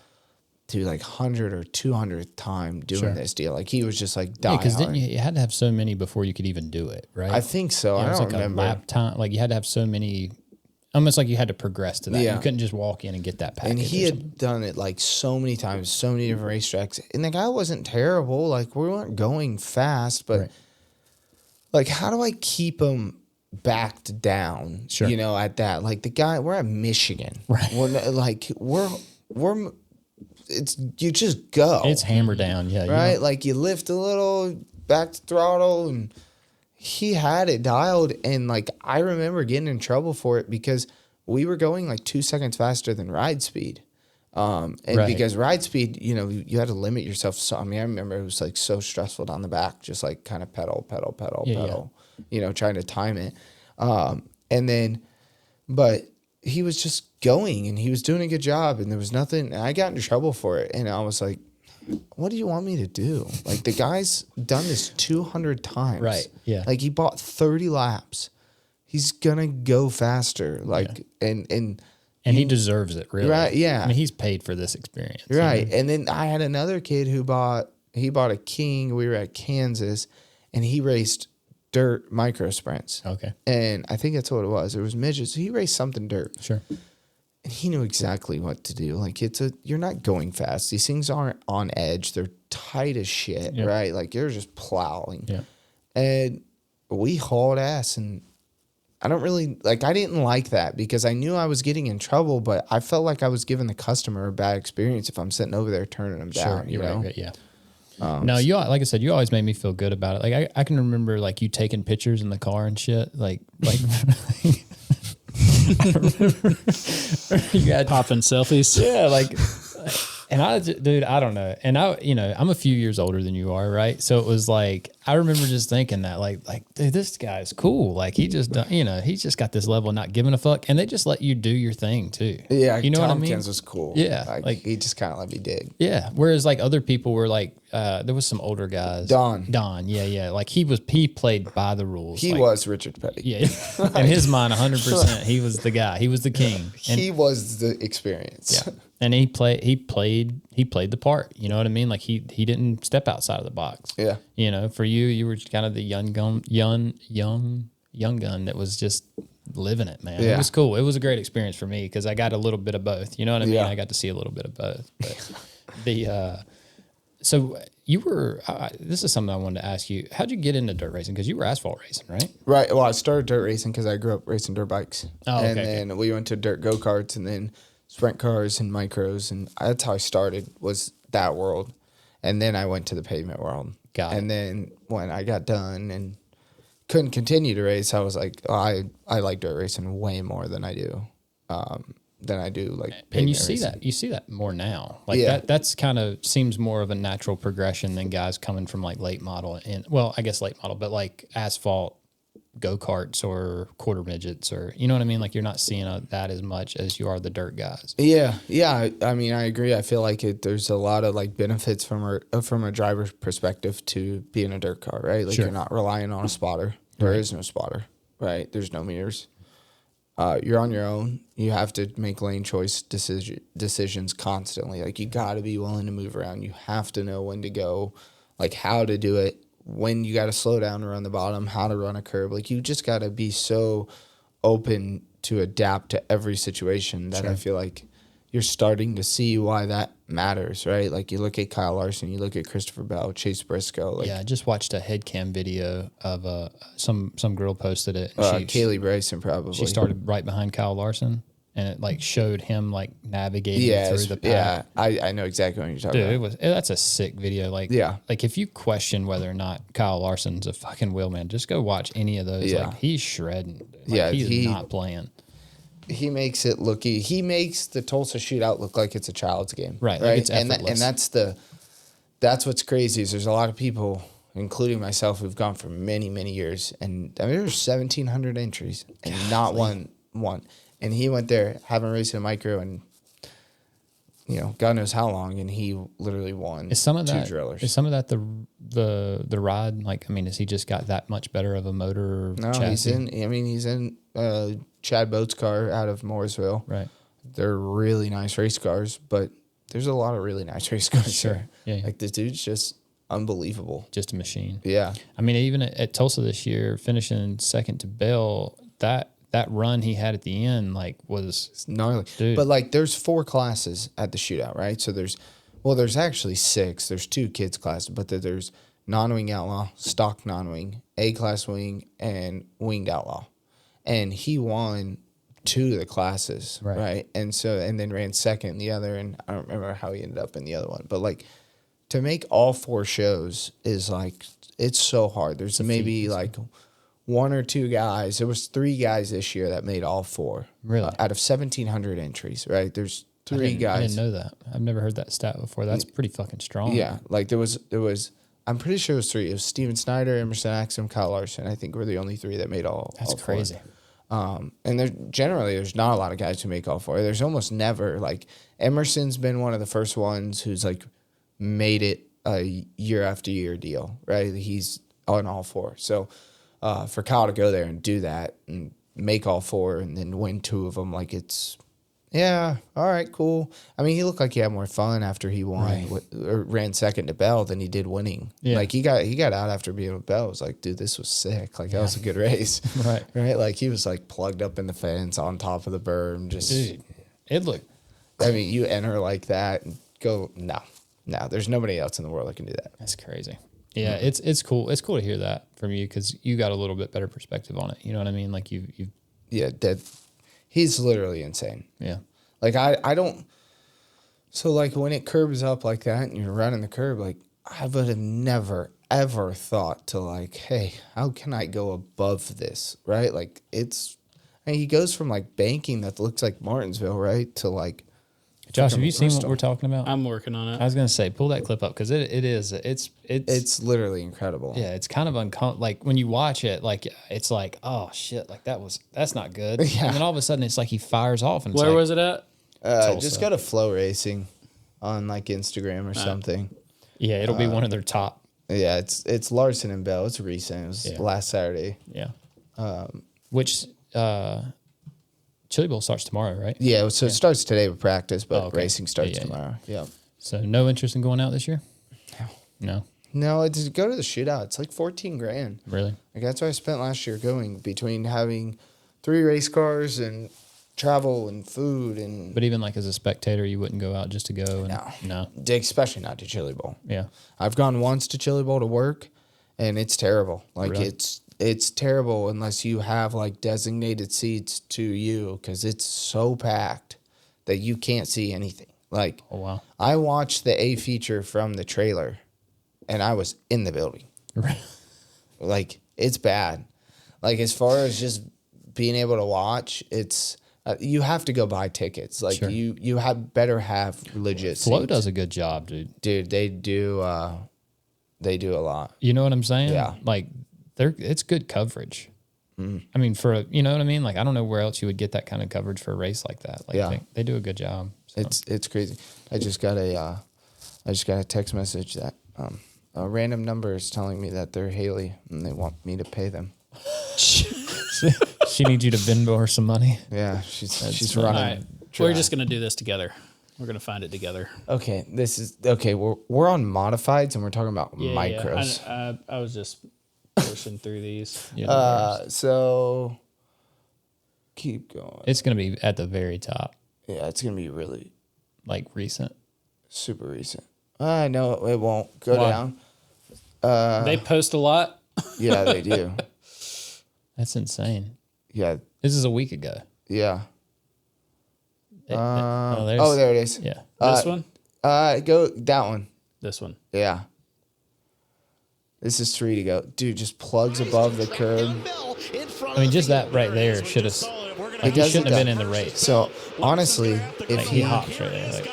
100 or 200th time doing this deal. Like he was just like dying. Because then you had to have so many before you could even do it, right? I think so. I don't remember. A lap time. Like you had to have so many. Almost like you had to progress to that. Yeah. You couldn't just walk in and get that package. And he had done it like so many times, so many different racetracks. And the guy wasn't terrible. Like we weren't going fast, but like how do I keep him backed down? Sure. At that. Like the guy, we're at Michigan. Right. We're it's you just go. It's hammer down, yeah. Right? Like you lift a little, back to throttle, and he had it dialed, and like I remember getting in trouble for it because we were going like 2 seconds faster than ride speed. Because ride speed, you had to limit yourself. So I remember it was like so stressful down the back, just like kind of pedal, trying to time it. But he was just going and he was doing a good job and there was nothing. And I got into trouble for it. And I was like, what do you want me to do? Like, the guy's done this 200 times. Right. Yeah. Like, he bought 30 laps. He's going to go faster. Like, and he deserves it, really. Right, yeah. I mean, he's paid for this experience. Right. And then I had another kid who bought a King. We were at Kansas and he raced dirt micro sprints. Okay. And I think that's what it was. It was midgets. He raced something dirt. Sure. And he knew exactly what to do. Like, you're not going fast. These things aren't on edge. They're tight as shit, right? Like, you're just plowing. Yeah. And we hauled ass. And I didn't like that because I knew I was getting in trouble, but I felt like I was giving the customer a bad experience if I'm sitting over there turning them down, you know? Right, yeah. No, like I said, you always made me feel good about it. Like, I can remember, like, you taking pictures in the car and shit. Like you got Popping selfies. Yeah, like, and I don't know. And I'm a few years older than you are, right? So it was like, I remember just thinking that, like, dude, this guy's cool. Like, he just, he's just got this level of not giving a fuck. And they just let you do your thing too. Yeah, you know what I mean? Tompkins was cool. Yeah, like he just kind of let me dig. Yeah. Whereas, like, other people were like, there was some older guys. Don, yeah. Like, he played by the rules. He was Richard Petty. Yeah. In his mind, 100%, he was the guy. He was the king. And he was the experience. Yeah. And he played the part. You know what I mean? Like, he didn't step outside of the box. Yeah. You know, for you were kind of the young gun that was just living it, man. Yeah. It was cool. It was a great experience for me because I got a little bit of both. You know what I mean? Yeah. I got to see a little bit of both. But so you were. This is something I wanted to ask you. How'd you get into dirt racing? Because you were asphalt racing, right? Right. Well, I started dirt racing because I grew up racing dirt bikes. Oh, okay, and then we went to dirt go-karts and then sprint cars and micros. And that's how I started, was that world. And then I went to the pavement world. Got it. And then when I got done and couldn't continue to race, I was like, I like dirt racing way more than I do like pavement And you racing. see that more now. Like, that's kind of seems more of a natural progression than guys coming from, like, late model and, well, I guess late model, but like asphalt go-karts or quarter midgets, or, you know what I mean? Like, you're not seeing that as much as you are the dirt guys. Yeah. I mean, I agree. I feel like there's a lot of, like, benefits from a driver's perspective to being a dirt car, right? Like, Sure. you're not relying on a spotter. There is no spotter, right? There's no mirrors. You're on your own. You have to make lane choice decisions constantly. Like, you got to be willing to move around. You have to know when to go, like, how to do it, when you got to slow down to run the bottom, how to run a curb. Like, you just got to be so open to adapt to every situation that I feel like you're starting to see why that matters, right? Like, you look at Kyle Larson, you look at Christopher Bell, Chase Briscoe. Like, I just watched a headcam video of some girl posted it. Kaylee Bryson probably. She started right behind Kyle Larson, and it, like, showed him, like, navigating through the pack. Yeah, I know exactly what you're talking about. That's a sick video. Like, like, if you question whether or not Kyle Larson's a fucking wheelman, just go watch any of those. Yeah. Like, he's shredding. Like, he's not playing. He makes it look. He makes the Tulsa shootout look like it's a child's game, Right? Right, Like, it's and effortless. that's what's crazy is there's a lot of people, including myself, who've gone for many years, and I mean, there's 1,700 entries and not one. And he went there, haven't raced a micro, and God knows how long, and he literally won. Is some of two that drillers. Is some of that the ride? Like, I mean, has he just got that much better of a motor? No, chassis? he's in Chad Boat's car out of Mooresville. Right. They're really nice race cars, but there's a lot of really nice race cars. Sure. Yeah. Like, this dude's just unbelievable. Just a machine. Yeah. I mean, even at Tulsa this year, finishing second to Bell, that run he had at the end, like, was It's gnarly. Dude. But, like, there's 4 classes at the shootout, right? So there's actually 6. There's 2 kids classes, but there's non-wing outlaw, stock non-wing, A-class wing, and winged outlaw. And he won 2 of the classes, right? And then ran second in the other, and I don't remember how he ended up in the other one. But, like, to make all 4 shows is, like, it's so hard. There's maybe, like, 1 or 2 guys. There was 3 guys this year that made all 4. Really? Out of 1,700 entries, right? There's 3 guys. I didn't know that. I've never heard that stat before. That's pretty fucking strong. Yeah, like there was. I'm pretty sure it was 3. It was Steven Snyder, Emerson Axum, Kyle Larson. I think we're the only 3 that made all. That's all 4. crazy. And there's not a lot of guys who make all four. There's almost never, like, Emerson's been one of the first ones who's like made it a year after year deal, right? He's on all four. So for Kyle to go there and do that and make all four and then win two of them, like, it's, yeah, all right, cool. I mean, he looked like he had more fun after he won or ran second to Bell than he did winning. Yeah. Like, he got out after being with Bell. It was like, dude, this was sick. Like, that was a good race. Right. Right? Like, he was, like, plugged up in the fence on top of the berm. Just, Dude, it looked. I mean, you enter like that and go, no, there's nobody else in the world that can do that. That's crazy. Yeah, it's cool. It's cool to hear that from you because you got a little bit better perspective on it. You know what I mean? Like you. Yeah, he's literally insane. Yeah. Like, I don't. So, like, when it curbs up like that and you're running the curb, like, I would have never, ever thought to, like, hey, how can I go above this, right? Like, I mean, he goes from, like, banking that looks like Martinsville, right, to, like. Josh, have you seen what Bristol. we're talking about? I'm working on it. I was gonna say, pull that clip up because it's literally incredible. yeah, it's kind of like when you watch it, like it's like, oh shit, like that's not good. Yeah. And then all of a sudden it's like he fires off and it's Where like, was it at? Just go to Flow Racing on, like, Instagram or something. yeah, it'll be one of their top. Yeah, it's Larson and Bell. It's recent. It was last Saturday. Yeah. Which Chili Bowl starts tomorrow, right? Yeah, so it starts today with practice, but okay. racing starts Yeah. tomorrow. Yeah. So no interest in going out this year? No. No, it's go to the shootout. It's like 14 grand. Really? Like, that's what I spent last year going between having 3 race cars and travel and food and But even like as a spectator, you wouldn't go out just to go. And, no. especially not to Chili Bowl. Yeah. I've gone once to Chili Bowl to work, and it's terrible. Like, Really? it's terrible unless you have, like, designated seats to you because it's so packed that you can't see anything. Like, Oh wow. I watched the A feature from the trailer, and I was in the building. Like, it's bad. Like, as far as just being able to watch, it's you have to go buy tickets. Like, Sure. you better have legit Flow seats. does a good job, dude. Dude, they do a lot. You know what I'm saying? Yeah. Like it's good coverage. I mean, you know what I mean? Like, I don't know where else you would get that kind of coverage for a race like that. Like, Yeah. they do a good job. So. It's crazy. I just got a text message that a random number is telling me that they're Haley and they want me to pay them. She needs you to Venmo her some money. Yeah, she's All running. right. We're just going to do this together. We're going to find it together. Okay, we're on modifieds and we're talking about micros. Yeah. I was just pushing through these. So keep going. It's going to be at the very top, Yeah, it's gonna be really like recent. super recent. I know it won't go Why? down. They post a lot. Yeah, they do. That's insane. Yeah, This is a week ago. yeah. There's, Oh, there it is. Yeah. This one? Go that one. This one. Yeah. This is 3 to go. Dude, just plugs above the curb. I mean, just that right there should have. Like, he does shouldn't it have been that- in the race. So honestly, if Like, he hops right there. Like,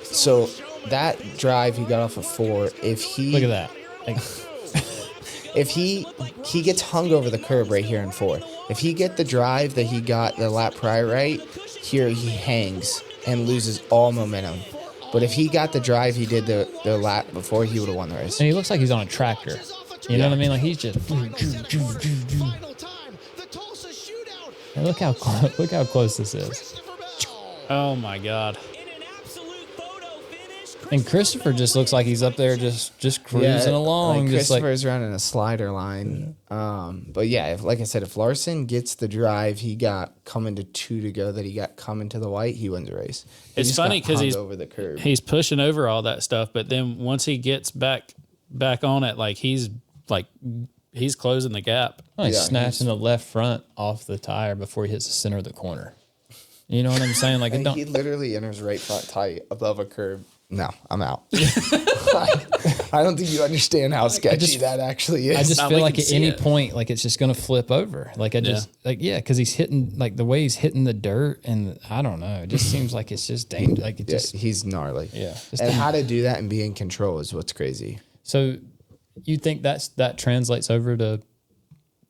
so that drive he got off of 4, if he look at that. Like, if he gets hung over the curb right here in 4. If he get the drive that he got the lap prior right, here he hangs and loses all momentum. But if he got the drive he did the lap before, he would have won the race. and he looks like he's on a tractor. You know what I mean? Like, he's just. And look how close this is. Oh my God. And Christopher just looks like he's up there just cruising along. Like just like, Christopher's running a slider line. But yeah, like I said, if Larson gets the drive he got coming to 2 to go that he got coming to the white, he wins the race. He It's just funny got 'cause hung he's- over the curb. He's pushing over all that stuff, but then once he gets back on it, like he's closing the gap. oh, he's Yeah, snatching the left front off the tire before he hits the center of the corner. You know what I'm saying? Like, it And don't. he literally enters right front tight above a curb. No, I'm out. I don't think you understand how sketchy that actually is. I just Now feel we like can at see any it. point, like it's just gonna flip over. Like because he's hitting like the way he's hitting the dirt, and I don't know. It just seems like it's just dangerous. Like it Yeah, just he's gnarly. yeah. Just And how to do that and be in control is what's crazy. so you think that translates over to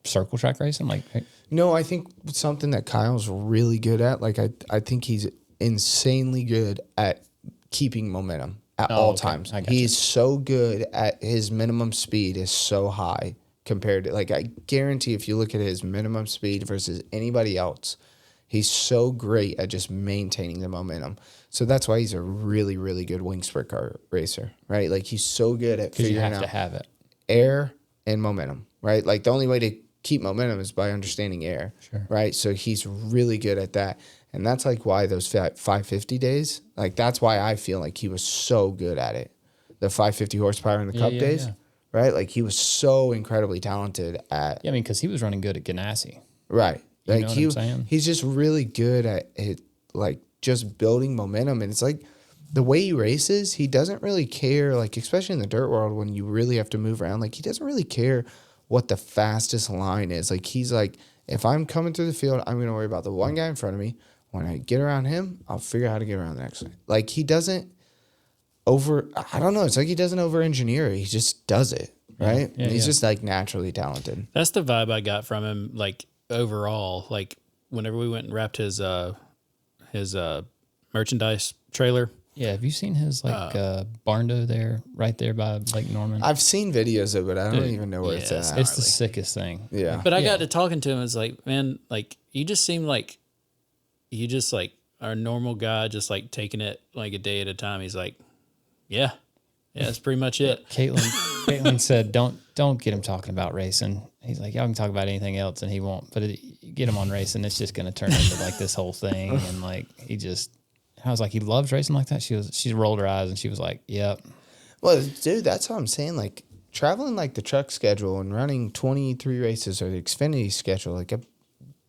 circle track racing? Like, No, I think something that Kyle's really good at, like I think he's insanely good at keeping momentum at all times. He's so good at his minimum speed is so high compared to, like, I guarantee if you look at his minimum speed versus anybody else, he's so great at just maintaining the momentum. So that's why he's a really, really good wing sprint car racer, right? Like, he's so good at figuring out you have to have it. Air and momentum, right? Like, the only way to keep momentum is by understanding air, right? So he's really good at that. And that's like why those 550 days, like that's why I feel like he was so good at it. The 550 horsepower in the Cup days, right? Like he was so incredibly talented at. Yeah, I mean, because he was running good at Ganassi. Right. You Like know what I'm saying? he's just really good at it, like just building momentum. And it's like the way he races, he doesn't really care, like especially in the dirt world when you really have to move around, like he doesn't really care what the fastest line is. Like he's like, if I'm coming through the field, I'm going to worry about the one guy in front of me. When I get around him, I'll figure out how to get around the next one. Like he doesn't I don't know. It's like he doesn't over engineer it. He just does it. Right. Yeah, he's just like naturally talented. That's the vibe I got from him. Like overall, like whenever we went and wrapped his merchandise trailer. Yeah, have you seen his like barndo there, right there by Lake Norman? I've seen videos of it. I don't even know where it's at. It's the sickest thing. Yeah. But I got to talking to him. It's like, man, like you just seem like you just like are a normal guy, just like taking it like a day at a time. He's like, yeah, that's pretty much it. Caitlin said, don't get him talking about racing. He's like, y'all can talk about anything else, and he won't. But get him on racing, it's just going to turn into like this whole thing. And like I was like, he loves racing like that. She rolled her eyes and she was like, yep. Well, dude, that's what I'm saying. Like traveling like the truck schedule and running 23 races or the Xfinity schedule, like I've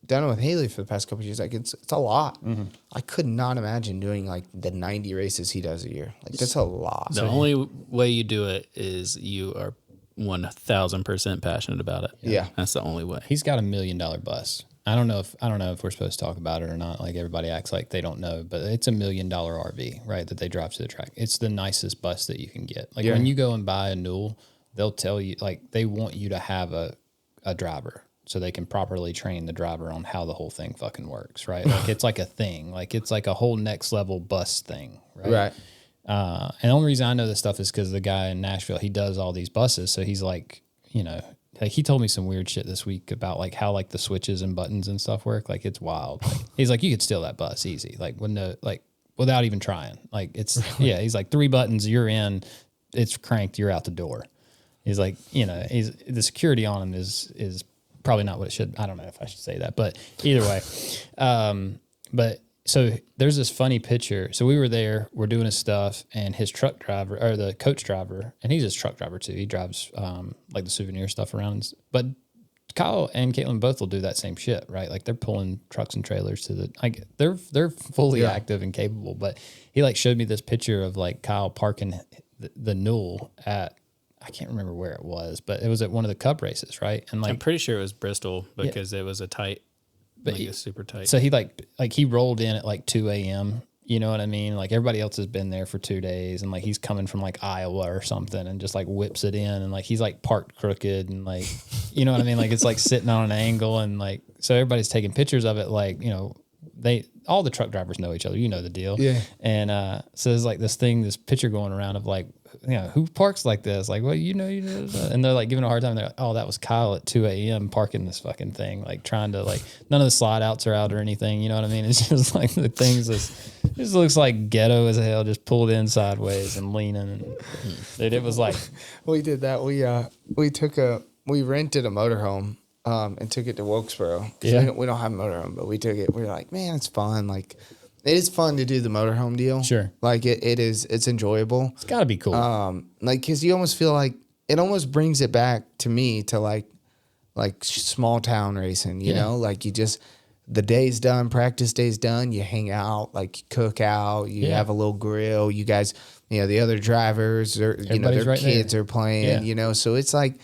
done it with Haley for the past couple of years. Like it's a lot. Mm-hmm. I could not imagine doing like the 90 races he does a year. Like that's a lot. The only way you do it is you are 1,000% passionate about it. Yeah. That's the only way. He's got $1 million bus. I don't know if we're supposed to talk about it or not. Like everybody acts like they don't know, but it's $1 million RV, right? That they drive to the track. It's the nicest bus that you can get. Like when you go and buy a Newell, they'll tell you like they want you to have a driver so they can properly train the driver on how the whole thing fucking works, right? Like it's like a thing. Like it's like a whole next level bus thing, right? Right. And the only reason I know this stuff is because the guy in Nashville, he does all these buses. So he's like, you know, like he told me some weird shit this week about like how like the switches and buttons and stuff work. Like it's wild. Like, he's like, you could steal that bus easy. Like without even trying. Like it's, he's like 3 buttons, you're in, it's cranked, you're out the door. He's like, you know, the security on him is probably not what it should. I don't know if I should say that, but either way. But so there's this funny picture. So we were there, we're doing his stuff, and his truck driver, or the coach driver, and he's his truck driver too. He drives like the souvenir stuff around. But Kyle and Caitlin both will do that same shit, right? Like they're pulling trucks and trailers to the, like they're fully active and capable. But he like showed me this picture of like Kyle parking the Newell at, I can't remember where it was, but it was at one of the Cup races, right? And like I'm pretty sure it was Bristol because it was a tight, but like a super tight. So he like he rolled in at like 2 a.m. You know what I mean? Like everybody else has been there for 2 days, and like he's coming from like Iowa or something, and just like whips it in, and like he's like parked crooked, and like, you know what I mean? Like it's like sitting on an angle, and like so everybody's taking pictures of it. Like, you know, all the truck drivers know each other. You know the deal. Yeah. And so there's like this picture going around of like, you know, who parks like this? Like, well, you know, and they're like giving a hard time. They're like, oh, that was Kyle at 2 a.m. parking this fucking thing, like trying to like, none of the slide outs are out or anything. You know what I mean? It's just like the things it just looks like ghetto as hell, just pulled in sideways and leaning. And dude, it was like, we did that. We rented a motorhome and took it to Wilkesboro. Yeah. We don't have a motorhome, but we took it. We were like, man, it's fun. Like, it is fun to do the motorhome deal. Sure. Like it's enjoyable. It's gotta be cool. Like, cause you almost feel like it almost brings it back to me to like small town racing, you know, like you just, the day's done, practice day's done, you hang out, like you cook out, you have a little grill, you guys, you know, the other drivers or, you know, their right kids there. are playing, you know, so it's like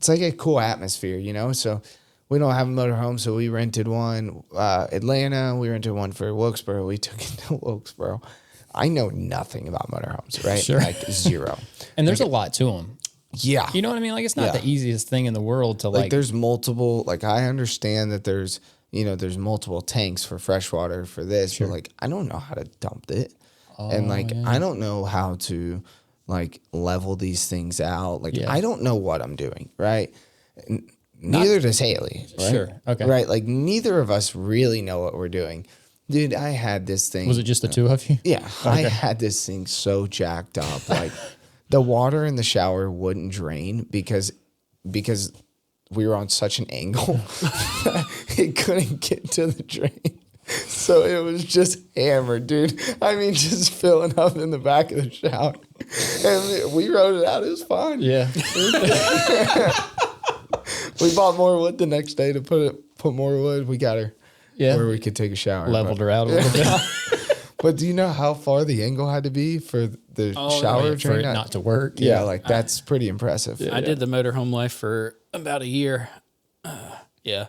a cool atmosphere, you know, so we don't have a motorhome, so we rented one, Atlanta, we rented one for Wilkesboro, we took it to Wilkesboro. I know nothing about motorhomes, right? Sure. Like zero. And there's a lot to them. Yeah. You know what I mean? Like, it's not the easiest thing in the world to Like there's multiple, like I understand that there's, there's multiple tanks for freshwater for this, but like I don't know how to dump it. And like I don't know how to like level these things out. Like I don't know what I'm doing, right? Neither does Haley. Right? Sure. Okay. Right. Like neither of us really know what we're doing. Dude, I had this thing. Was it just the two of you? Yeah. I had this thing so jacked up. Like the water in the shower wouldn't drain because we were on such an angle that it couldn't get to the drain. So it was just hammered, dude. I mean, just filling up in the back of the shower. And we rode it out. It was fine. Yeah. We bought more wood the next day to put more wood. We got her where we could take a shower. Leveled her out a little bit. But do you know how far the angle had to be for the shower for it drain? not to work? Yeah, like that's pretty impressive. I did the motorhome life for about a year. Yeah,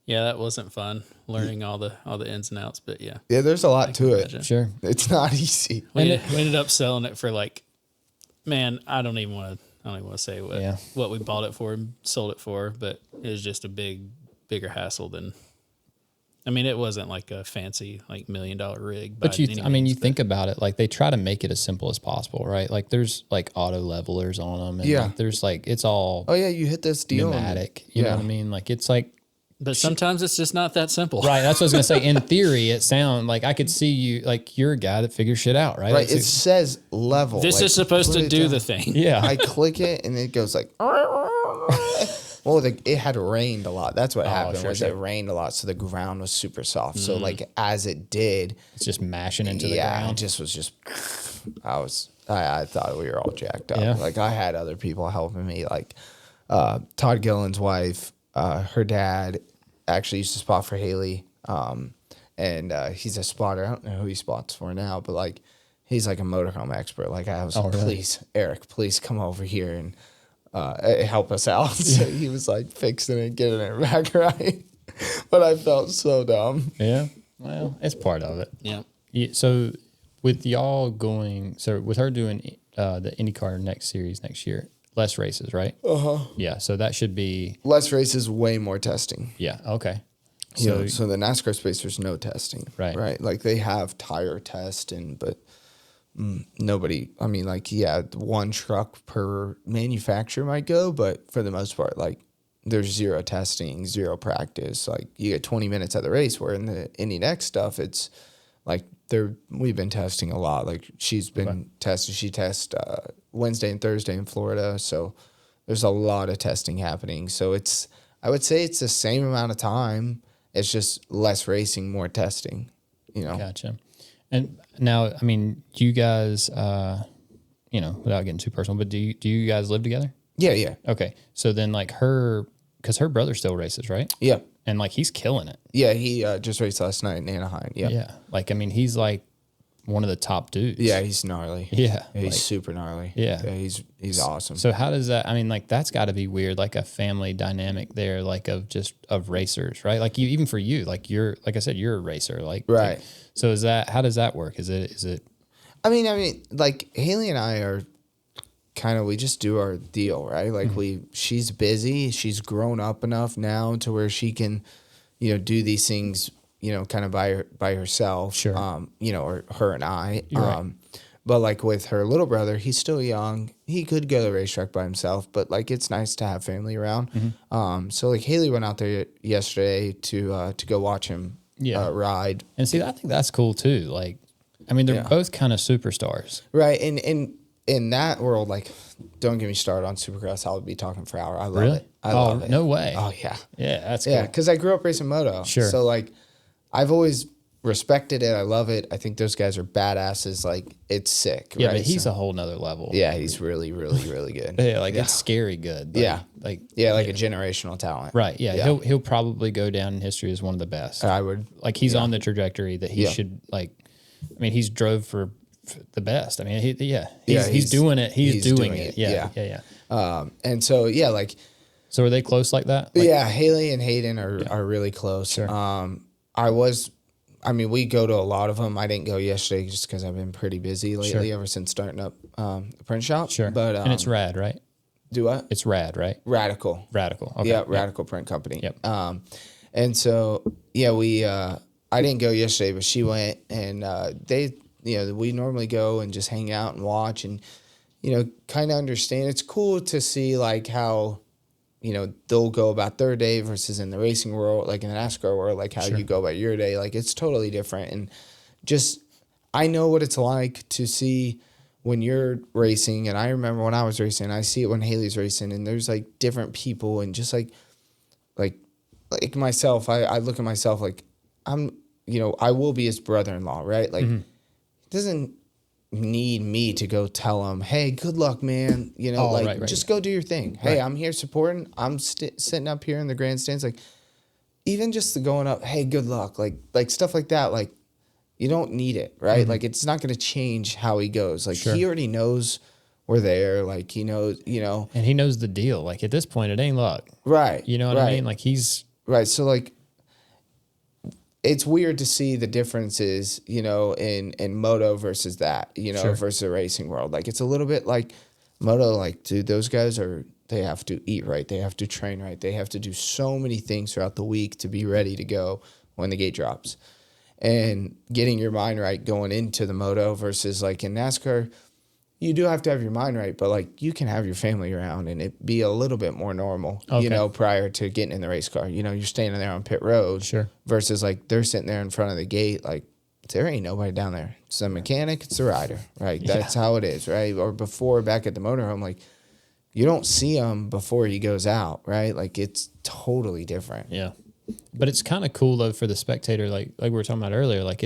that wasn't fun learning all the ins and outs. But yeah, there's a lot to it. imagine. Sure. It's not easy. We ended up selling it for like, man, I don't even want to say what we bought it for and sold it for, but it was just a bigger hassle than. I mean, it wasn't like a fancy like $1 million rig. But you think about it, like they try to make it as simple as possible, right? Like there's like auto levelers on them, and like, there's like it's all you hit this deal pneumatic. You know what I mean? Like it's like. But sometimes it's just not that simple. Right. That's what I was going to say. In theory, it sounds like I could see you, like you're a guy that figures shit out, right? Right. Like, It says level. This like, is supposed put to it do down. the thing. Yeah. I click it and it goes like. Well, it had rained a lot. That's what happened. Sure. It rained a lot, so the ground was super soft. So like as it did, It's just mashing into the ground. it just was just. I thought we were all jacked up. Yeah. Like I had other people helping me, like Todd Gillen's wife, her dad actually used to spot for Haley, and he's a spotter. I don't know who he spots for now, but like he's like a motorhome expert. Like I was like, really? please, Eric, please come over here and help us out. So he was like fixing it, getting it back right. But I felt so dumb. Yeah. Well, it's part of it. Yeah. So with y'all going, so with her doing the IndyCar next series next year, less races, right? Yeah. So that should be. Less races, way more testing. Yeah. Okay. So the NASCAR space, there's no testing. Right. Right. Like they have tire test but nobody, I mean, like, one truck per manufacturer might go, but for the most part, like there's zero testing, zero practice. Like you get 20 minutes at the race, where in the Indy Next stuff, it's like we've been testing a lot. Like she's been tested. She tests Wednesday and Thursday in Florida. So there's a lot of testing happening. So I would say it's the same amount of time. It's just less racing, more testing, Gotcha. And now, I mean, do you guys, without getting too personal, but do you guys live together? Yeah. Okay. So then like because her brother still races, right? Yeah. And like he's killing it. Yeah, he just raced last night in Anaheim. Yeah. Yeah. Like, I mean, he's like one of the top dudes. Yeah, he's gnarly. Yeah. He's like, super gnarly. Yeah. He's awesome. So how does that, I mean, like that's got to be weird, like a family dynamic there, like of racers, right? Like even for you, like like I said, you're a racer, like. Right. So how does that work? Is it? I mean, like Haley and I are we just do our deal, right? Like she's busy. She's grown up enough now to where she can, do these things, kind of by herself. Sure. Or her and I. Right. But like with her little brother, he's still young. He could go to the racetrack by himself, but like it's nice to have family around. So like Haley went out there yesterday to go watch him ride. And see, I think that's cool too. Like, I mean, they're both kind of superstars. Right. And in that world, like, don't get me started on Supercross. I'll be talking for hours. I love it. I love it. No way. Oh, yeah. Yeah, that's cool. Yeah, because I grew up racing moto. Sure. So, like, I've always respected it. I love it. I think those guys are badasses. Like, it's sick. Yeah, right? but he's a whole nother level. Yeah, he's really, really, really good. Yeah, like it's scary good. Like, like a generational talent. Right. Yeah. He'll probably go down in history as one of the best. I would. Like he's on the trajectory that he should like. I mean, he's drove for the best. I mean, he's doing it. He's doing it. Yeah. And so like. So are they close like that? Like, Haley and Hayden are really close. Sure. We go to a lot of them. I didn't go yesterday just because I've been pretty busy lately ever since starting up the print shop. Sure. But and it's rad, right? Do what? It's Rad, right? Radical. Radical. Okay. Yeah, Radical Print Company. Yep. And so we I didn't go yesterday, but she went, and they we normally go and just hang out and watch and kind of understand. It's cool to see like how they'll go about their day versus in the racing world, like in the NASCAR world, like how you go about your day. Like it's totally different, and just I know what it's like to see when you're racing, and I remember when I was racing, I see it when Haley's racing, and there's like different people, and just like myself, I look at myself like I'm, I will be his brother-in-law, right? Like, he doesn't need me to go tell him, hey, good luck, man. Right. Just go do your thing. Hey, I'm here supporting. I'm sitting up here in the grandstands. Like, even just the going up, hey, good luck. Like stuff like that. Like, you don't need it, right? Like, it's not going to change how he goes. Like, he already knows we're there. Like, he knows, And he knows the deal. Like, at this point, it ain't luck. Right. You know what I mean? Like, he's... Right. So, like, it's weird to see the differences, in moto versus that, versus the racing world. Like, it's a little bit like moto, like, dude, those guys they have to eat right. They have to train right. They have to do so many things throughout the week to be ready to go when the gate drops. And getting your mind right going into the moto versus like in NASCAR, you do have to have your mind right, but like you can have your family around and it be a little bit more normal, prior to getting in the race car. You're standing there on pit road versus like they're sitting there in front of the gate. Like there ain't nobody down there. It's the mechanic, it's the rider, right? That's how it is, right? Or before back at the motorhome, like you don't see him before he goes out, right? Like it's totally different. Yeah. But it's kind of cool though for the spectator, like we were talking about earlier. Like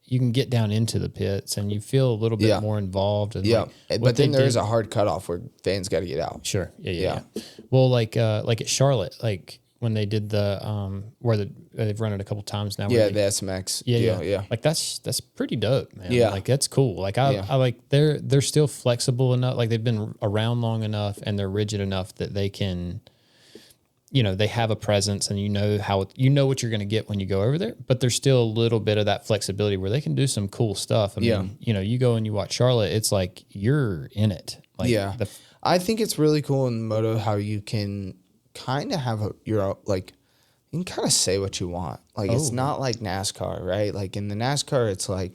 you can get down into the pits and you feel a little bit more involved. And but then there's a hard cutoff where fans got to get out. Sure. Yeah. Well, like at Charlotte, like when they did the they've run it a couple times now. The SMX. Yeah. Like that's pretty dope, man. Yeah. Like that's cool. Like I like they're still flexible enough. Like they've been around long enough and they're rigid enough that they can. They have a presence and what you're going to get when you go over there, but there's still a little bit of that flexibility where they can do some cool stuff. I mean, you go and you watch Charlotte, it's like you're in it. Like I think it's really cool in moto how you can kind of have you can kind of say what you want. Like it's not like NASCAR, right? Like in the NASCAR, it's like,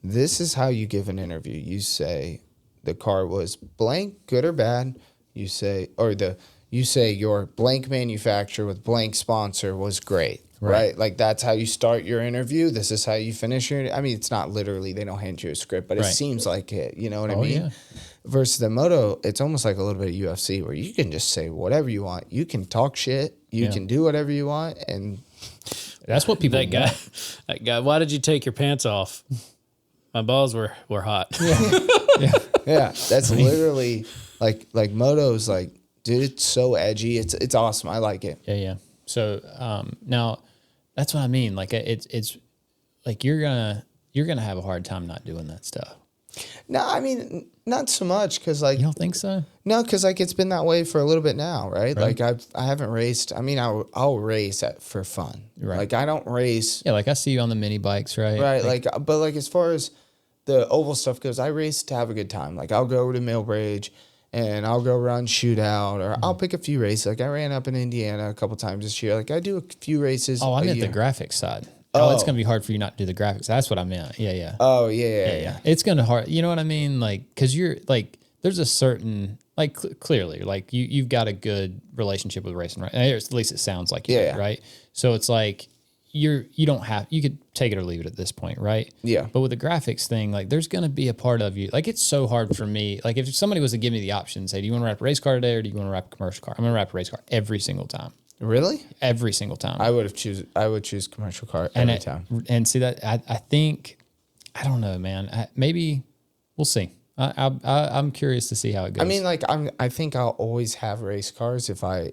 this is how you give an interview. You say the car was blank, good or bad. You say your blank manufacturer with blank sponsor was great, right? Like that's how you start your interview. This is how you finish your. I mean, it's not literally they don't hand you a script, but it seems like it. You know what I mean? Yeah. Versus the moto, it's almost like a little bit of UFC where you can just say whatever you want. You can talk shit. You can do whatever you want, and that's what people. That guy. Why did you take your pants off? My balls were hot. Yeah. That's literally like moto's like. Dude, it's so edgy. It's awesome. I like it. Yeah. So now, that's what I mean. Like it's like you're gonna have a hard time not doing that stuff. No, I mean not so much because like you don't think so. No, because like it's been that way for a little bit now, right? Like I haven't raced. I mean I'll race for fun. Right. Like I don't race. Yeah, like I see you on the mini bikes, right? Right. Like but like as far as the oval stuff goes, I race to have a good time. Like I'll go over to Millbridge. And I'll go run shootout, or I'll pick a few races. Like I ran up in Indiana a couple times this year. Like I do a few races. Oh, I meant the graphics side. Oh, it's gonna be hard for you not to do the graphics. That's what I meant. Yeah. Oh, yeah. It's gonna hard. You know what I mean? Like, because you're like, there's a certain like clearly, like you've got a good relationship with racing, right? At least it sounds like you do, right? So it's like you could take it or leave it at this point, right? Yeah. But with the graphics thing, like there's going to be a part of you, like it's so hard for me. Like if somebody was to give me the option, say, do you want to wrap a race car today or do you want to wrap a commercial car? I'm going to wrap a race car every single time. Really? Every single time. I would choose commercial car every time. And see that, I think, I don't know, man. Maybe we'll see. I'm curious to see how it goes. I mean, like I think I'll always have race cars if I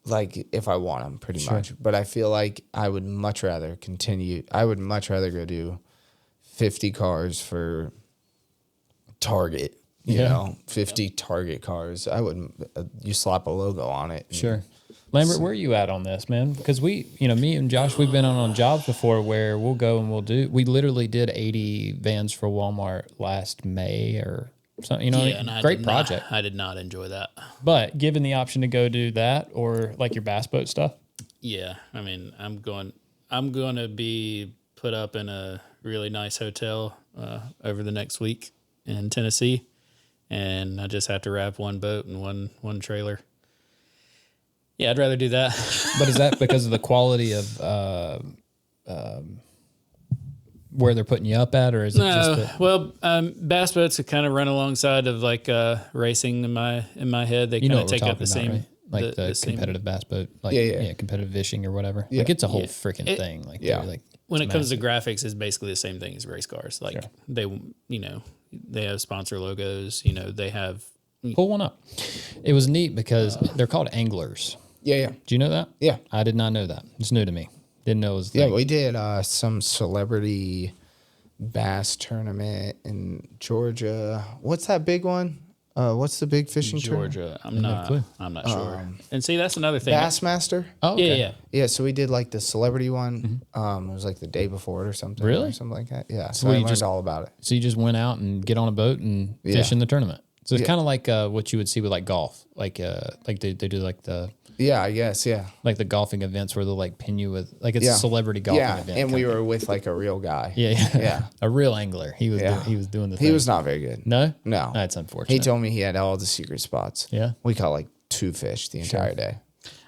want them pretty much, but I feel like I would much rather go do 50 cars for Target, you know, 50 Target cars. I wouldn't, you slap a logo on it. Sure. Lambert, where are you at on this, man? Because me and Josh, we've been on jobs before where we'll go and we literally did 80 vans for Walmart last May or So, you know, what I mean? and I Great did project. I did not enjoy that. But given the option to go do that or like your bass boat stuff, Yeah, I mean, I'm going to be put up in a really nice hotel over the next week in Tennessee, and I just have to wrap one boat and one trailer. Yeah, I'd rather do that. but is that because of the quality of where they're putting you up at, or is it just that? Well, bass boats kind of run alongside of like racing in my head. They You know kind of what we're take up talking the about, same, right? Like the same. competitive bass boat, like Yeah. competitive fishing or whatever. Like it's a whole Yeah. freaking thing. Like Yeah. they're, like When it's it comes to massive. graphics, it's basically the same thing as race cars. Like Sure. they have sponsor logos. They have. Pull one up. It was neat because they're called anglers. Yeah. Do you know that? Yeah. I did not know that. It's new to me. Didn't know it was. a Yeah, thing. we did some celebrity bass tournament in Georgia. What's that big one? What's the big fishing tournament? Georgia. clue. I'm not sure. And see, that's another thing. Bassmaster. Oh, okay. Yeah. Yeah, so we did like the celebrity one. It was like the day before it or something. Really? Or something like that. Yeah. So what, I you learned just- all about it. So you just went out and get on a boat and fish in the tournament. So it's kind of like what you would see with like golf, like they do like the Yeah, I guess. Yeah. like the golfing events where they'll like pin you with like it's a celebrity golfing Yeah, event. and kind we of were with like a real guy. Yeah. Yeah. A real angler. He was Yeah. he was doing the He thing. was not very good. No? No. That's unfortunate. He told me he had all the secret spots. Yeah. We caught like 2 fish the entire day.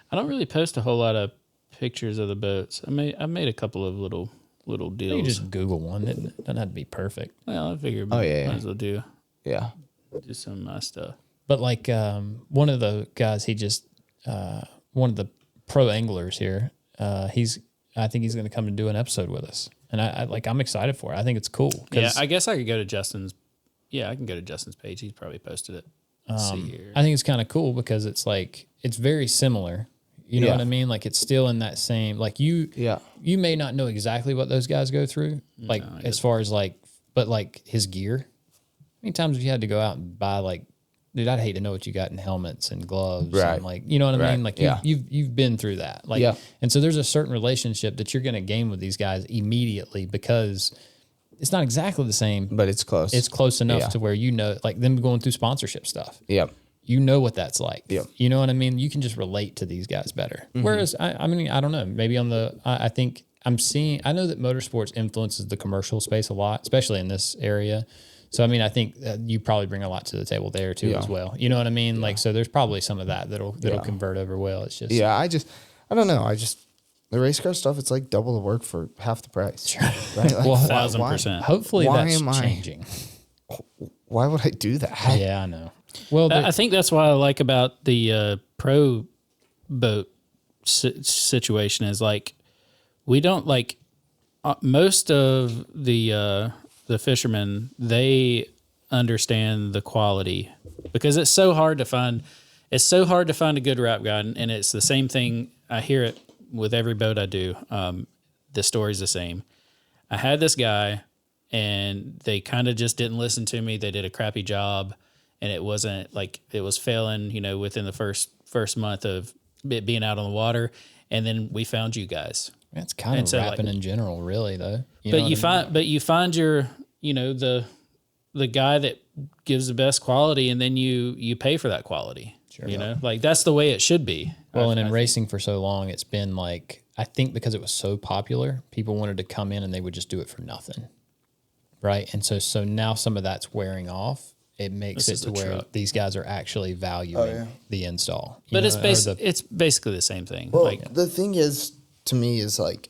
I don't really post a whole lot of pictures of the boats. I made a couple of little deals. You just Google one. It doesn't have to be perfect. Well, I figured Oh, yeah, might as well do Yeah. some of my stuff. But like one of the guys, he just one of the pro anglers here. I think he's going to come and do an episode with us, and I'm excited for it. I think it's cool. Yeah, I guess I could go to Justin's. Yeah, I can go to Justin's page. He's probably posted it. Let's see here. I think it's kind of cool because it's like it's very similar. You know Yeah. what I mean? Like it's still in that same like you. Yeah. You may not know exactly what those guys go through, like as far as like, but like his gear. How many times have you had to go out and buy like? Dude, I'd hate to know what you got in helmets and gloves. Right. And like, you know what I Right. mean? Like Yeah. you've been through that. Like, Yeah. and so there's a certain relationship that you're going to gain with these guys immediately because it's not exactly the same. But it's close. It's close enough Yeah. to where, you know, like them going through sponsorship stuff. Yep. You know what that's like. Yep. You know what I mean? You can just relate to these guys better. Mm-hmm. Whereas, I mean, I don't know. Maybe on the, I think I know that motorsports influences the commercial space a lot, especially in this area. So, I mean, I think you probably bring a lot to the table there too as well. You know what I mean? Like, so there's probably some of that that'll convert over well. It's just, Yeah, I don't know. The race car stuff, it's like double the work for half the price. Sure. Right? Like, Well, 1000%. hopefully Why that's am I- changing. Why would I do that? Yeah, I know. Well, I think that's what I like about the pro boat situation is like we don't like most of the fishermen, they understand the quality because it's so hard to find. It's so hard to find a good wrap guy, and it's the same thing. I hear it with every boat I do. The story's the same. I had this guy, and they kind of just didn't listen to me. They did a crappy job, and it wasn't like it was failing. Within the first month of it being out on the water, and then we found you guys. that's kind and of so, rapping like- in general, really, though. But you find your the guy that gives the best quality, and then you pay for that quality. Sure. Like that's the way it should be. Well, and in racing for so long, it's been like, I think because it was so popular, people wanted to come in and they would just do it for nothing. Right. And so now some of that's wearing off. It makes This it is to the where truck. these guys are actually valuing the install. You But know, it's or the- it's basically the same thing. Well, like the thing is, to me, is like,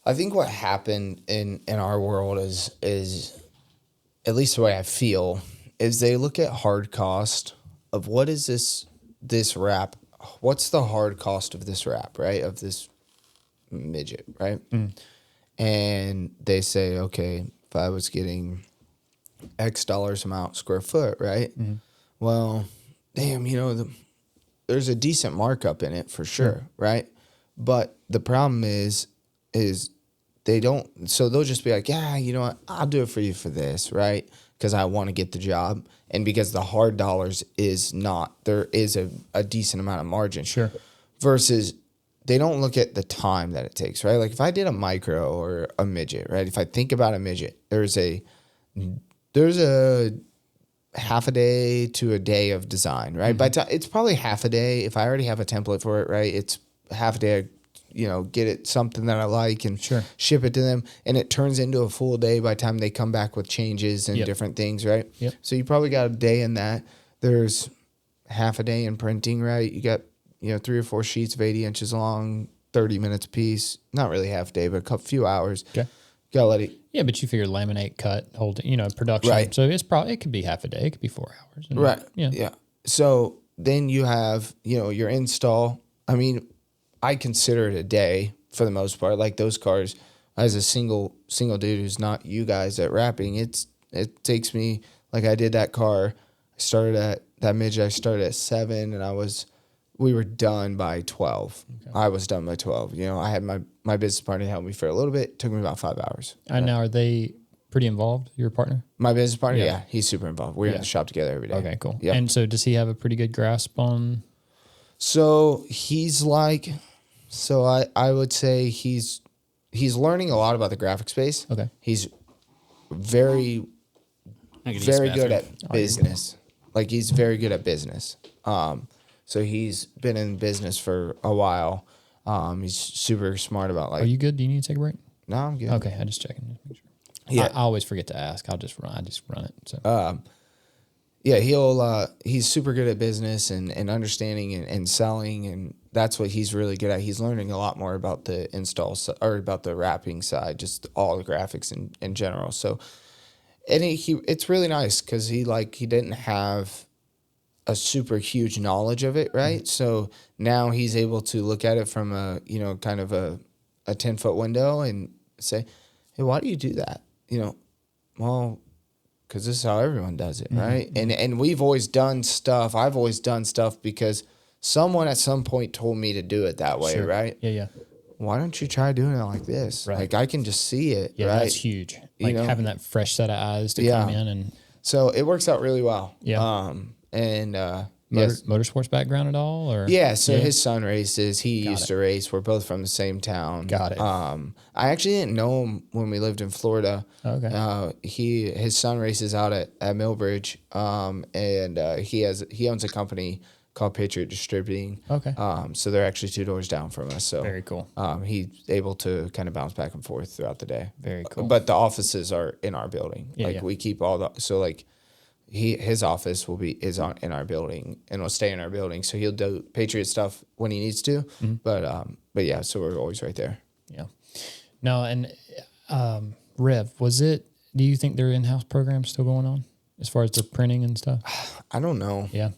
I think what happened in our world is, at least the way I feel, is they look at hard cost of what is this wrap, what's the hard cost of this wrap, right? Of this midget, right? And they say, okay, if I was getting X dollars amount square foot, right? Well, damn, there's a decent markup in it for sure, right? But the problem is they don't, so they'll just be like, yeah, you know what, I'll do it for you for this, right? Because I want to get the job. And because the hard dollars is not, there is a decent amount of margin. Sure. Versus they don't look at the time that it takes, right? Like if I did a micro or a midget, right? If I think about a midget, there's a half a day to a day of design, right? By time it's probably half a day. If I already have a template for it, right, it's half a day. Get it something that I like and ship it to them, and it turns into a full day by the time they come back with changes and different things, right? Yep. So you probably got a day in that. There's half a day in printing, right? You got 3 or 4 sheets of 80 inches long, 30 minutes a piece. Not really half a day, but a few hours. Okay. Gotta let it. Yeah, but you figure laminate, cut, hold, production. Right. So it could be half a day. It could be 4 hours. And, Right. Yeah. Yeah. So then you have, your install. I mean, I consider it a day for the most part. Like those cars, as a single dude who's not you guys at wrapping, it takes me, like I did that car. I started at that midget. I started at 7, and we were done by 12. Okay. I was done by 12. I had my business partner help me for a little bit. It took me about 5 hours. And now, are they pretty involved, your partner? My business partner? Yeah, he's super involved. We're in the shop together every day. Okay, cool. Yep. And so does he have a pretty good grasp on? So he's like, I would say he's learning a lot about the graphic space. Okay. He's very good at business. Like he's very good at business. So he's been in business for a while. He's super smart about Are you good? Do you need to take a break? No, I'm good. Okay, I just checking. Just make sure. Yeah. I always forget to ask. I just run it. So. Yeah, he's super good at business and understanding and selling, and that's what he's really good at. He's learning a lot more about the install or about the wrapping side, just all the graphics in general. So, and it's really nice because he didn't have a super huge knowledge of it, right? Mm-hmm. So now he's able to look at it from a kind of a 10-foot window and say, hey, why do you do that? Well, because this is how everyone does it, right? Mm-hmm. And we've always done stuff. I've always done stuff because someone at some point told me to do it that way, right? Yeah. Why don't you try doing it like this? Right. Like I can just see it, yeah, right? That's huge. Like having that fresh set of eyes to come in and. So it works out really well. Yeah. Motorsports background at all, or so his son races. He used to race. We're both from the same town. Got it. I actually didn't know him when we lived in Florida. Okay. His son races out at Millbridge. He owns a company called Patriot Distributing. Okay. So they're actually 2 doors down from us. So very cool. He's able to kind of bounce back and forth throughout the day. Very cool. But the offices are in our building. Yeah, we keep all the his office in our building and will stay in our building. So he'll do Patriot stuff when he needs to. Mm-hmm. But yeah, so we're always right there. Yeah. No, and Rev, do you think their in-house program's still going on as far as their printing and stuff? I don't know. Yeah.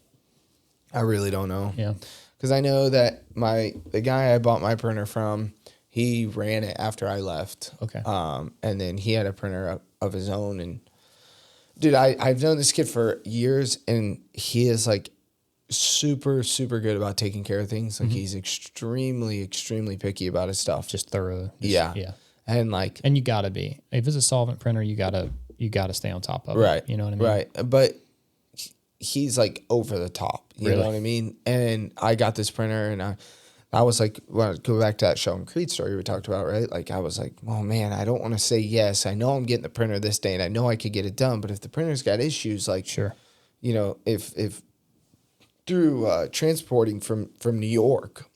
I really don't know. Yeah. Because I know that the guy I bought my printer from, he ran it after I left. Okay. And then he had a printer of his own. And dude, I've known this kid for years, and he is like super, super good about taking care of things. Like he's extremely, extremely picky about his stuff. Just thorough. Yeah. And you gotta be. If it's a solvent printer, you gotta stay on top of it. Right. You know what I mean? Right. But he's like over the top. You know what I mean? And I got this printer, and I was like, well, go back to that Sheldon Creed story we talked about, right? Like I was like, oh man, I don't want to say yes. I know I'm getting the printer this day, and I know I could get it done. But if the printer's got issues, like if through transporting from New York,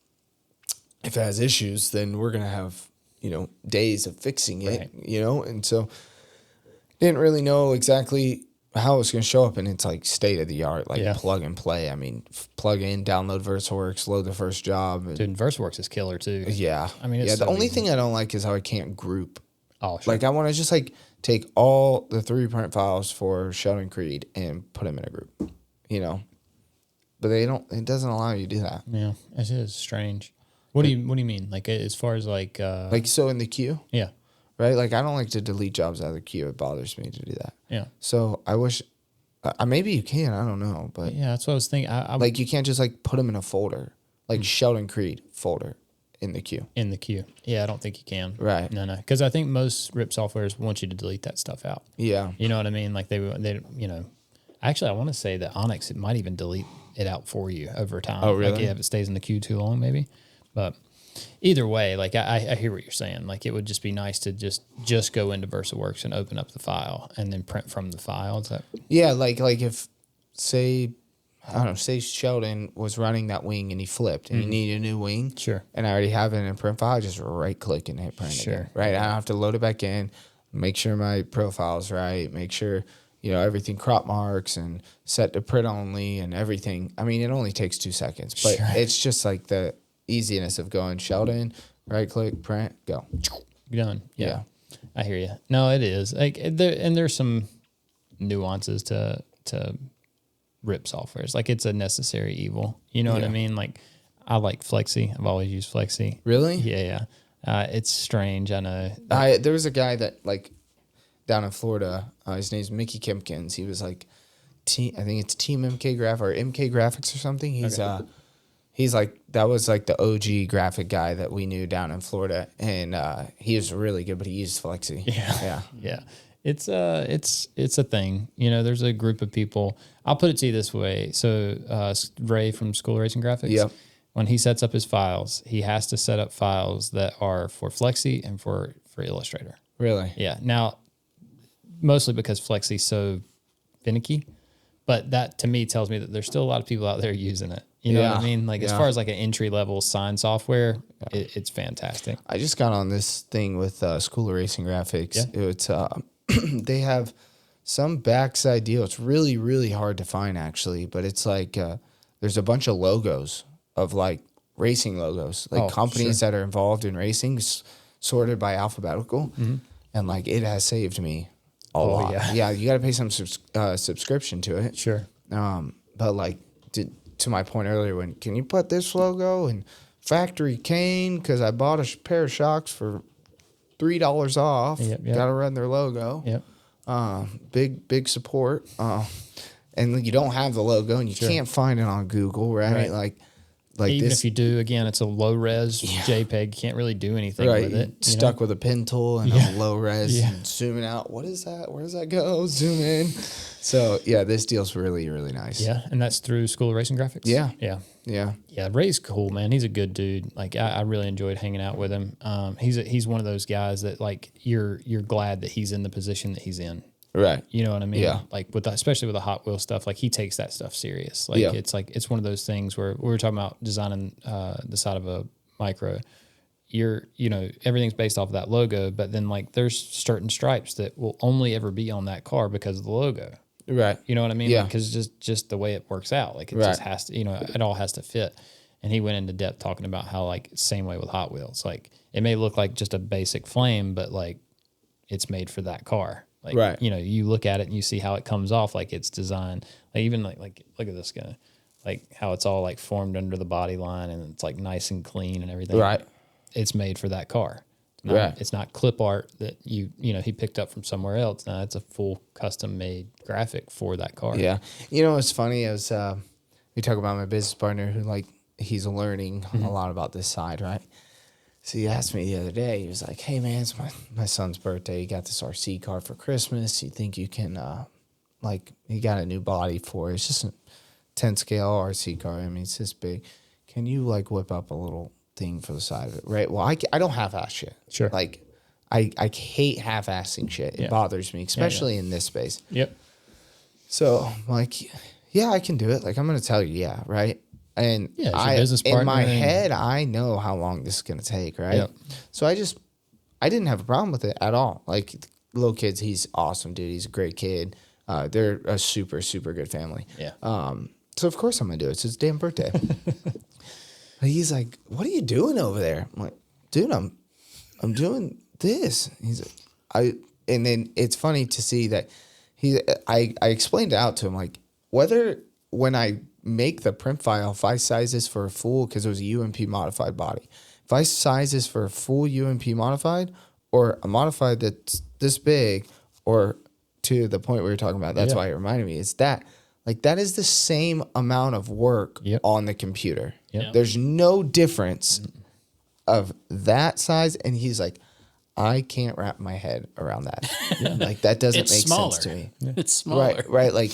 if it has issues, then we're gonna have days of fixing it. Right. And so didn't really know exactly how it's going to show up, and it's like state of the art, like plug and play. I mean, plug in, download VersaWorks, load the first job. Dude, VersaWorks is killer too. Yeah. I mean, it's the only thing I don't like is how I can't group. Oh, sure. Like I want to just like take all the 3D print files for Sheldon Creed and put them in a group, but it doesn't allow you to do that. Yeah, it is strange. What do you mean? Like as far as like so in the queue? Yeah. Right? Like, I don't like to delete jobs out of the queue. It bothers me to do that. Yeah. So, I wish... maybe you can. I don't know. But yeah, that's what I was thinking. Like, you can't just, like, put them in a folder. Like, Sheldon Creed folder in the queue. In the queue. Yeah, I don't think you can. Right. No. Because I think most RIP softwares want you to delete that stuff out. Yeah. You know what I mean? Like, they Actually, I want to say that Onyx, it might even delete it out for you over time. Oh, really? Like, if it stays in the queue too long, maybe. But... either way, like I hear what you're saying. Like it would just be nice to just go into VersaWorks and open up the file and then print from the file. Is that? Yeah, like if say I don't know, say Sheldon was running that wing and he flipped and he needed a new wing. Sure. And I already have it in a print file, I just right click and hit print again. Right. I don't have to load it back in, make sure my profile's right, make sure, everything crop marks and set to print only and everything. I mean, it only takes 2 seconds, but it's just like the easiness of going Sheldon, right click, print, go. Done. Yeah. I hear you. No, it is. Like there's some nuances to rip softwares. Like it's a necessary evil. You know what I mean? Like I like Flexi. I've always used Flexi. Really? Yeah. It's strange. I know. There was a guy that like down in Florida. His name's Mickey Kempkins. He was like, I think it's Team MK Graph or MK Graphics or something. He's like, that was like the OG graphic guy that we knew down in Florida, and he was really good, but he used Flexi. Yeah. It's a thing. There's a group of people. I'll put it to you this way. So Ray from School Racing Graphics. Yep. When he sets up his files, he has to set up files that are for Flexi and for Illustrator. Really? Yeah. Now, mostly because Flexi's so finicky, but that to me tells me that there's still a lot of people out there using it. You know what I mean? Like as far as like an entry level sign software, it's fantastic. I just got on this thing with School of Racing Graphics. Yeah. It's they have some backside deal. It's really, really hard to find actually, but it's like there's a bunch of logos of like racing logos, like companies that are involved in racing, sorted by alphabetical, and like it has saved me a lot. Yeah, you got to pay some subscription to it. Sure. But like to my point earlier, can you put this logo in Factory Cane because I bought a pair of shocks for $3 off. Yep. Got to run their logo. Yep. Big support. And you don't have the logo and you can't find it on Google, right? Like even this, if you do, again, it's a low res JPEG. You can't really do anything with it. Stuck with a pen tool and a low res and zooming out. What is that? Where does that go? Zoom in. So this deal's really, really nice. Yeah. And that's through School of Racing Graphics? Yeah. Yeah. Ray's cool, man. He's a good dude. Like I really enjoyed hanging out with him. He's one of those guys that like you're glad that he's in the position that he's in. Right. You know what I mean? Yeah. Like especially with the Hot Wheel stuff, like he takes that stuff serious. Like it's one of those things where we were talking about designing the side of a micro. Everything's based off of that logo, but then like there's certain stripes that will only ever be on that car because of the logo. Right. You know what I mean? Yeah. Because just the way it works out, like it just has to, it all has to fit. And he went into depth talking about how like same way with Hot Wheels, like it may look like just a basic flame, but like it's made for that car. Like, you look at it and you see how it comes off, like it's designed, like even like look at this guy, like how it's all like formed under the body line and it's like nice and clean and everything. Right. It's made for that car. It's not clip art that he picked up from somewhere else. No, it's a full custom made graphic for that car. Yeah. What's funny is we talk about my business partner who like he's learning a lot about this side, right? So he asked me the other day, he was like, hey man, it's my son's birthday. He got this RC car for Christmas. You think you can he got a new body for it. It's just a 10 scale RC car. I mean, it's this big. Can you like whip up a little thing for the side of it, right? Well, I don't half-ass shit. Sure. Like, I hate half-assing shit. It bothers me, especially in this space. Yep. So, like, yeah, I can do it. Like, I'm going to tell you, right? And in my head, I know how long this is going to take, right? Yep. So I didn't have a problem with it at all. Like, little kids, he's awesome, dude. He's a great kid. They're a super, super good family. Yeah. So, of course, I'm going to do it. It's his damn birthday. He's like, what are you doing over there? I'm like, dude, I'm doing this. He's like, and then it's funny to see that I explained it out to him, like, whether when I make the print file, if I size this for a full, because it was a UMP modified body, if I size this for a full UMP modified or a modified that's this big, or to the point we were talking about, that's why it reminded me, is that like that is the same amount of work on the computer. Yep. There's no difference of that size. And he's like, I can't wrap my head around that. Like that doesn't make sense to me. It's smaller. Right. Like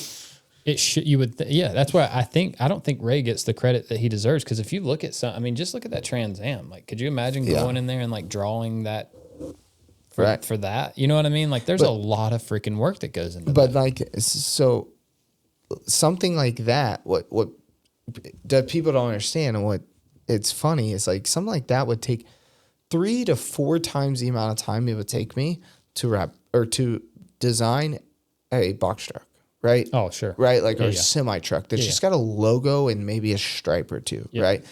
It should, you would, yeah. That's why I don't think Ray gets the credit that he deserves. Because if you look at some, I mean, just look at that Trans Am. Like, could you imagine going in there and like drawing that for that? You know what I mean? Like, there's a lot of freaking work that goes into that. But like, so something like that, what that people don't understand, and what it's funny is like something like that would take 3 to 4 times the amount of time it would take me to wrap or to design a box truck. Right? Oh, sure. Right? Like our semi truck that's just got a logo and maybe a stripe or two, right?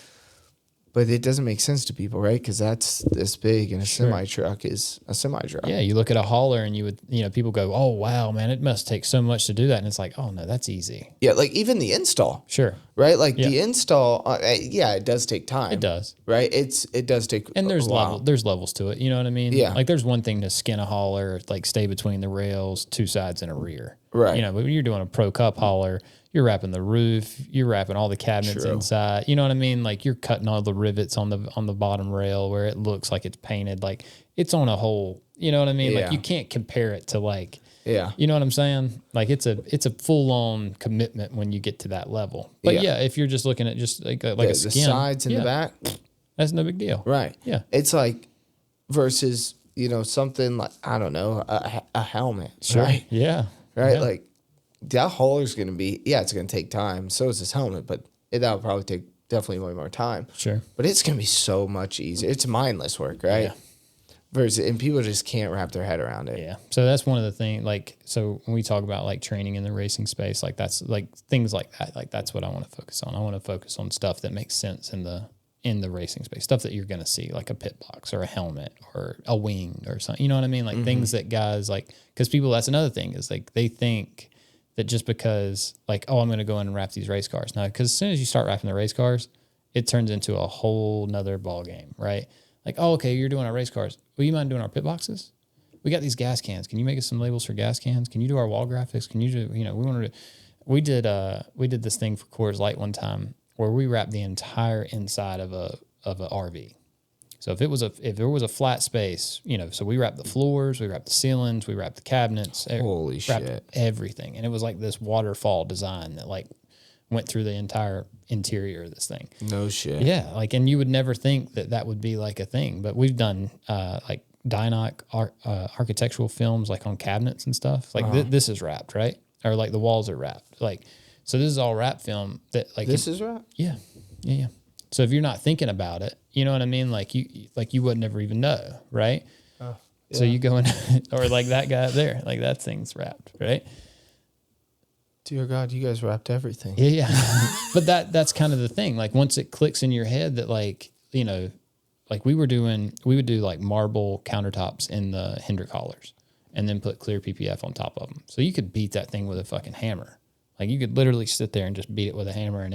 But it doesn't make sense to people, right? Because that's this big, and a semi truck is a semi truck. Yeah, you look at a hauler and you would, people go, oh, wow, man, it must take so much to do that. And it's like, oh, no, that's easy. Yeah, like even the install. Sure. Right? Like the install, it does take time. It does. Right? It does take and there's there's levels to it. You know what I mean? Yeah. Like there's one thing to skin a hauler, like stay between the rails, 2 sides and a rear. Right. But when you're doing a Pro Cup hauler, you're wrapping the roof, you're wrapping all the cabinets inside. You know what I mean? Like you're cutting all the rivets on the bottom rail where it looks like it's painted. Like it's on a whole, you know what I mean? Yeah. Like you can't compare it to like, Yeah. you know what I'm saying? Like it's a full on commitment when you get to that level. But if you're just looking at just like a skin, the sides and the back, that's no big deal. right? Yeah. It's like versus something like I don't know a helmet, right? Yeah. Right? Yeah. Like that hauler's going to be it's going to take time. So is this helmet, but that would probably take definitely way more time. Sure. But it's going to be so much easier. It's mindless work, right? Yeah. Versus, and people just can't wrap their head around it. Yeah. So that's one of the things, like, so when we talk about like training in the racing space, like that's like things like that, like that's what I want to focus on. I want to focus on stuff that makes sense in the racing space, stuff that you're going to see, like a pit box or a helmet or a wing or something. You know what I mean? Like things that guys like, because people, that's another thing is like they think that just because like, oh, I'm going to go in and wrap these race cars. Now, because as soon as you start wrapping the race cars, it turns into a whole nother ball game, right? Like, oh, okay, you're doing our race cars. Will you mind doing our pit boxes? We got these gas cans. Can you make us some labels for gas cans? Can you do our wall graphics? Can you do, we did this thing for Coors Light one time where we wrapped the entire inside of a RV. So if there was a flat space, so we wrapped the floors, we wrapped the ceilings, we wrapped the cabinets. Holy wrapped shit. everything. And it was like this waterfall design that like went through the entire interior of this thing. No shit. Yeah, like, and you would never think that would be like a thing, but we've done like Dynoc architectural films like on cabinets and stuff. Like this is wrapped, right? Or like the walls are wrapped. Like, so this is all wrap film that like This is wrapped? Yeah. So if you're not thinking about it, you know what I mean? Like you would never even know, right? So you go in, or like that guy up there, like that thing's wrapped, right? Dear God, you guys wrapped everything. Yeah. But that's kind of the thing. Like once it clicks in your head that like, like we would do like marble countertops in the Hendrick haulers and then put clear PPF on top of them. So you could beat that thing with a fucking hammer. Like you could literally sit there and just beat it with a hammer and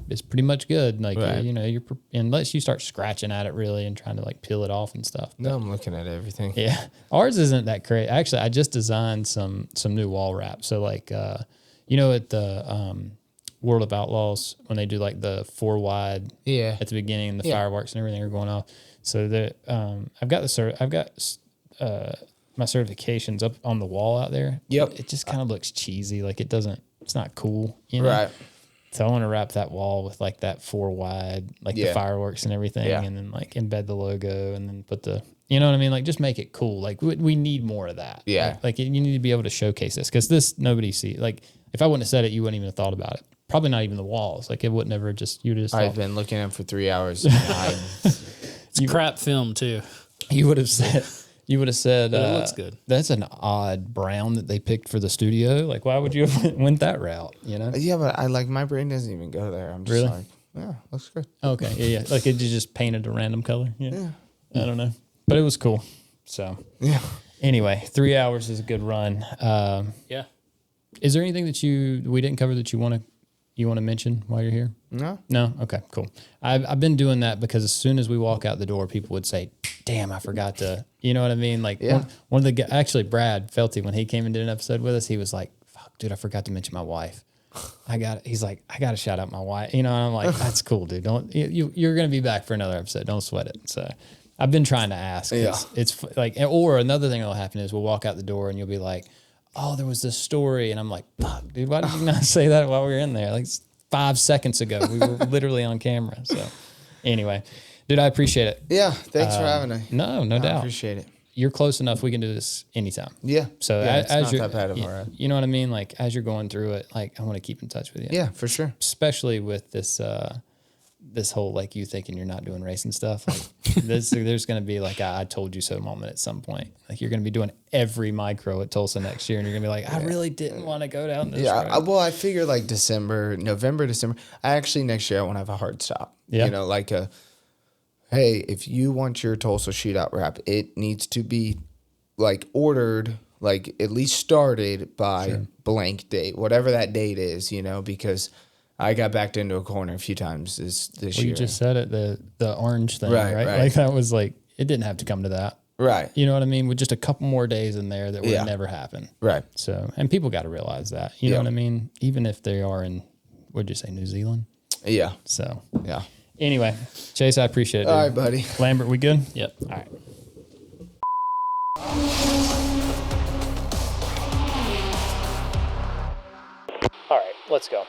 it's pretty much good. Like, you're unless you start scratching at it really and trying to like peel it off and stuff. No, I'm looking at everything. Yeah. Ours isn't that crazy. Actually, I just designed some new wall wrap. So like, at the World of Outlaws, when they do like the 4 wide at the beginning and the fireworks and everything are going off. So I've got my certifications up on the wall out there. Yep. It just kind of looks cheesy. Like it's not cool. Right. So I want to wrap that wall with like that 4 wide, like the fireworks and everything, and then like embed the logo and then put the, you know what I mean? Like just make it cool. Like we need more of that. Yeah. Like you need to be able to showcase this because this nobody sees. Like if I wouldn't have said it, you wouldn't even have thought about it. Probably not even the walls. Like it would never just, I've been looking at them for 3 hours. It's crap film too. You would have said, But it looks good. That's an odd brown that they picked for the studio. Like, why would you have went that route? Yeah, but my brain doesn't even go there. I'm just Really? like, yeah, looks good. Okay, yeah. Like, it just painted a random color. Yeah. I don't know, but it was cool. So, Yeah. Anyway, 3 hours is a good run. Yeah. Is there anything that we didn't cover that you want to mention while you're here? No. Okay, cool. I've been doing that because as soon as we walk out the door, people would say, "Damn, I forgot to." You know what I mean? Like one of the actually Brad Felty, when he came and did an episode with us, he was like, "Fuck, dude, I forgot to mention my wife." He's like, "I got to shout out my wife." And I'm like, "That's cool, dude. Don't you're gonna be back for another episode. Don't sweat it." So I've been trying to ask. It's like, or another thing that'll happen is we'll walk out the door and you'll be like, oh, there was this story. And I'm like, fuck, dude, why did you not say that while we were in there? Like 5 seconds ago, we were literally on camera. So anyway, dude, I appreciate it. Yeah. Thanks for having me. No doubt. I appreciate it. You're close enough. We can do this anytime. Yeah. So yeah, it's as not you're, that bad of a ride. you know what I mean? Like as you're going through it, like I want to keep in touch with you. Yeah, for sure. Especially with this, this whole, like you thinking you're not doing racing stuff. Like there's going to be like, I told you so moment at some point. Like you're going to be doing every micro at Tulsa next year. And you're going to be like, I really didn't want to go down this road. Well, I figure like November, December. I actually next year I want to have a hard stop. Yeah. You know, like hey, if you want your Tulsa shootout wrap, it needs to be like ordered, like at least started by blank date, whatever that date is, you know, because I got backed into a corner a few times this year. You just said it, the orange thing, Right. Like that was like, it didn't have to come to that. Right. You know what I mean? With just a couple more days in there that would never happen. Right. So, and people got to realize that, you know what I mean? Even if they are in, what'd you say, New Zealand? Yeah. So, Yeah. anyway, Chase, I appreciate it. Dude. All right, buddy. Lambert, we good? Yep. All right. All right, let's go.